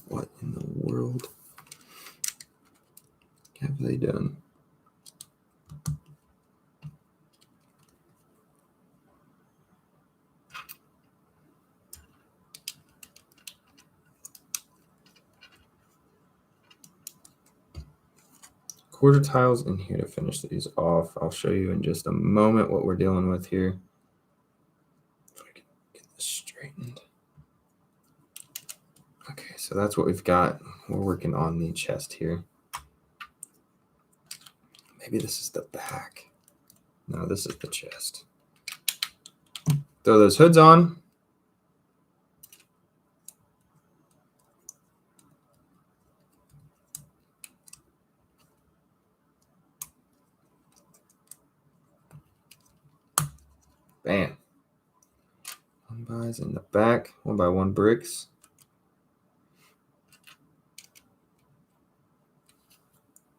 What in the world have they done? Quarter tiles in here to finish these off. I'll show you in just a moment what we're dealing with here. If I can get this straightened. Okay, so that's what we've got. We're working on the chest here. Maybe this is the back. No, this is the chest. Throw those hoods on. Bam. 1x in the back, 1x1 bricks.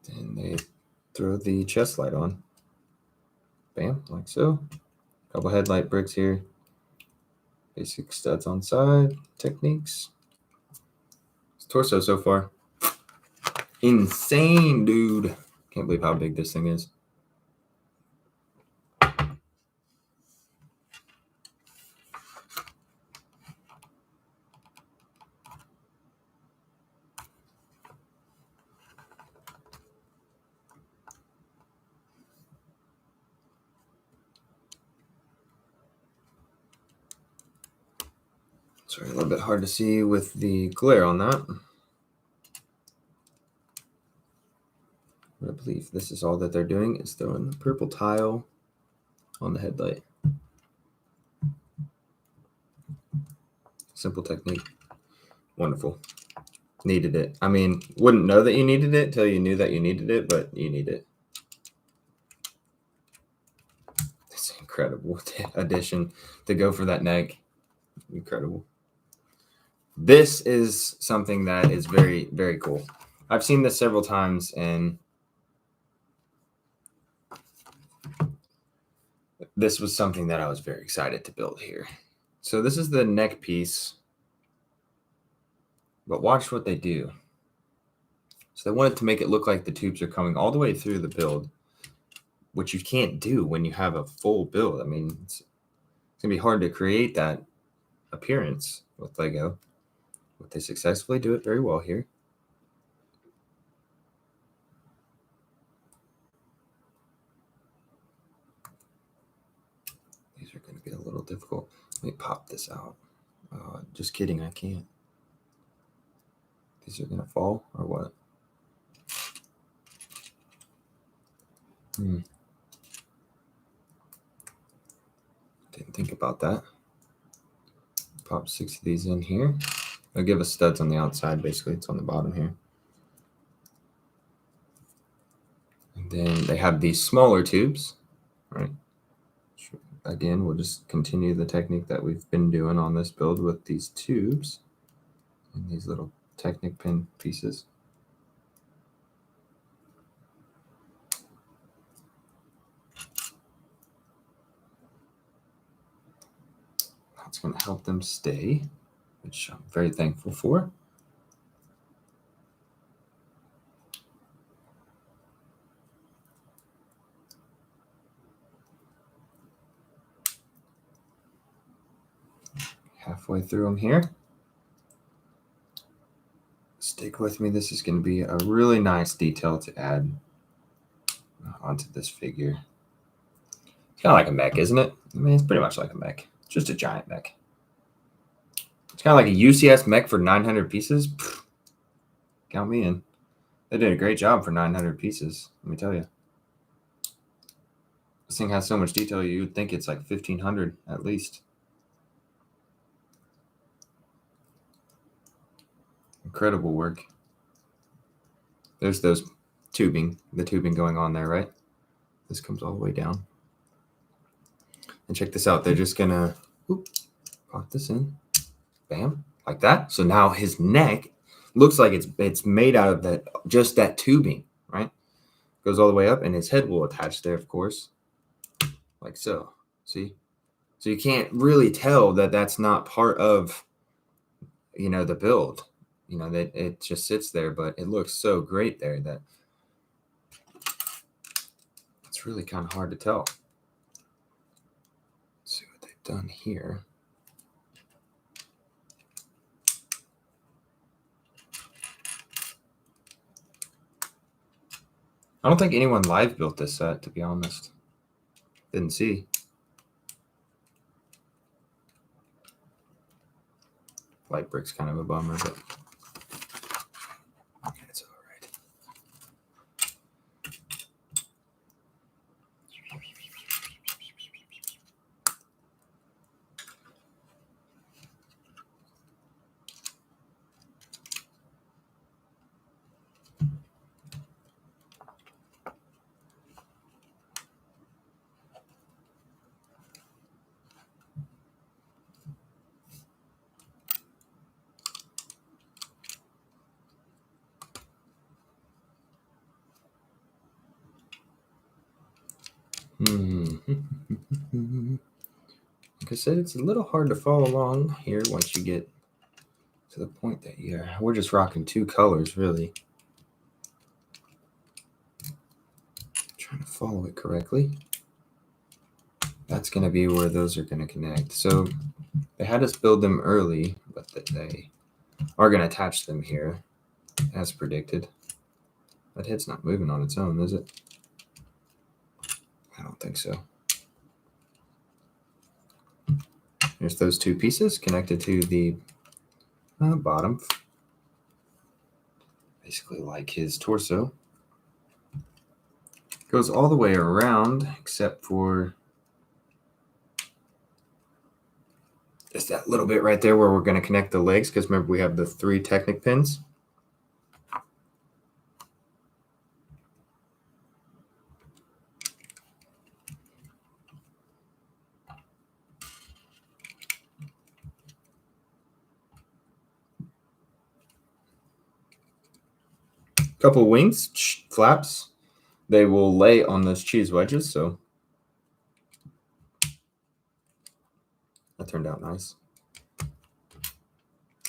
And they throw the chest light on. Bam, like so. Couple headlight bricks here. Basic studs on side, techniques. It's torso so far. Insane, dude. Can't believe how big this thing is. Sorry, a little bit hard to see with the glare on that. But I believe this is all that they're doing is throwing the purple tile on the headlight. Simple technique. Wonderful. Needed it. I mean, wouldn't know that you needed it till you knew that you needed it, but you need it. It's an incredible addition to go for that neck. Incredible. This is something that is very, very cool. I've seen this several times, and this was something that I was very excited to build here. So this is the neck piece, but watch what they do. So they wanted to make it look like the tubes are coming all the way through the build, which you can't do when you have a full build. I mean, it's going to be hard to create that appearance with Lego, but they successfully do it very well here. These are going to get a little difficult. Let me pop this out. Just kidding, I can't. These are going to fall or what? Didn't think about that. Pop 6 of these in here. I'll give us studs on the outside, basically. It's on the bottom here. And then they have these smaller tubes, right? Again, we'll just continue the technique that we've been doing on this build with these tubes and these little Technic pin pieces. That's going to help them stay, which I'm very thankful for. Halfway through them here. Stick with me. This is going to be a really nice detail to add onto this figure. It's kind of like a mech, isn't it? I mean, it's pretty much like a mech. It's just a giant mech. It's kind of like a UCS mech for 900 pieces. Pfft, count me in. They did a great job for 900 pieces, let me tell you. This thing has so much detail, you would think it's like 1,500 at least. Incredible work. There's those tubing, the tubing going on there, right? This comes all the way down. And check this out. They're just going to pop this in. Bam. Like that. So now his neck looks like it's made out of that, just that tubing, right? Goes all the way up, and his head will attach there, of course. Like so. See? So you can't really tell that that's not part of, you know, the build. You know, that it just sits there, but it looks so great there that it's really kind of hard to tell. Let's see what they've done here. I don't think anyone live built this set, to be honest. Didn't see. Light brick's kind of a bummer, but okay, it's all right. Like I said, it's a little hard to follow along here once you get to the point that we're just rocking two colors, really. Trying to follow it correctly. That's going to be where those are going to connect. So they had us build them early, but they are going to attach them here as predicted. That head's not moving on its own, is it? I don't think so. There's those two pieces connected to the bottom, basically like his torso. Goes all the way around except for just that little bit right there where we're going to connect the legs, because remember we have the 3 Technic pins. Couple wings, flaps. They will lay on those cheese wedges, so that turned out nice.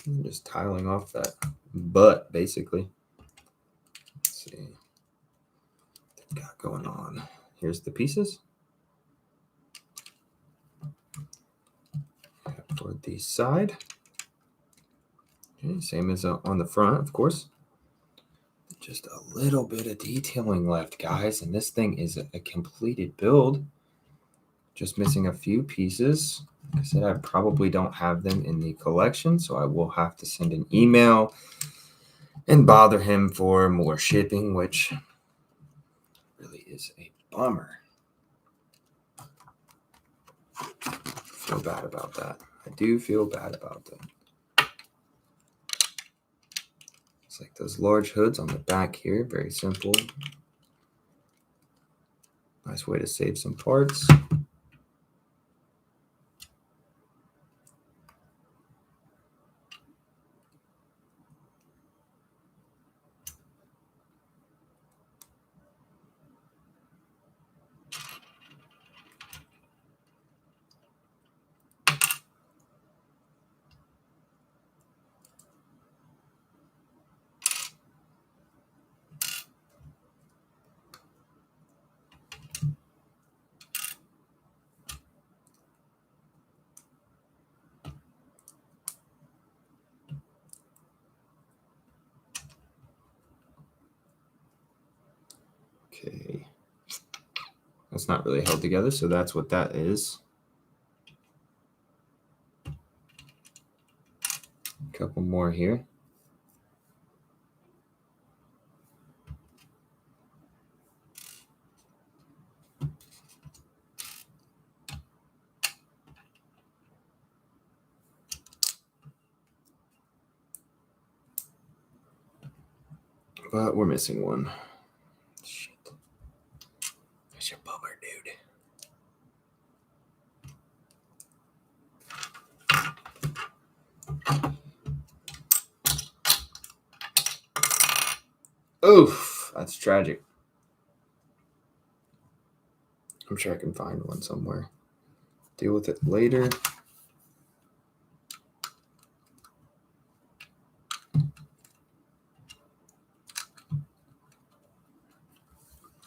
I'm just tiling off that butt, basically. Let's see what they've got going on. Here's the pieces. For the side. Okay, same as on the front, of course. Just a little bit of detailing left, guys, and this thing is a completed build. Just missing a few pieces. Like I said, I probably don't have them in the collection, so I will have to send an email and bother him for more shipping, which really is a bummer. I feel bad about that. I do feel bad about that. It's like those large hoods on the back here. Very simple. Nice way to save some parts. Okay. That's not really held together, so that's what that is. A couple more here. But we're missing one. Shit. That's your bummer, dude. Oof, that's tragic. I'm sure I can find one somewhere. Deal with it later.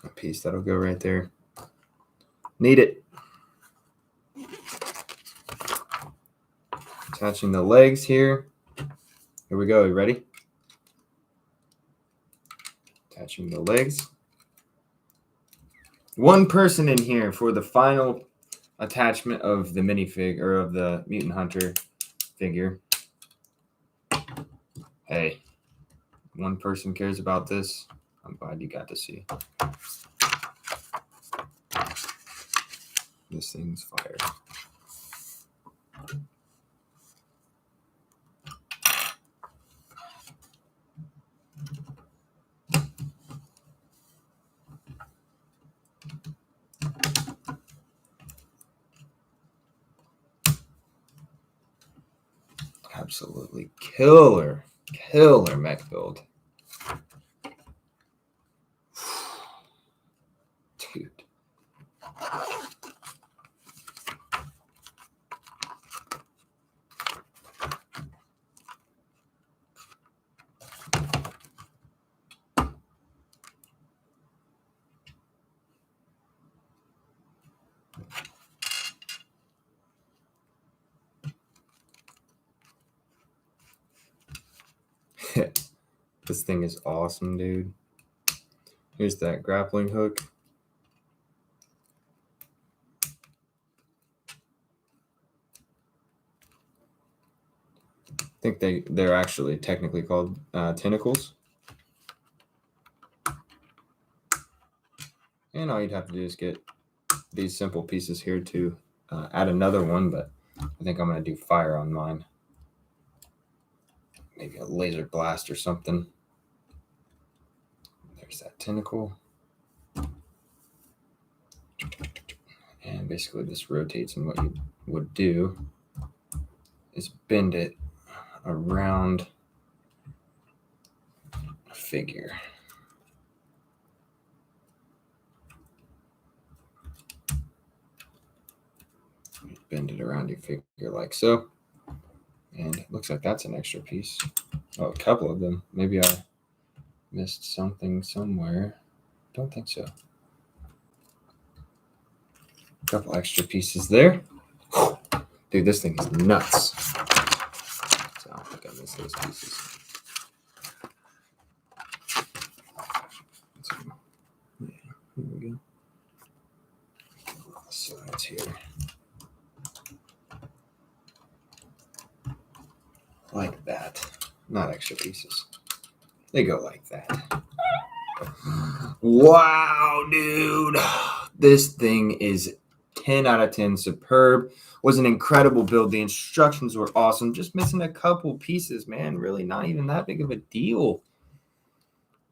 A piece that'll go right there. Need it. Attaching the legs here. Here we go. You ready? Attaching the legs. One person in here for the final attachment of the minifig, or of the Mutant Hunter figure. Hey, one person cares about this. I'm glad you got to see. This thing's fire. Absolutely killer mech build. Dude. This thing is awesome, dude. Here's that grappling hook. I think they're actually technically called tentacles. And all you'd have to do is get these simple pieces here to add another one, but I think I'm going to do fire on mine. Maybe a laser blast or something. There's that tentacle. And basically this rotates, and what you would do is bend it around a figure. Bend it around your figure like so. And it looks like that's an extra piece. Oh, a couple of them. Maybe I missed something somewhere. Don't think so. A couple extra pieces there. Dude, this thing is nuts. So I don't think I missed those pieces. Yeah, here we go. So that's here. Like that. Not extra pieces. They go like that. Wow, dude. This thing is 10 out of 10. Superb. Was an incredible build. The instructions were awesome. Just missing a couple pieces, man. Really not even that big of a deal.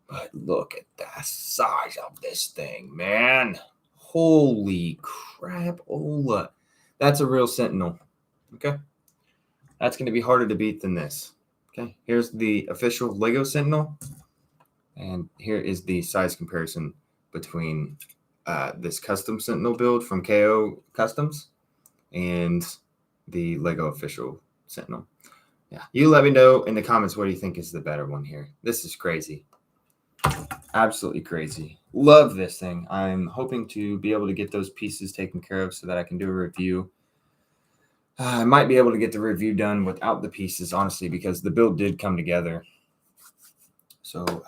But look at the size of this thing, man. Holy crap-ola. That's a real Sentinel. Okay. That's going to be harder to beat than this. Okay. Here's the official Lego Sentinel. And here is the size comparison between this custom Sentinel build from KO Customs and the Lego official Sentinel. Yeah, you let me know in the comments what do you think is the better one here. This is crazy. Absolutely crazy. Love this thing. I'm hoping to be able to get those pieces taken care of so that I can do a review. I might be able to get the review done without the pieces, honestly, because the build did come together. So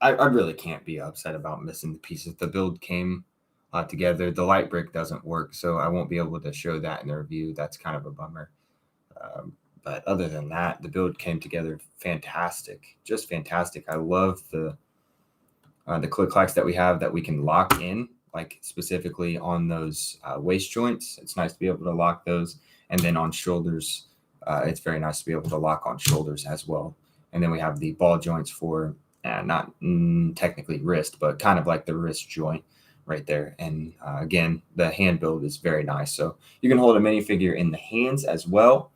I really can't be upset about missing the pieces. The build came together. The light brick doesn't work, so I won't be able to show that in the review. That's kind of a bummer. But other than that, the build came together fantastic. Just fantastic. I love the click clacks that we have that we can lock in, like specifically on those waist joints. It's nice to be able to lock those. And then on shoulders, it's very nice to be able to lock on shoulders as well. And then we have the ball joints for not technically wrist, but kind of like the wrist joint right there. And again, the hand build is very nice. So you can hold a minifigure in the hands as well.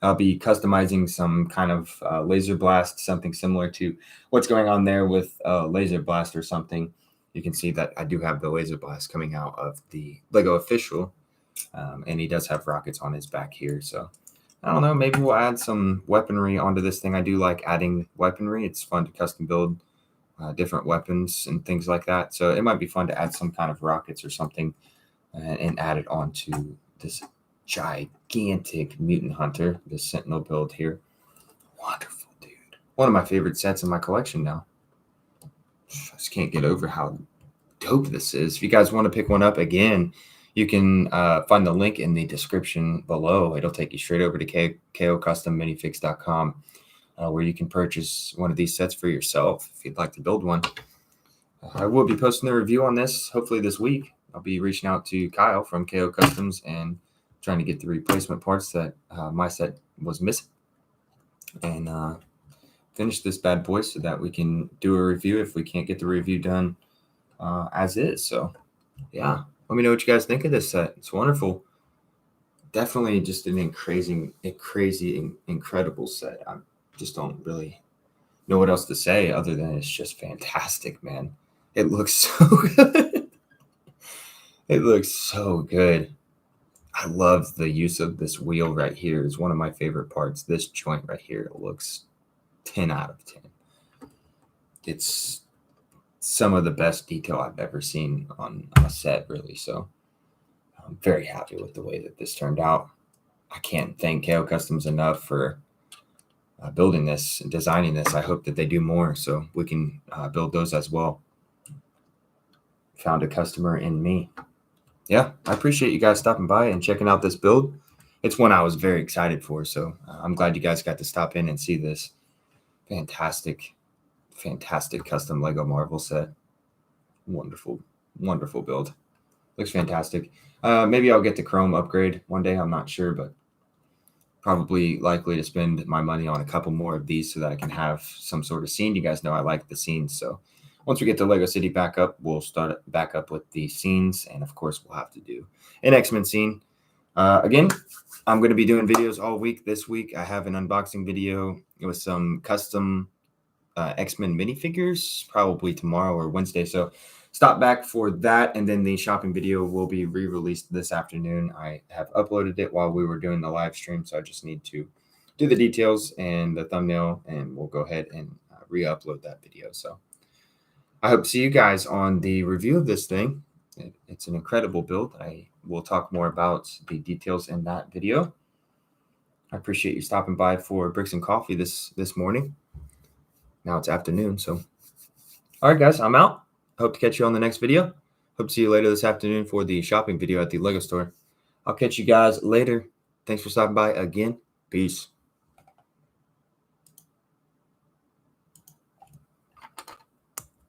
I'll be customizing some kind of laser blast, something similar to what's going on there with laser blast or something. You can see that I do have the laser blast coming out of the Lego official, and he does have rockets on his back here. So I don't know, maybe we'll add some weaponry onto this thing. I do like adding weaponry. It's fun to custom build different weapons and things like that. So it might be fun to add some kind of rockets or something and add it onto this gigantic mutant hunter, the Sentinel build here. Wonderful, dude. One of my favorite sets in my collection now. Just can't get over how dope this is. If you guys want to pick one up, again, you can find the link in the description below. It'll take you straight over to KOCustomMinifigs.com, where you can purchase one of these sets for yourself if you'd like to build one. I will be posting a review on this hopefully this week. I'll be reaching out to Kyle from KO Customs and trying to get the replacement parts that my set was missing, and finish this bad boy so that we can do a review if we can't get the review done as is. So yeah, let me know what you guys think of this set. It's wonderful. Definitely just an incredible set. I just don't really know what else to say other than it's just fantastic, man. It looks so good. It looks so good. I love the use of this wheel right here. It's one of my favorite parts. This joint right here looks 10 out of 10. It's some of the best detail I've ever seen on a set, really. So I'm very happy with the way that this turned out. I can't thank KO Customs enough for building this and designing this. I hope that they do more so we can build those as well. Found a customer in me. Yeah, I appreciate you guys stopping by and checking out this build. It's one I was very excited for, so I'm glad you guys got to stop in and see this fantastic custom Lego Marvel set. Wonderful build. Looks fantastic. Maybe I'll get the chrome upgrade one day. I'm not sure, but probably likely to spend my money on a couple more of these so that I can have some sort of scene. You guys know I like the scenes, so once we get the Lego City back up, we'll start back up with the scenes, and of course we'll have to do an X-Men scene. Again, I'm going to be doing videos all week. This week I have an unboxing video with some custom X-Men minifigures, probably tomorrow or Wednesday, so stop back for that, and then the shopping video will be re-released this afternoon. I have uploaded it while we were doing the live stream, so I just need to do the details and the thumbnail, and we'll go ahead and re-upload that video. So I hope to see you guys on the review of this thing. It's an incredible build. I will talk more about the details in that video. I appreciate you stopping by for Bricks and Coffee this morning. Now it's afternoon, so all right, guys, I'm out. Hope to catch you on the next video. Hope to see you later this afternoon for the shopping video at the Lego store. I'll catch you guys later. Thanks for stopping by again. Peace.